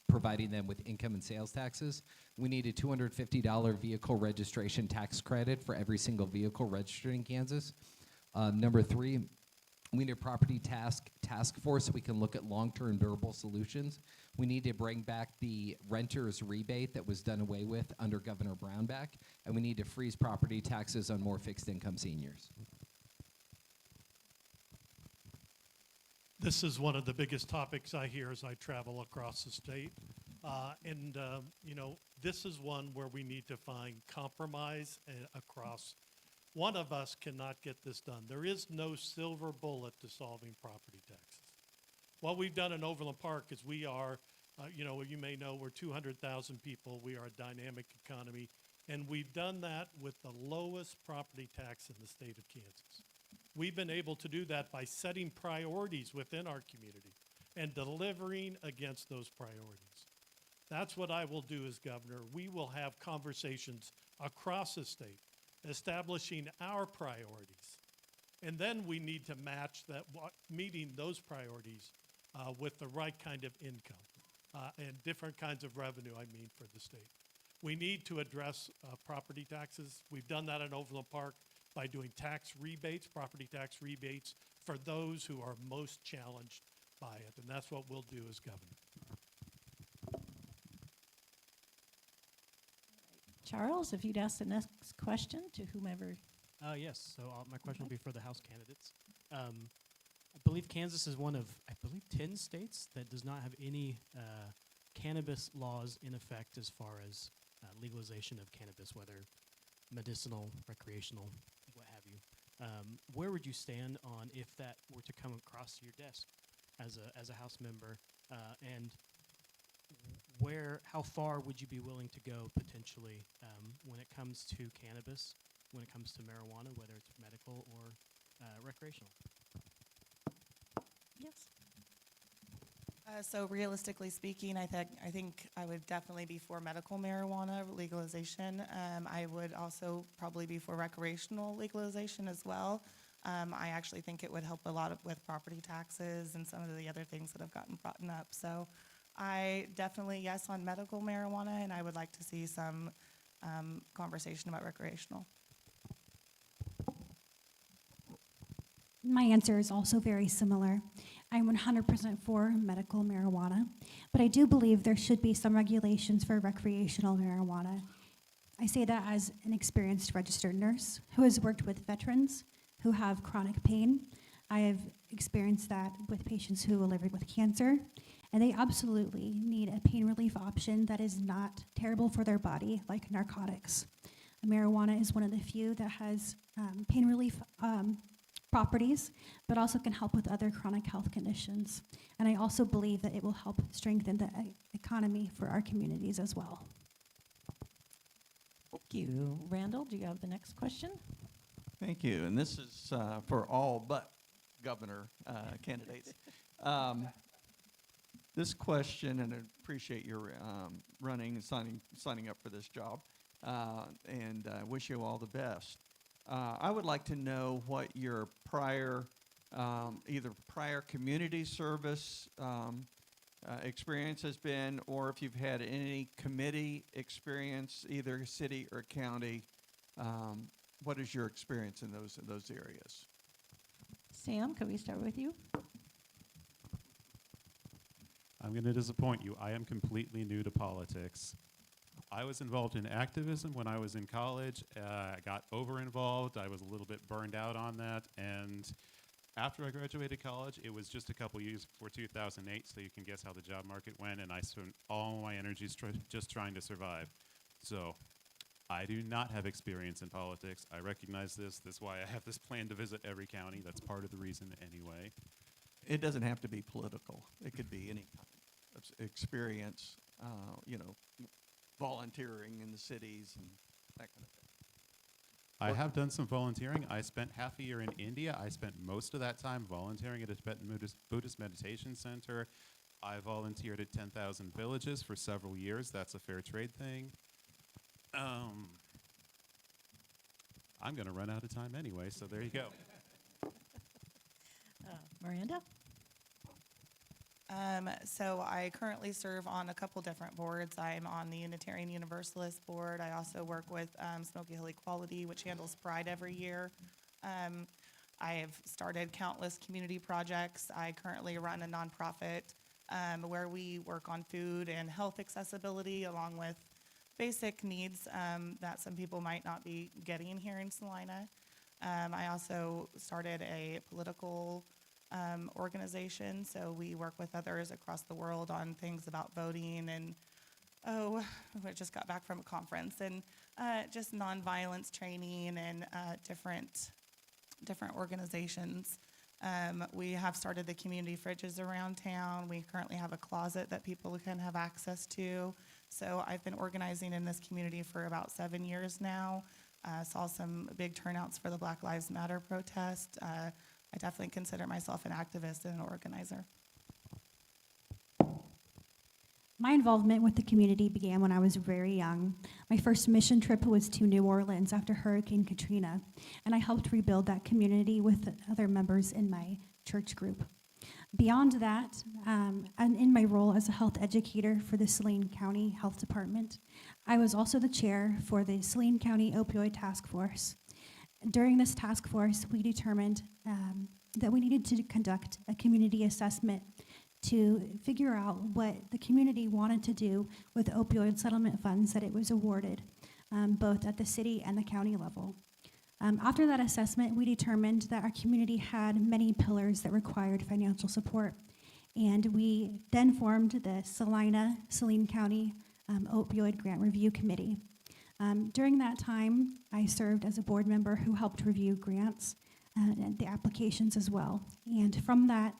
providing them with income and sales taxes. We need a $250 vehicle registration tax credit for every single vehicle registered in Kansas. Number 3, we need a property task force so we can look at long-term durable solutions. We need to bring back the renter's rebate that was done away with under Governor Brownback, and we need to freeze property taxes on more fixed-income seniors. This is one of the biggest topics I hear as I travel across the state. You know, this is one where we need to find compromise across. One of us cannot get this done. There is no silver bullet to solving property taxes. What we've done in Overland Park is we are, you know, you may know we're 200,000 people. We are a dynamic economy. And we've done that with the lowest property tax in the state of Kansas. We've been able to do that by setting priorities within our community and delivering against those priorities. That's what I will do as governor. We will have conversations across the state, establishing our priorities. And then we need to match that, meeting those priorities with the right kind of income and different kinds of revenue, I mean, for the state. We need to address property taxes. We've done that in Overland Park by doing tax rebates, property tax rebates, for those who are most challenged by it. And that's what we'll do as governor. Charles, if you'd ask the next question to whomever. Yes, so my question will be for the House candidates. I believe Kansas is one of, 10 states that does not have any cannabis laws in effect as far as legalization of cannabis, whether medicinal, recreational, what have you. Where would you stand on if that were to come across your desk as a House member, and how far would you be willing to go potentially when it comes to cannabis, when it comes to marijuana, whether it's medical or recreational? Yes. So realistically speaking, I think I would definitely be for medical marijuana legalization. I would also probably be for recreational legalization as well. I actually think it would help a lot with property taxes and some of the other things that have gotten brought up. So I definitely yes on medical marijuana, and I would like to see some conversation about recreational. My answer is also very similar. I'm 100% for medical marijuana, but I do believe there should be some regulations for recreational marijuana. I say that as an experienced registered nurse who has worked with veterans who have chronic pain. I have experienced that with patients who are living with cancer, and they absolutely need a pain relief option that is not terrible for their body, like narcotics. Marijuana is one of the few that has pain relief properties, but also can help with other chronic health conditions. And I also believe that it will help strengthen the economy for our communities as well. Thank you. Randall, do you have the next question? Thank you. And this is for all but governor candidates. This question, and I appreciate your running and signing up for this job, and wish you all the best. I would like to know what your prior, either prior community service experience has been, or if you've had any committee experience, either city or county. What is your experience in those areas? Sam, can we start with you? I'm going to disappoint you. I am completely new to politics. I was involved in activism when I was in college. I got over-involved. I was a little bit burned out on that. And after I graduated college, it was just a couple years before 2008, so you can guess how the job market went, and I spent all my energies just trying to survive. So I do not have experience in politics. I recognize this. That's why I have this plan to visit every county. That's part of the reason anyway. It doesn't have to be political. It could be any kind. experience, volunteering in the cities and that kind of thing? I have done some volunteering. I spent half a year in India. I spent most of that time volunteering at a Tibetan Buddhist meditation center. I volunteered at 10,000 Villages for several years. That's a fair trade thing. I'm going to run out of time anyway, so there you go. Miranda? So I currently serve on a couple different boards. I'm on the Unitarian Universalist board. I also work with Smoky Hill Equality, which handles Pride every year. I have started countless community projects. I currently run a nonprofit where we work on food and health accessibility along with basic needs that some people might not be getting here in Salina. I also started a political organization, so we work with others across the world on things about voting and, we just got back from a conference, and just nonviolence training and different organizations. We have started the community fridges around town. We currently have a closet that people can have access to. So I've been organizing in this community for about 7 years now. Saw some big turnouts for the Black Lives Matter protest. I definitely consider myself an activist and an organizer. My involvement with the community began when I was very young. My first mission trip was to New Orleans after Hurricane Katrina, and I helped rebuild that community with other members in my church group. Beyond that, and in my role as a health educator for the Saline County Health Department, I was also the chair for the Saline County Opioid Task Force. During this task force, we determined that we needed to conduct a community assessment to figure out what the community wanted to do with opioid settlement funds that it was awarded, both at the city and the county level. After that assessment, we determined that our community had many pillars that required financial support, and we then formed the Saline County Opioid Grant Review Committee. During that time, I served as a board member who helped review grants and the applications as well. And from that,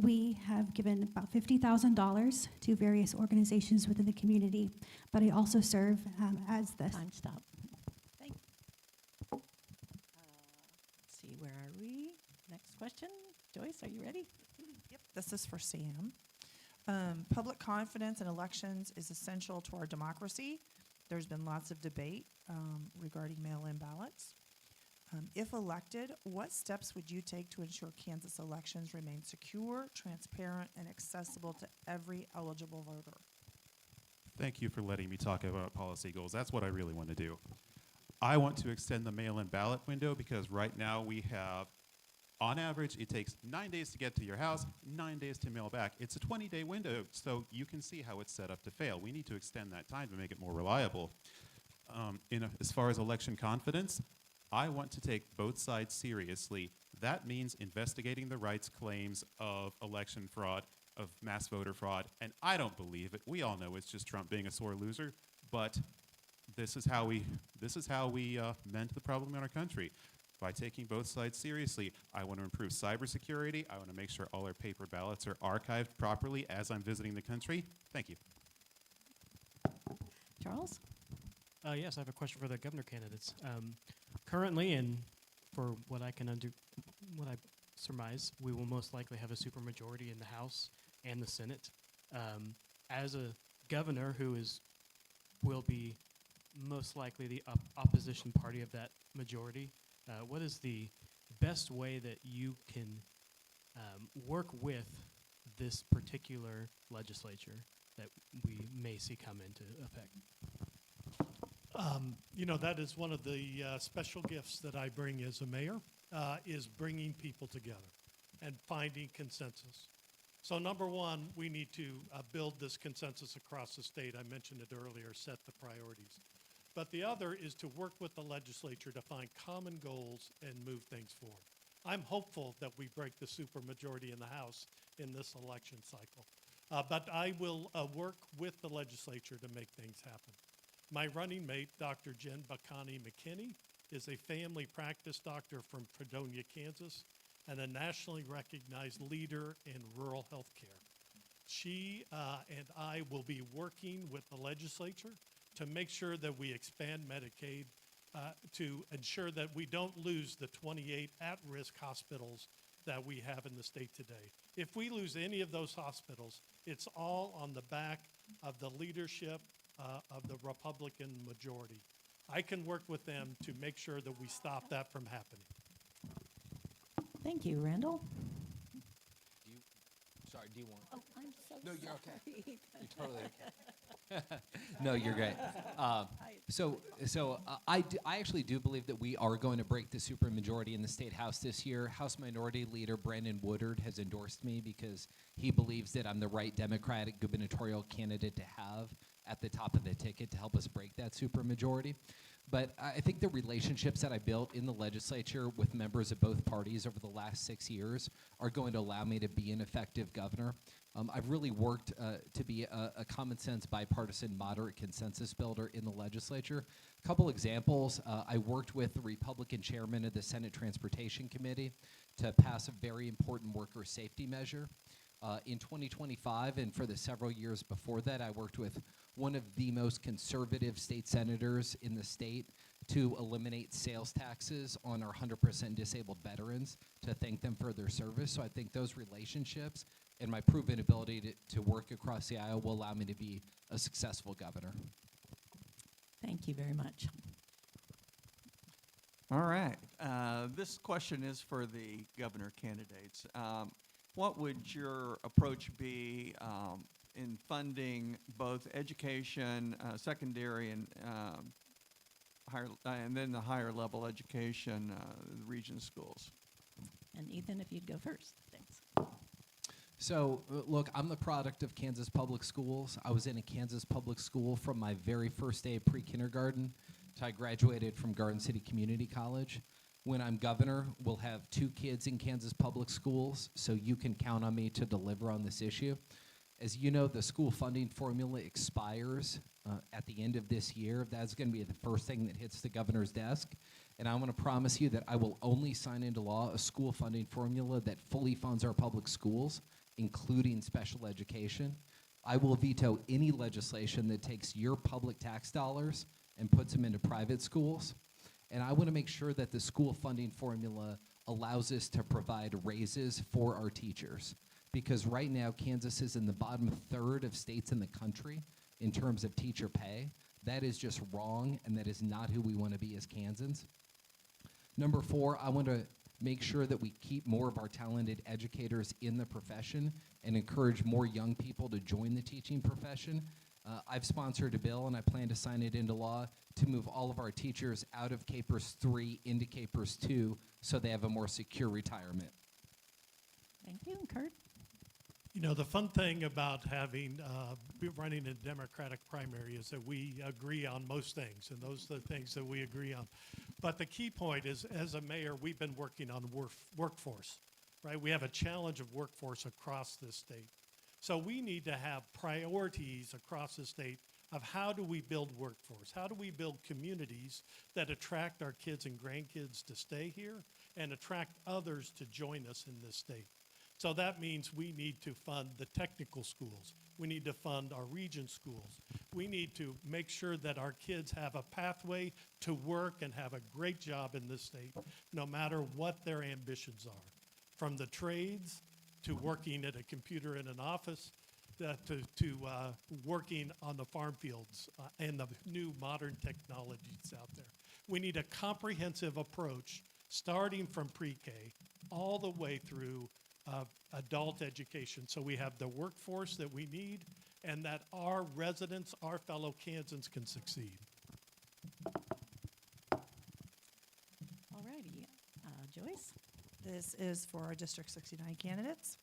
we have given about $50,000 to various organizations within the community, but I also serve as the... Time stop. Thank you. Let's see, where are we? Next question. Joyce, are you ready? Yep, this is for Sam. Public confidence in elections is essential to our democracy. There's been lots of debate regarding mail-in ballots. If elected, what steps would you take to ensure Kansas elections remain secure, transparent, and accessible to every eligible voter? Thank you for letting me talk about policy goals. That's what I really want to do. I want to extend the mail-in ballot window because right now we have, on average, it takes 9 days to get to your house, 9 days to mail back. It's a 20-day window, so you can see how it's set up to fail. We need to extend that time to make it more reliable. As far as election confidence, I want to take both sides seriously. That means investigating the rights claims of election fraud, of mass voter fraud, and I don't believe it. We all know it's just Trump being a sore loser, but this is how we mend the problem in our country. By taking both sides seriously, I want to improve cybersecurity. I want to make sure all our paper ballots are archived properly as I'm visiting the country. Thank you. Charles? Yes, I have a question for the governor candidates. Currently, and for what I surmise, we will most likely have a supermajority in the House and the Senate. As a governor who will be most likely the opposition party of that majority, what is the best way that you can work with this particular legislature that we may see come into effect? That is one of the special gifts that I bring as a mayor, is bringing people together and finding consensus. So number one, we need to build this consensus across the state. I mentioned it earlier, set the priorities. But the other is to work with the legislature to find common goals and move things forward. I'm hopeful that we break the supermajority in the House in this election cycle. But I will work with the legislature to make things happen. My running mate, Dr. Jen Bakani McKinney, is a family practice doctor from Fredonia, Kansas, and a nationally recognized leader in rural health care. she and I will be working with the legislature to make sure that we expand Medicaid to ensure that we don't lose the 28 at-risk hospitals that we have in the state today. If we lose any of those hospitals, it's all on the back of the leadership of the Republican majority. I can work with them to make sure that we stop that from happening. Thank you, Randall. Sorry, do you want? Oh, I'm so No, you're okay. sorry. You're totally okay. No, you're great. I actually do believe that we are going to break the supermajority in the State House this year. House Minority Leader Brandon Woodard has endorsed me because he believes that I'm the right Democratic gubernatorial candidate to have at the top of the ticket to help us break that supermajority. But I think the relationships that I built in the legislature with members of both parties over the last 6 years are going to allow me to be an effective governor. I've really worked to be a common sense, bipartisan, moderate consensus builder in the legislature. A couple examples, I worked with the Republican chairman of the Senate Transportation Committee to pass a very important worker safety measure. In 2025 and for the several years before that, I worked with one of the most conservative state senators in the state to eliminate sales taxes on our 100% disabled veterans to thank them for their service. So I think those relationships and my proven ability to work across the aisle will allow me to be a successful governor. Thank you very much. All right. This question is for the governor candidates. What would your approach be in funding both education, secondary, and higher, and then the higher level education, the region schools? And Ethan, if you'd go first, thanks. So, look, I'm the product of Kansas Public Schools. I was in a Kansas public school from my very first day of pre-kindergarten till I graduated from Garden City Community College. When I'm governor, we'll have 2 kids in Kansas Public Schools, so you can count on me to deliver on this issue. As you know, the school funding formula expires at the end of this year. That's going to be the first thing that hits the governor's desk. And I want to promise you that I will only sign into law a school funding formula that fully funds our public schools, including special education. I will veto any legislation that takes your public tax dollars and puts them into private schools. And I want to make sure that the school funding formula allows us to provide raises for our teachers. Because right now, Kansas is in the bottom third of states in the country in terms of teacher pay. That is just wrong, and that is not who we want to be as Kansans. Number 4, I want to make sure that we keep more of our talented educators in the profession and encourage more young people to join the teaching profession. I've sponsored a bill, and I plan to sign it into law to move all of our teachers out of Capers 3 into Capers 2 so they have a more secure retirement. Thank you. And Kurt? You know, the fun thing about having running a Democratic primary is that we agree on most things, and those are the things that we agree on. But the key point is, as a mayor, we've been working on workforce, right? We have a challenge of workforce across this state. So we need to have priorities across the state of how do we build workforce? How do we build communities that attract our kids and grandkids to stay here and attract others to join us in this state? So that means we need to fund the technical schools. We need to fund our region schools. We need to make sure that our kids have a pathway to work and have a great job in this state, no matter what their ambitions are. From the trades to working at a computer in an office, to working on the farm fields and the new modern technologies out there. We need a comprehensive approach starting from pre-K all the way through adult education, so we have the workforce that we need and that our residents, our fellow Kansans, can succeed. All righty. Joyce? This is for our District 69 candidates.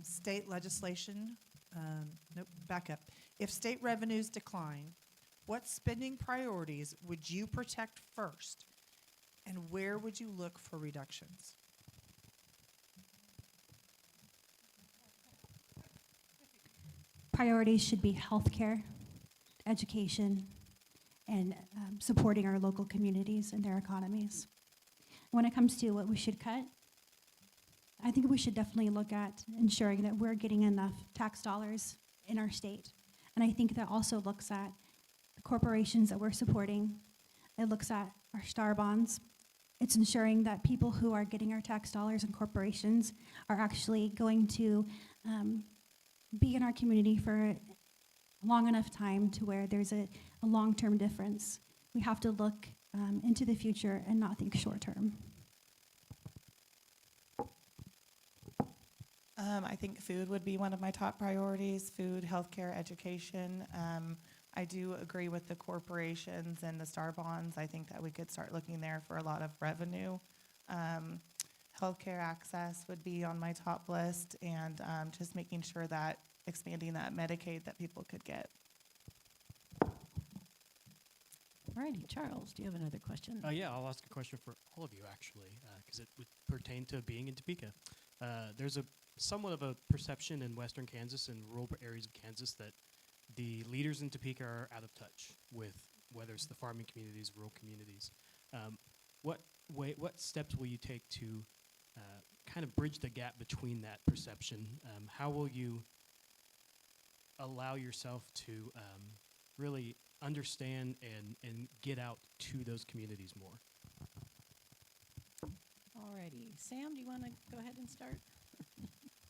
State legislation, nope, back up. If state revenues decline, what spending priorities would you protect first, and where would you look for reductions? Priorities should be healthcare, education, and supporting our local communities and their economies. When it comes to what we should cut, I think we should definitely look at ensuring that we're getting enough tax dollars in our state. And I think that also looks at the corporations that we're supporting. It looks at our star bonds. It's ensuring that people who are getting our tax dollars and corporations are actually going to be in our community for a long enough time to where there's a long-term difference. We have to look into the future and not think short-term. I think food would be one of my top priorities, food, healthcare, education. I do agree with the corporations and the star bonds. I think that we could start looking there for a lot of revenue. Healthcare access would be on my top list, and just making sure that expanding that Medicaid that people could get. Alrighty, Charles, do you have another question? Yeah, I'll ask a question for all of you, actually, because it would pertain to being in Topeka. There's a somewhat of a perception in western Kansas and rural areas of Kansas that the leaders in Topeka are out of touch with whether it's the farming communities, rural communities. What steps will you take to kind of bridge the gap between that perception? How will you allow yourself to really understand and get out to those communities more? Alrighty, Sam, do you want to go ahead and start?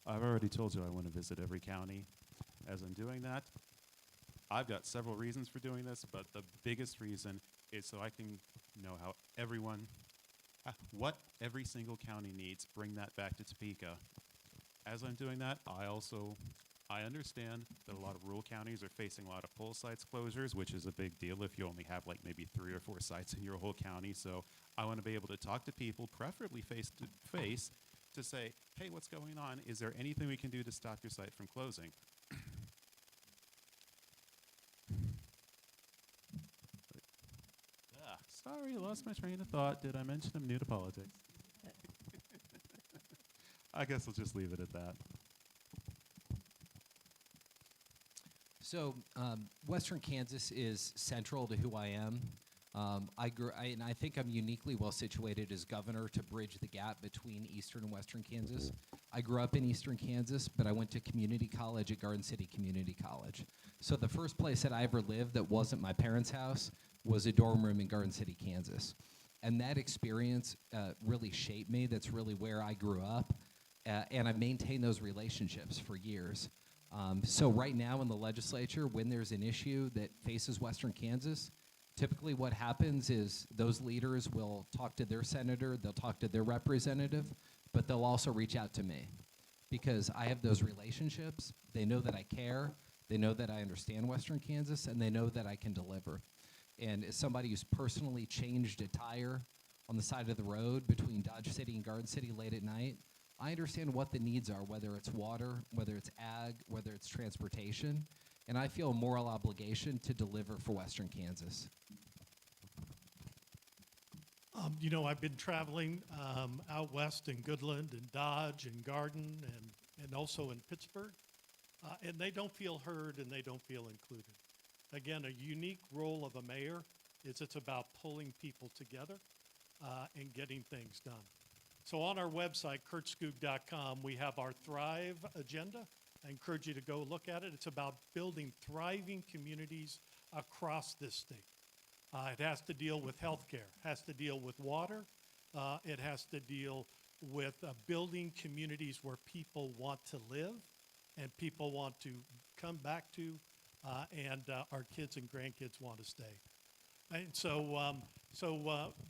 I've already told you I want to visit every county. As I'm doing that, I've got several reasons for doing this, but the biggest reason is so I can know how everyone, what every single county needs, bring that back to Topeka. As I'm doing that, I understand that a lot of rural counties are facing a lot of poll sites closures, which is a big deal if you only have like maybe 3 or 4 sites in your whole county. So I want to be able to talk to people, preferably face to face, to say, hey, what's going on? Is there anything we can do to stop your site from closing? Sorry, lost my train of thought. Did I mention I'm new to politics? I guess I'll just leave it at that. So, Western Kansas is central to who I am. And I think I'm uniquely well situated as governor to bridge the gap between Eastern and Western Kansas. I grew up in Eastern Kansas, but I went to community college at Garden City Community College. So the first place that I ever lived that wasn't my parents' house was a dorm room in Garden City, Kansas. And that experience really shaped me. That's really where I grew up. And I've maintained those relationships for years. So right now in the legislature, when there's an issue that faces Western Kansas, typically what happens is those leaders will talk to their senator, they'll talk to their representative, but they'll also reach out to me because I have those relationships. They know that I care, they know that I understand Western Kansas, and they know that I can deliver. And as somebody who's personally changed a tire on the side of the road between Dodge City and Garden City late at night, I understand what the needs are, whether it's water, whether it's ag, whether it's transportation, and I feel a moral obligation to deliver for Western Kansas. I've been traveling out west in Goodland and Dodge and Garden and also in Pittsburgh, and they don't feel heard and they don't feel included. Again, a unique role of a mayor is it's about pulling people together and getting things done. So on our website, kurtskoog.com, we have our Thrive agenda. I encourage you to go look at it. It's about building thriving communities across this state. It has to deal with healthcare, has to deal with water, it has to deal with building communities where people want to live and people want to come back to, and our kids and grandkids want to stay. And so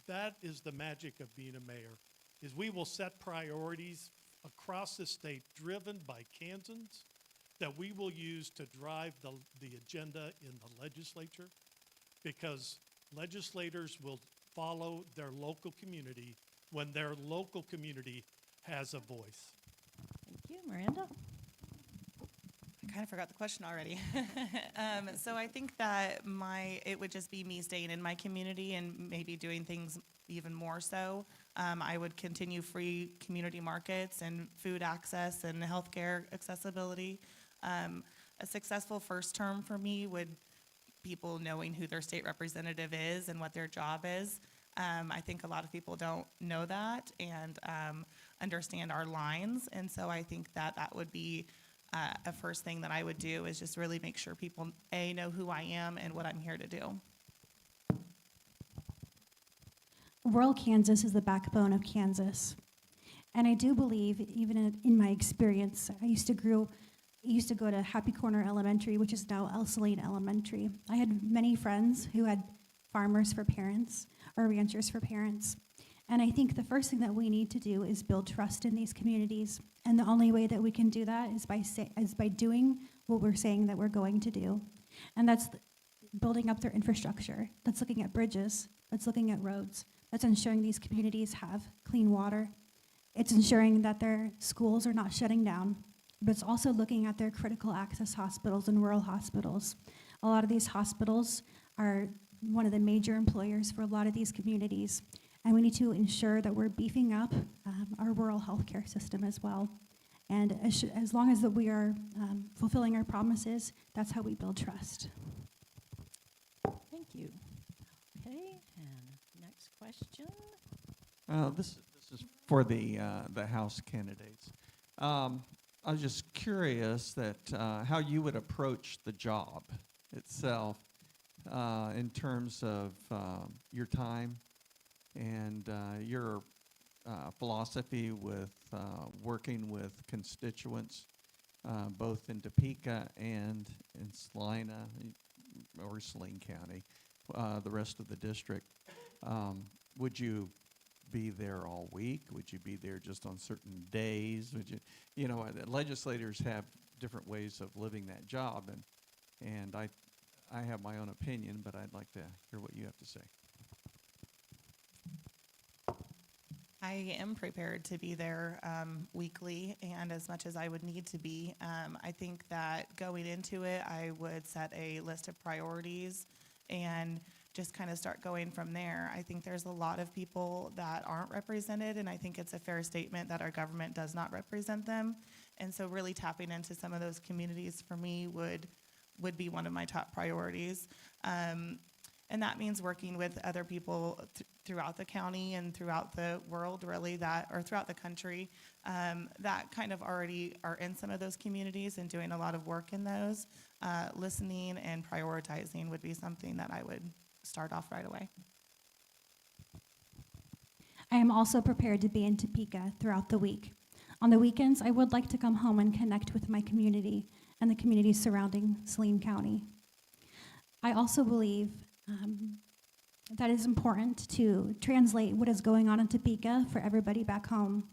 that is the magic of being a mayor, is we will set priorities across the state driven by Kansans that we will use to drive the agenda in the legislature, because legislators will follow their local community when their local community has a voice. Thank you. Miranda? I kind of forgot the question already. So I think that it would just be me staying in my community and maybe doing things even more so. I would continue free community markets and food access and healthcare accessibility. A successful first term for me would people knowing who their state representative is and what their job is. I think a lot of people don't know that, and understand our lines. And so I think that that would be a first thing that I would do, is just really make sure people, A, know who I am and what I'm here to do. Rural Kansas is the backbone of Kansas. And I do believe, even in my experience, I used to go to Happy Corner Elementary, which is now El Salina Elementary. I had many friends who had farmers for parents or ranchers for parents. And I think the first thing that we need to do is build trust in these communities. And the only way that we can do that is by doing what we're saying that we're going to do. And that's building up their infrastructure. That's looking at bridges. That's looking at roads. That's ensuring these communities have clean water. It's ensuring that their schools are not shutting down. But it's also looking at their critical access hospitals and rural hospitals. A lot of these hospitals are one of the major employers for a lot of these communities. And we need to ensure that we're beefing up our rural healthcare system as well. And as long as that we are fulfilling our promises, that's how we build trust. Thank you. Okay, and next question. This is for the House candidates. I was just curious that how you would approach the job itself in terms of your time and your philosophy with working with constituents, both in Topeka and in Salina or Saline County, the rest of the district. Would you be there all week? Would you be there just on certain days? Would you know, legislators have different ways of living that job, and I have my own opinion, but I'd like to hear what you have to say. I am prepared to be there weekly and as much as I would need to be. I think that going into it, I would set a list of priorities and just kind of start going from there. I think there's a lot of people that aren't represented, and I think it's a fair statement that our government does not represent them. And so really tapping into some of those communities for me would be one of my top priorities. And that means working with other people throughout the county and throughout the world, really, or throughout the country, that kind of already are in some of those communities and doing a lot of work in those. Listening and prioritizing would be something that I would start off right away. I am also prepared to be in Topeka throughout the week. On the weekends, I would like to come home and connect with my community and the communities surrounding Saline County. I also believe that it's important to translate what is going on in Topeka for everybody back home.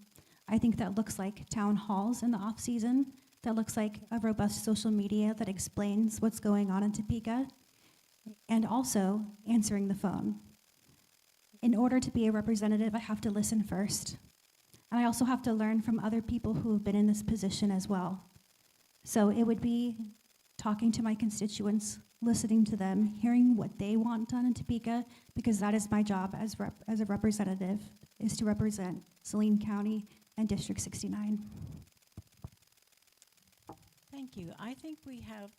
I think that looks like town halls in the off-season. That looks like a robust social media that explains what's going on in Topeka, and also answering the phone. In order to be a representative, I have to listen first. And I also have to learn from other people who have been in this position as well. So it would be talking to my constituents, listening to them, hearing what they want done in Topeka, because that is my job as a representative, is to represent Saline County and District 69. Thank you. I think we have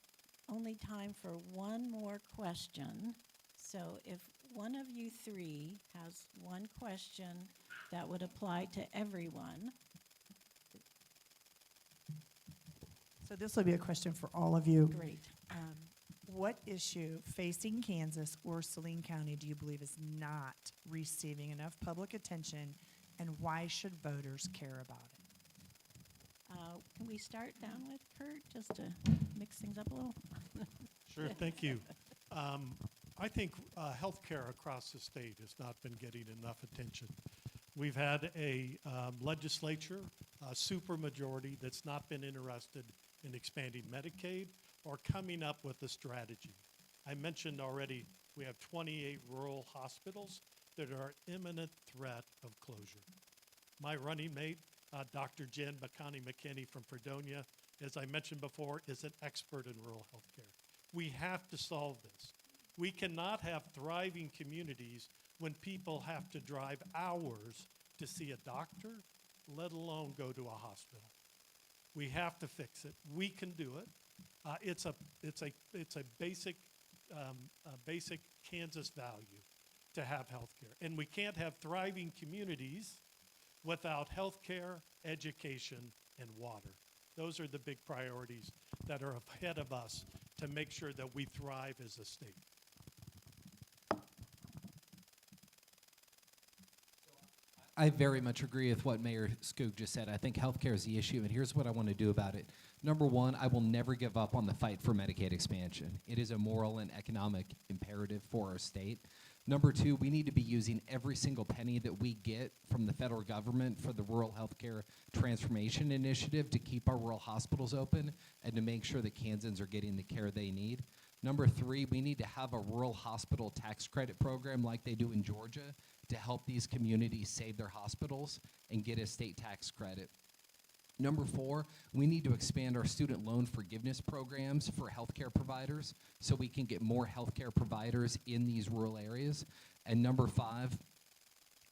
only time for one more question. So if one of you three has one question that would apply to everyone. So this will be a question for all of you. Great. What issue facing Kansas or Saline County do you believe is not receiving enough public attention, and why should voters care about it? Can we start down with Kurt, just to mix things up a little? Sure, thank you. I think healthcare across the state has not been getting enough attention. We've had a legislature, a supermajority that's not been interested in expanding Medicaid or coming up with a strategy. I mentioned already we have 28 rural hospitals that are at imminent threat of closure. My running mate, Dr. Jen McKinney from Fredonia, as I mentioned before, is an expert in rural healthcare. We have to solve this. We cannot have thriving communities when people have to drive hours to see a doctor, let alone go to a hospital. We have to fix it. We can do it. It's a basic Kansas value to have health care. And we can't have thriving communities without health care, education, and water. Those are the big priorities that are ahead of us to make sure that we thrive as a state. I very much agree with what Mayor Skoog just said. I think healthcare is the issue, and here's what I want to do about it. Number one, I will never give up on the fight for Medicaid expansion. It is a moral and economic imperative for our state. Number two, we need to be using every single penny that we get from the federal government for the Rural Healthcare Transformation Initiative to keep our rural hospitals open and to make sure that Kansans are getting the care they need. Number three, we need to have a rural hospital tax credit program like they do in Georgia to help these communities save their hospitals and get a state tax credit. Number four, we need to expand our student loan forgiveness programs for healthcare providers so we can get more healthcare providers in these rural areas. And number five,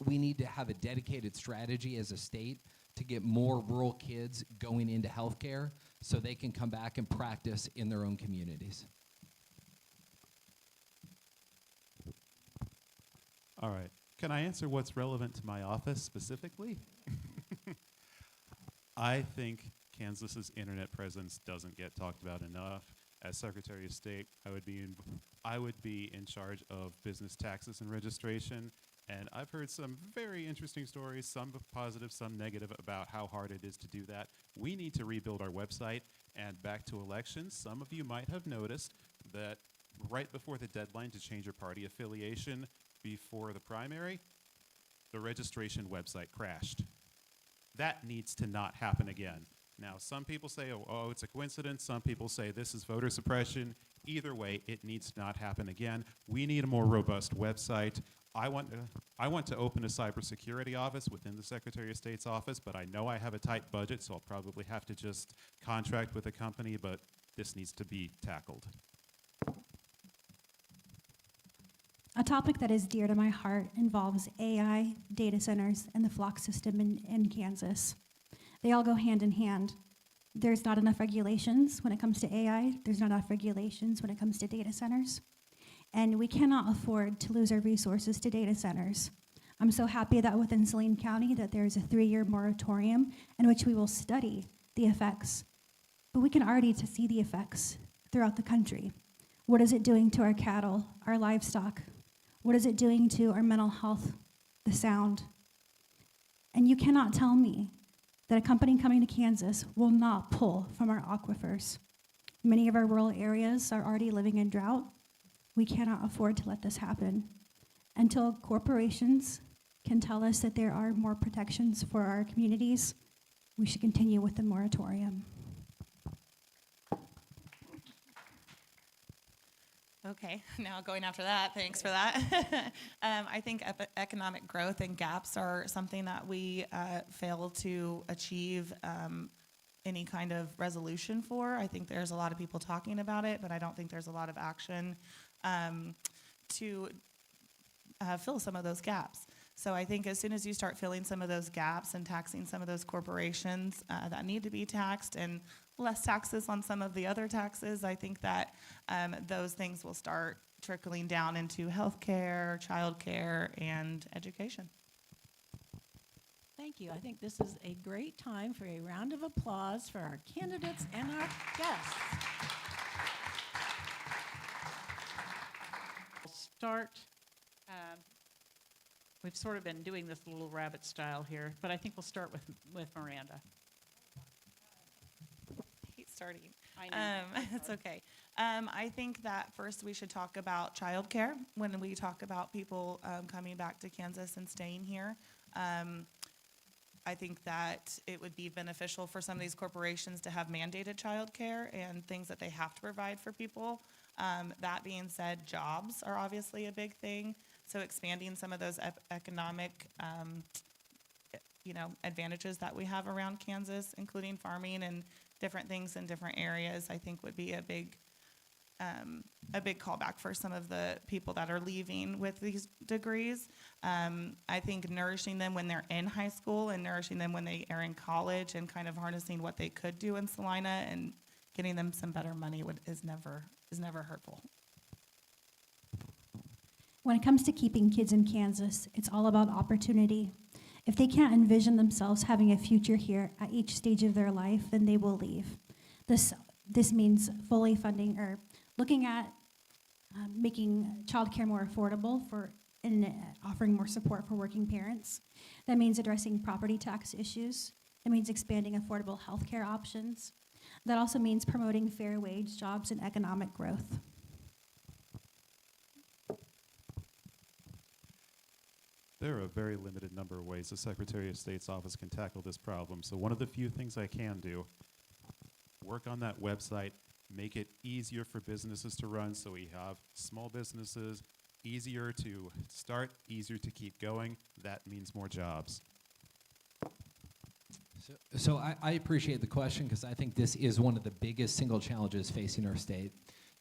we need to have a dedicated strategy as a state to get more rural kids going into healthcare so they can come back and practice in their own communities. All right. Can I answer what's relevant to my office specifically? I think Kansas's internet presence doesn't get talked about enough. As Secretary of State, I would be in charge of business taxes and registration, and I've heard some very interesting stories, some positive, some negative, about how hard it is to do that. We need to rebuild our website, and back to elections, some of you might have noticed that right before the deadline to change your party affiliation before the primary, the registration website crashed. That needs to not happen again. Now, some people say, oh, it's a coincidence. Some people say this is voter suppression. Either way, it needs to not happen again. We need a more robust website. I want to open a cybersecurity office within the Secretary of State's office, but I know I have a tight budget, so I'll probably have to just contract with a company, but this needs to be tackled. A topic that is dear to my heart involves AI, data centers, and the flock system in Kansas. They all go hand in hand. There's not enough regulations when it comes to AI. There's not enough regulations when it comes to data centers. And we cannot afford to lose our resources to data centers. I'm so happy that within Salina County that there's a 3-year moratorium in which we will study the effects. But we can already see the effects throughout the country. What is it doing to our cattle, our livestock? What is it doing to our mental health, the sound? And you cannot tell me that a company coming to Kansas will not pull from our aquifers. Many of our rural areas are already living in drought. We cannot afford to let this happen. Until corporations can tell us that there are more protections for our communities, we should continue with the moratorium. Okay, now going after that, thanks for that. I think economic growth and gaps are something that we fail to achieve any kind of resolution for. I think there's a lot of people talking about it, but I don't think there's a lot of action to fill some of those gaps. So I think as soon as you start filling some of those gaps and taxing some of those corporations that need to be taxed and less taxes on some of the other taxes, I think that those things will start trickling down into healthcare, childcare, and education. Thank you. I think this is a great time for a round of applause for our candidates and our guests. We'll start. We've sort of been doing this little rabbit style here, but I think we'll start with Miranda. I hate starting. I know. It's okay. I think that first we should talk about childcare when we talk about people coming back to Kansas and staying here. I think that it would be beneficial for some of these corporations to have mandated childcare and things that they have to provide for people. That being said, jobs are obviously a big thing. So expanding some of those economic, advantages that we have around Kansas, including farming and different things in different areas, I think would be a big callback for some of the people that are leaving with these degrees. I think nourishing them when they're in high school and nourishing them when they are in college and kind of harnessing what they could do in Salina and getting them some better money is never hurtful. When it comes to keeping kids in Kansas, it's all about opportunity. If they can't envision themselves having a future here at each stage of their life, then they will leave. This means fully funding or looking at making childcare more affordable and offering more support for working parents. That means addressing property tax issues. That means expanding affordable healthcare options. That also means promoting fair wage jobs and economic growth. There are a very limited number of ways the Secretary of State's office can tackle this problem. So one of the few things I can do, work on that website, make it easier for businesses to run so we have small businesses, easier to start, easier to keep going. That means more jobs. So I appreciate the question because I think this is one of the biggest single challenges facing our state.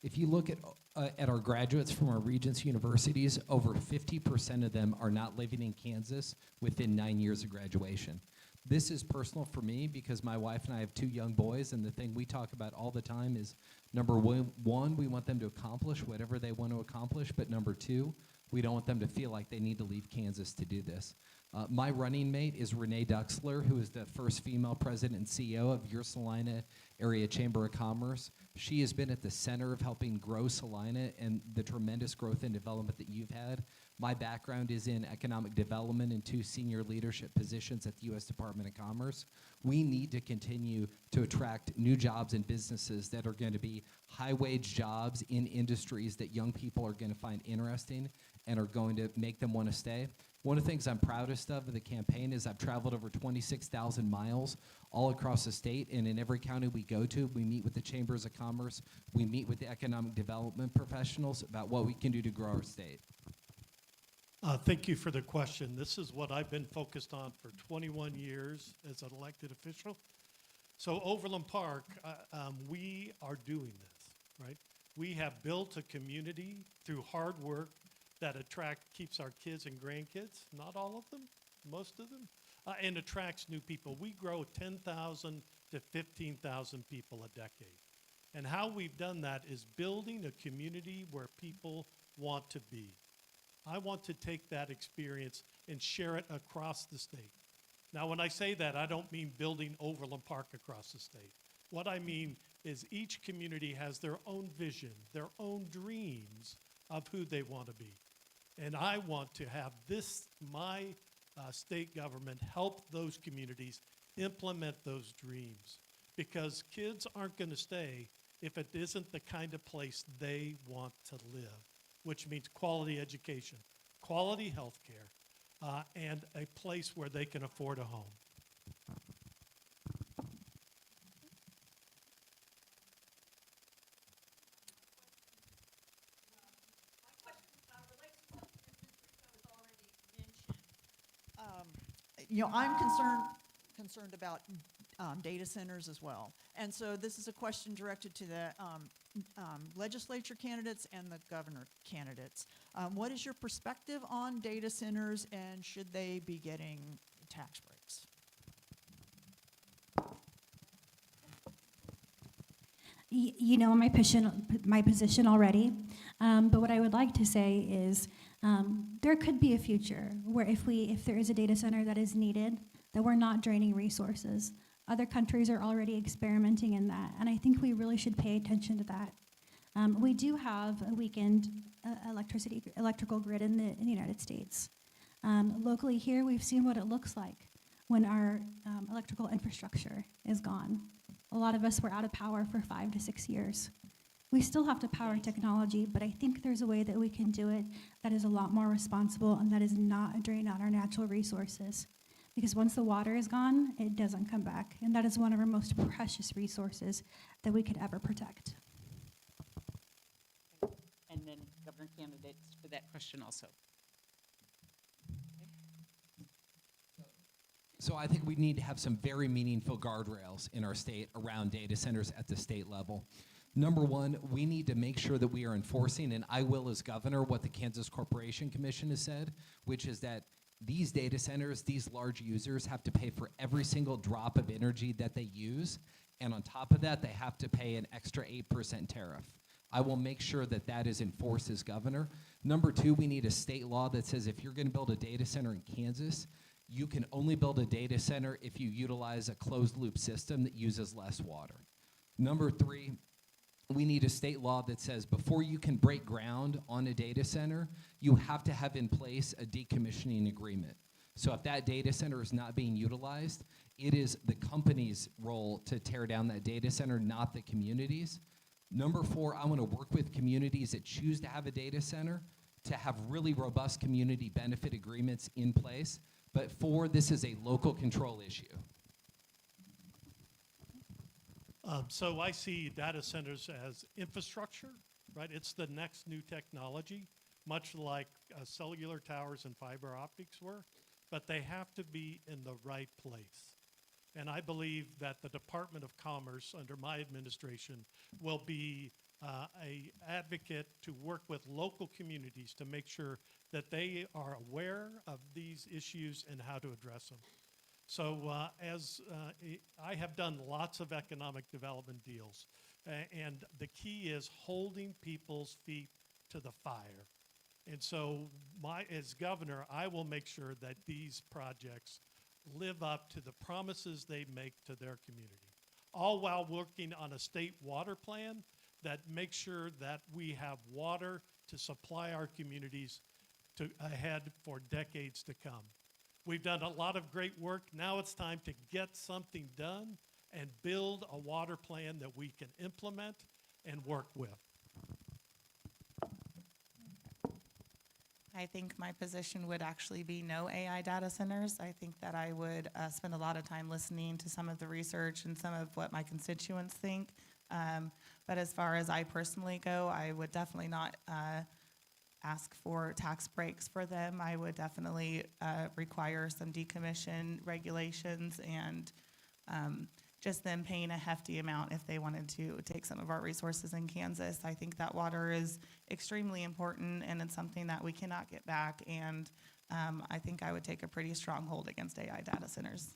If you look at our graduates from our Regents universities, over 50% of them are not living in Kansas within 9 years of graduation. This is personal for me because my wife and I have 2 young boys, and the thing we talk about all the time is, number one, we want them to accomplish whatever they want to accomplish, but number 2, we don't want them to feel like they need to leave Kansas to do this. My running mate is Renee Duxler, who is the first female president and CEO of your Salina Area Chamber of Commerce. She has been at the center of helping grow Salina and the tremendous growth and development that you've had. My background is in economic development and 2 senior leadership positions at the U.S. Department of Commerce. We need to continue to attract new jobs and businesses that are going to be high-wage jobs in industries that young people are going to find interesting and are going to make them want to stay. One of the things I'm proudest of the campaign is I've traveled over 26,000 miles all across the state, and in every county we go to, we meet with the chambers of commerce, we meet with the economic development professionals about what we can do to grow our state. Thank you for the question. This is what I've been focused on for 21 years as an elected official. So Overland Park, we are doing this, right? We have built a community through hard work that keeps our kids and grandkids, not all of them, most of them, and attracts new people. We grow 10,000 to 15,000 people a decade. And how we've done that is building a community where people want to be. I want to take that experience and share it across the state. Now, when I say that, I don't mean building Overland Park across the state. What I mean is each community has their own vision, their own dreams of who they want to be. And I want to have my state government, help those communities implement those dreams. Because kids aren't going to stay if it isn't the kind of place they want to live, which means quality education, quality health care, and a place where they can afford a home. I'm concerned about data centers as well. And so this is a question directed to the legislature candidates and the governor candidates. What is your perspective on data centers, and should they be getting tax breaks? You know my position already, but what I would like to say is there could be a future where if there is a data center that is needed, that we're not draining resources. Other countries are already experimenting in that, and I think we really should pay attention to that. We do have a weakened electrical grid in the United States. Locally here, we've seen what it looks like when our electrical infrastructure is gone. A lot of us were out of power for 5 to 6 years. We still have to power technology, but I think there's a way that we can do it that is a lot more responsible and that is not a drain on our natural resources. Because once the water is gone, it doesn't come back. And that is one of our most precious resources that we could ever protect. And then governor candidates for that question also. So I think we need to have some very meaningful guardrails in our state around data centers at the state level. Number one, we need to make sure that we are enforcing, and I will as governor, what the Kansas Corporation Commission has said, which is that these data centers, these large users, have to pay for every single drop of energy that they use, and on top of that, they have to pay an extra 8% tariff. I will make sure that that is enforced as governor. Number two, we need a state law that says if you're going to build a data center in Kansas, You can only build a data center if you utilize a closed loop system that uses less water. Number 3, we need a state law that says before you can break ground on a data center, you have to have in place a decommissioning agreement. So if that data center is not being utilized, it is the company's role to tear down that data center, not the communities. Number 4, I want to work with communities that choose to have a data center to have really robust community benefit agreements in place. But 4, this is a local control issue. So I see data centers as infrastructure, right? It's the next new technology, much like cellular towers and fiber optics were, but they have to be in the right place. And I believe that the Department of Commerce under my administration will be a advocate to work with local communities to make sure that they are aware of these issues and how to address them. So I have done lots of economic development deals, and the key is holding people's feet to the fire. And so as governor, I will make sure that these projects live up to the promises they make to their community, all while working on a state water plan that makes sure that we have water to supply our communities ahead for decades to come. We've done a lot of great work. Now it's time to get something done and build a water plan that we can implement and work with. I think my position would actually be no AI data centers. I think that I would spend a lot of time listening to some of the research and some of what my constituents think. But as far as I personally go, I would definitely not ask for tax breaks for them. I would definitely require some decommission regulations and just them paying a hefty amount if they wanted to take some of our resources in Kansas. I think that water is extremely important and it's something that we cannot get back, and I think I would take a pretty strong hold against AI data centers.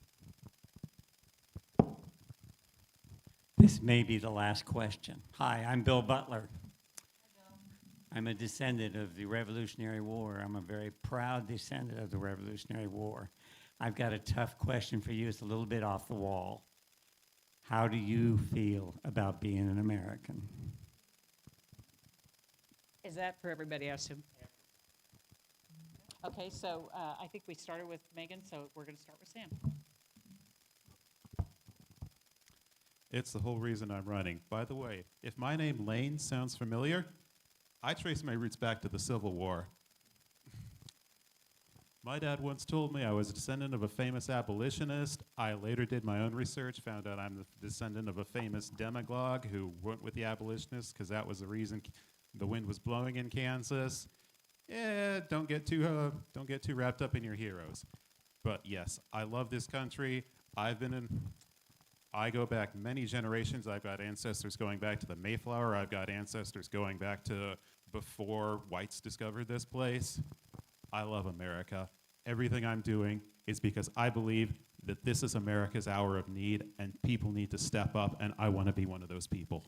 This may be the last question. Hi, I'm Bill Butler. I'm a descendant of the Revolutionary War. I'm a very proud descendant of the Revolutionary War. I've got a tough question for you. It's a little bit off the wall. How do you feel about being an American? Is that for everybody, I assume? Okay, so I think we started with Megan, so we're going to start with Sam. It's the whole reason I'm running. By the way, if my name Lane sounds familiar, I trace my roots back to the Civil War. My dad once told me I was a descendant of a famous abolitionist. I later did my own research, found out I'm the descendant of a famous demagogue who went with the abolitionists because that was the reason the wind was blowing in Kansas. Yeah, don't get too wrapped up in your heroes. But yes, I love this country. I go back many generations. I've got ancestors going back to the Mayflower. I've got ancestors going back to before whites discovered this place. I love America. Everything I'm doing is because I believe that this is America's hour of need and people need to step up, and I want to be one of those people.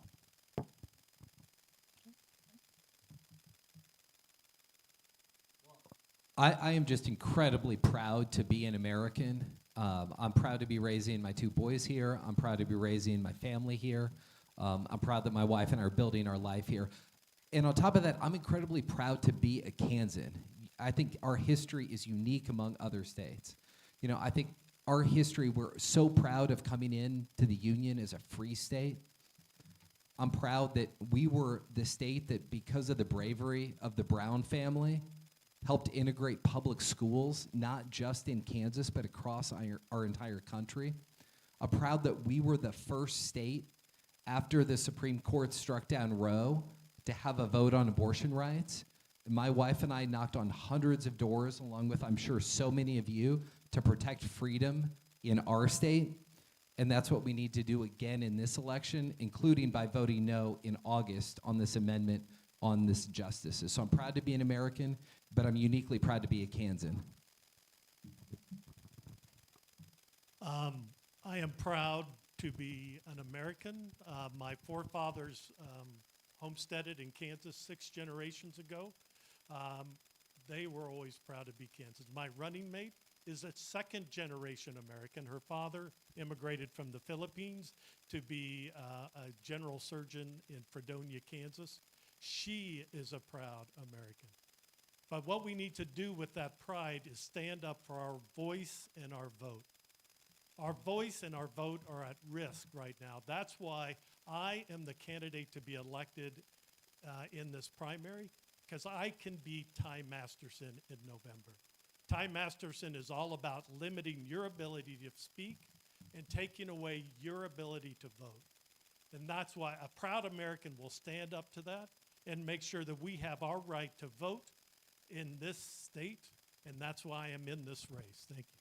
I am just incredibly proud to be an American. I'm proud to be raising my 2 boys here. I'm proud to be raising my family here. I'm proud that my wife and I are building our life here. And on top of that, I'm incredibly proud to be a Kansan. I think our history is unique among other states. You know, I think our history, we're so proud of coming in to the Union as a free state. I'm proud that we were the state that, because of the bravery of the Brown family, helped integrate public schools, not just in Kansas, but across our entire country. I'm proud that we were the first state after the Supreme Court struck down Roe to have a vote on abortion rights. My wife and I knocked on hundreds of doors, along with, I'm sure, so many of you, to protect freedom in our state. And that's what we need to do again in this election, including by voting no in August on this amendment on this justices. So I'm proud to be an American, but I'm uniquely proud to be a Kansan. I am proud to be an American. My forefathers homesteaded in Kansas 6 generations ago. They were always proud to be Kansans. My running mate is a second-generation American. Her father immigrated from the Philippines to be a general surgeon in Fredonia, Kansas. She is a proud American. But what we need to do with that pride is stand up for our voice and our vote. Our voice and our vote are at risk right now. That's why I am the candidate to be elected in this primary, because I can beat Ty Masterson in November. Ty Masterson is all about limiting your ability to speak and taking away your ability to vote. And that's why a proud American will stand up to that and make sure that we have our right to vote in this state, and that's why I'm in this race. Thank you.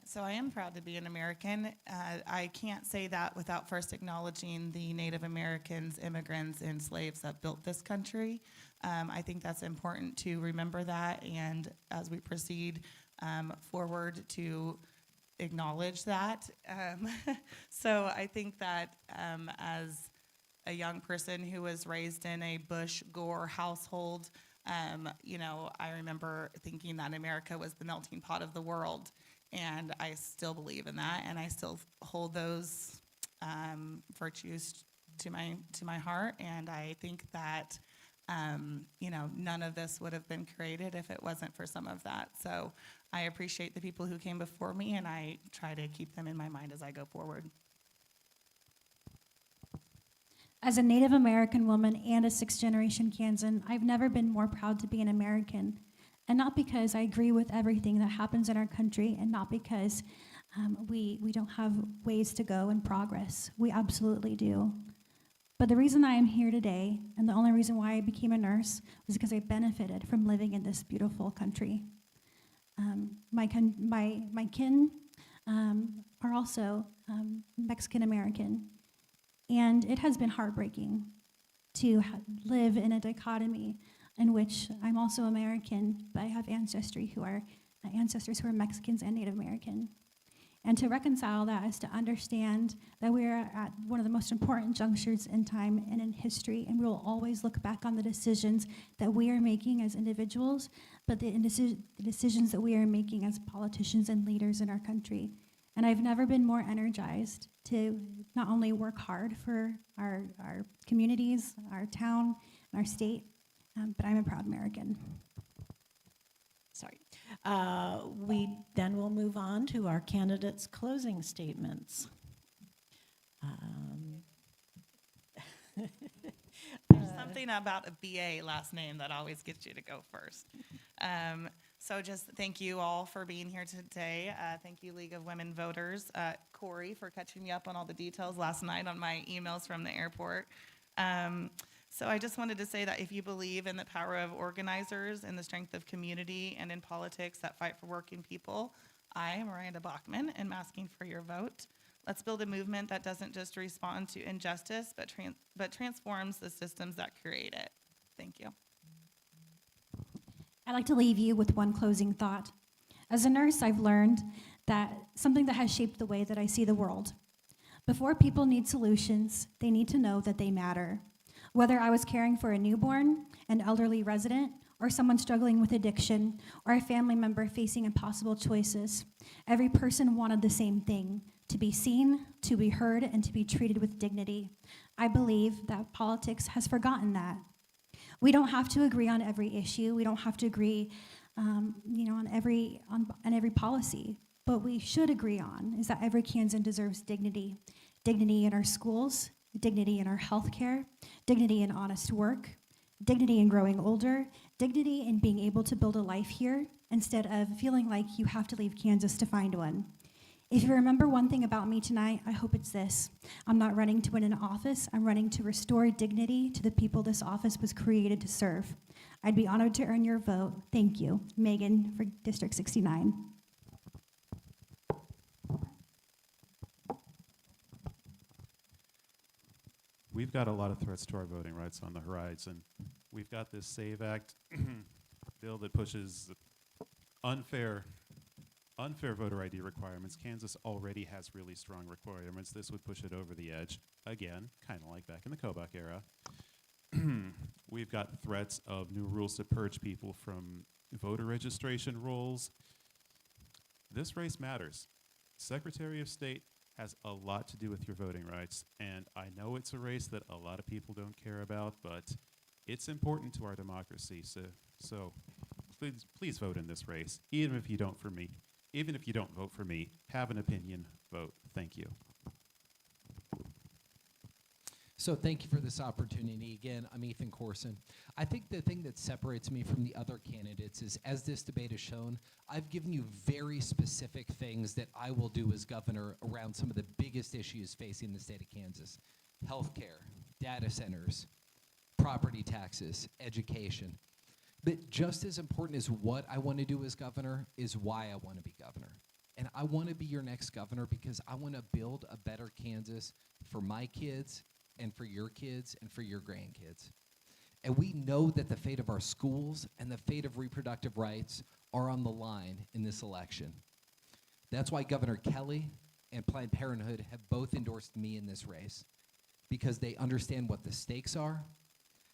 So I am proud to be an American. I can't say that without first acknowledging the Native Americans, immigrants, and slaves that built this country. I think that's important to remember that, and as we proceed forward to acknowledge that. So I think that as a young person who was raised in a Bush-Gore household, you know, I remember thinking that America was the melting pot of the world. And I still believe in that, and I still hold those virtues to my heart. And I think that you know, none of this would have been created if it wasn't for some of that. So I appreciate the people who came before me, and I try to keep them in my mind as I go forward. As a Native American woman and a sixth-generation Kansan, I've never been more proud to be an American. And not because I agree with everything that happens in our country, and not because we don't have ways to go and progress. We absolutely do. But the reason I am here today, and the only reason why I became a nurse, was because I benefited from living in this beautiful country. My kin are also Mexican-American, and it has been heartbreaking to live in a dichotomy in which I'm also American, but I have ancestors who are Mexicans and Native American. And to reconcile that is to understand that we are at one of the most important junctures in time and in history, and we will always look back on the decisions that we are making as individuals, but the decisions that we are making as politicians and leaders in our country. And I've never been more energized to not only work hard for our communities, our town, and our state, but I'm a proud American. Sorry. We then will move on to our candidates' closing statements. There's something about a BA last name that always gets you to go first. So just thank you all for being here today. Thank you, League of Women Voters. Corey, for catching me up on all the details last night on my emails from the airport. So I just wanted to say that if you believe in the power of organizers and the strength of community and in politics that fight for working people, I, Miranda Bachman, am asking for your vote. Let's build a movement that doesn't just respond to injustice, but transforms the systems that create it. Thank you. I'd like to leave you with one closing thought. As a nurse, I've learned that something that has shaped the way that I see the world. Before people need solutions, they need to know that they matter. Whether I was caring for a newborn, an elderly resident, or someone struggling with addiction, or a family member facing impossible choices, every person wanted the same thing: to be seen, to be heard, and to be treated with dignity. I believe that politics has forgotten that. We don't have to agree on every issue. We don't have to agree, on every policy. But we should agree on is that every Kansan deserves dignity. Dignity in our schools, dignity in our healthcare, dignity in honest work, dignity in growing older, dignity in being able to build a life here instead of feeling like you have to leave Kansas to find one. If you remember one thing about me tonight, I hope it's this. I'm not running to win an office. I'm running to restore dignity to the people this office was created to serve. I'd be honored to earn your vote. Thank you. Megan for District 69. We've got a lot of threats to our voting rights on the horizon. We've got this SAVE Act bill that pushes unfair voter ID requirements. Kansas already has really strong requirements. This would push it over the edge, again, kind of like back in the Kobach era. We've got threats of new rules to purge people from voter registration rolls. This race matters. Secretary of State has a lot to do with your voting rights, and I know it's a race that a lot of people don't care about, but it's important to our democracy. So please vote in this race, even if you don't for me. Even if you don't vote for me, have an opinion, vote. Thank you. So thank you for this opportunity. Again, I'm Ethan Corson. I think the thing that separates me from the other candidates is, as this debate has shown, I've given you very specific things that I will do as governor around some of the biggest issues facing the state of Kansas: healthcare, data centers, property taxes, education. But just as important as what I want to do as governor is why I want to be governor. And I want to be your next governor because I want to build a better Kansas for my kids and for your kids and for your grandkids. And we know that the fate of our schools and the fate of reproductive rights are on the line in this election. That's why Governor Kelly and Planned Parenthood have both endorsed me in this race, because they understand what the stakes are.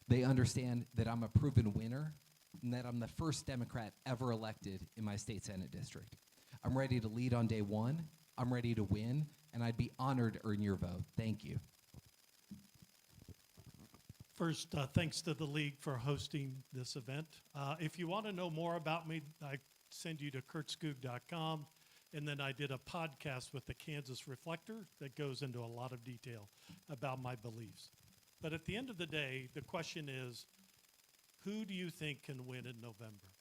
They understand that I'm a proven winner and that I'm the first Democrat ever elected in my state Senate district. I'm ready to lead on day one. I'm ready to win, and I'd be honored to earn your vote. Thank you. First, thanks to the League for hosting this event. If you want to know more about me, I send you to kurtskoog.com, and then I did a podcast with the Kansas Reflector that goes into a lot of detail about my beliefs. But at the end of the day, the question is, who do you think can win in November?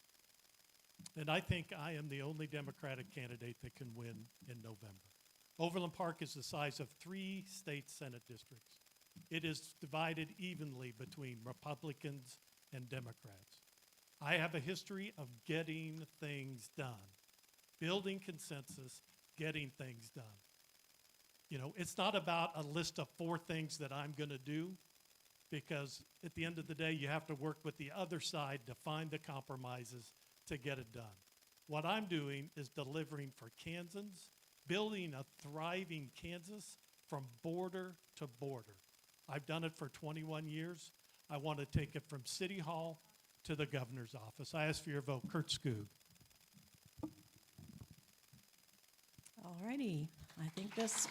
And I think I am the only Democratic candidate that can win in November. Overland Park is the size of 3 state Senate districts. It is divided evenly between Republicans and Democrats. I have a history of getting things done, building consensus, getting things done. You know, it's not about a list of 4 things that I'm going to do, because at the end of the day, you have to work with the other side to find the compromises to get it done. What I'm doing is delivering for Kansans, building a thriving Kansas from border to border. I've done it for 21 years. I want to take it from City Hall to the governor's office. I ask for your vote. Kurt Skoog. All righty. I think this.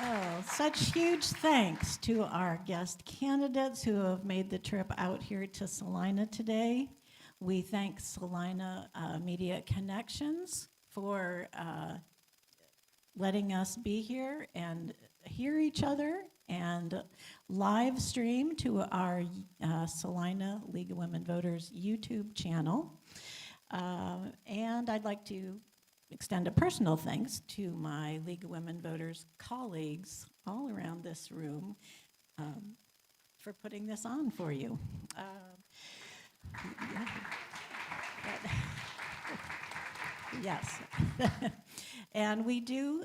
Oh, such huge thanks to our guest candidates who have made the trip out here to Salina today. We thank Salina Media Connections for letting us be here and hear each other and live stream to our Salina League of Women Voters YouTube channel. And I'd like to extend a personal thanks to my League of Women Voters colleagues all around this room for putting this on for you. Yes. And we do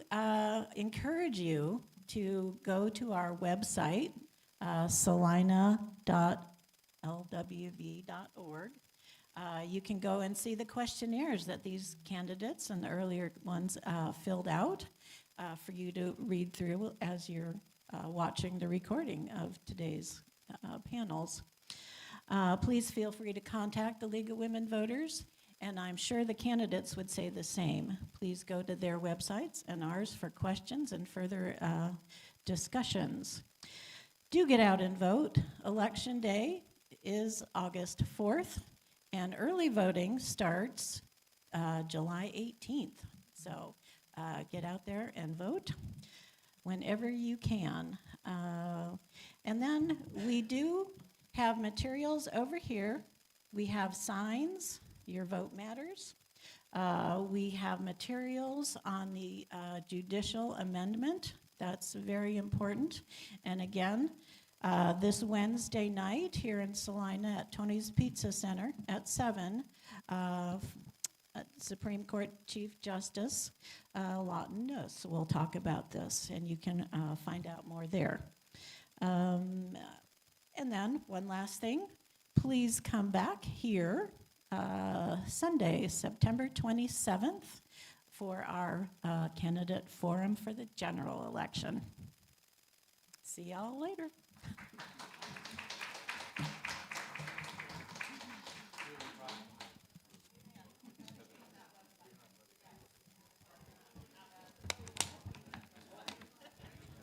encourage you to go to our website, salina.lwv.org. You can go and see the questionnaires that these candidates and the earlier ones filled out for you to read through as you're watching the recording of today's panels. Please feel free to contact the League of Women Voters, and I'm sure the candidates would say the same. Please go to their websites and ours for questions and further discussions. Do get out and vote. Election Day is August 4th. And early voting starts July 18th. So get out there and vote whenever you can. And then we do have materials over here. We have signs, Your Vote Matters. We have materials on the judicial amendment. That's very important. And again, this Wednesday night here in Salina at Tony's Pizza Center at 7, Supreme Court Chief Justice Lawton will talk about this, and you can find out more there. And then one last thing, please come back here Sunday, September 27th for our candidate forum for the general election. See y'all later.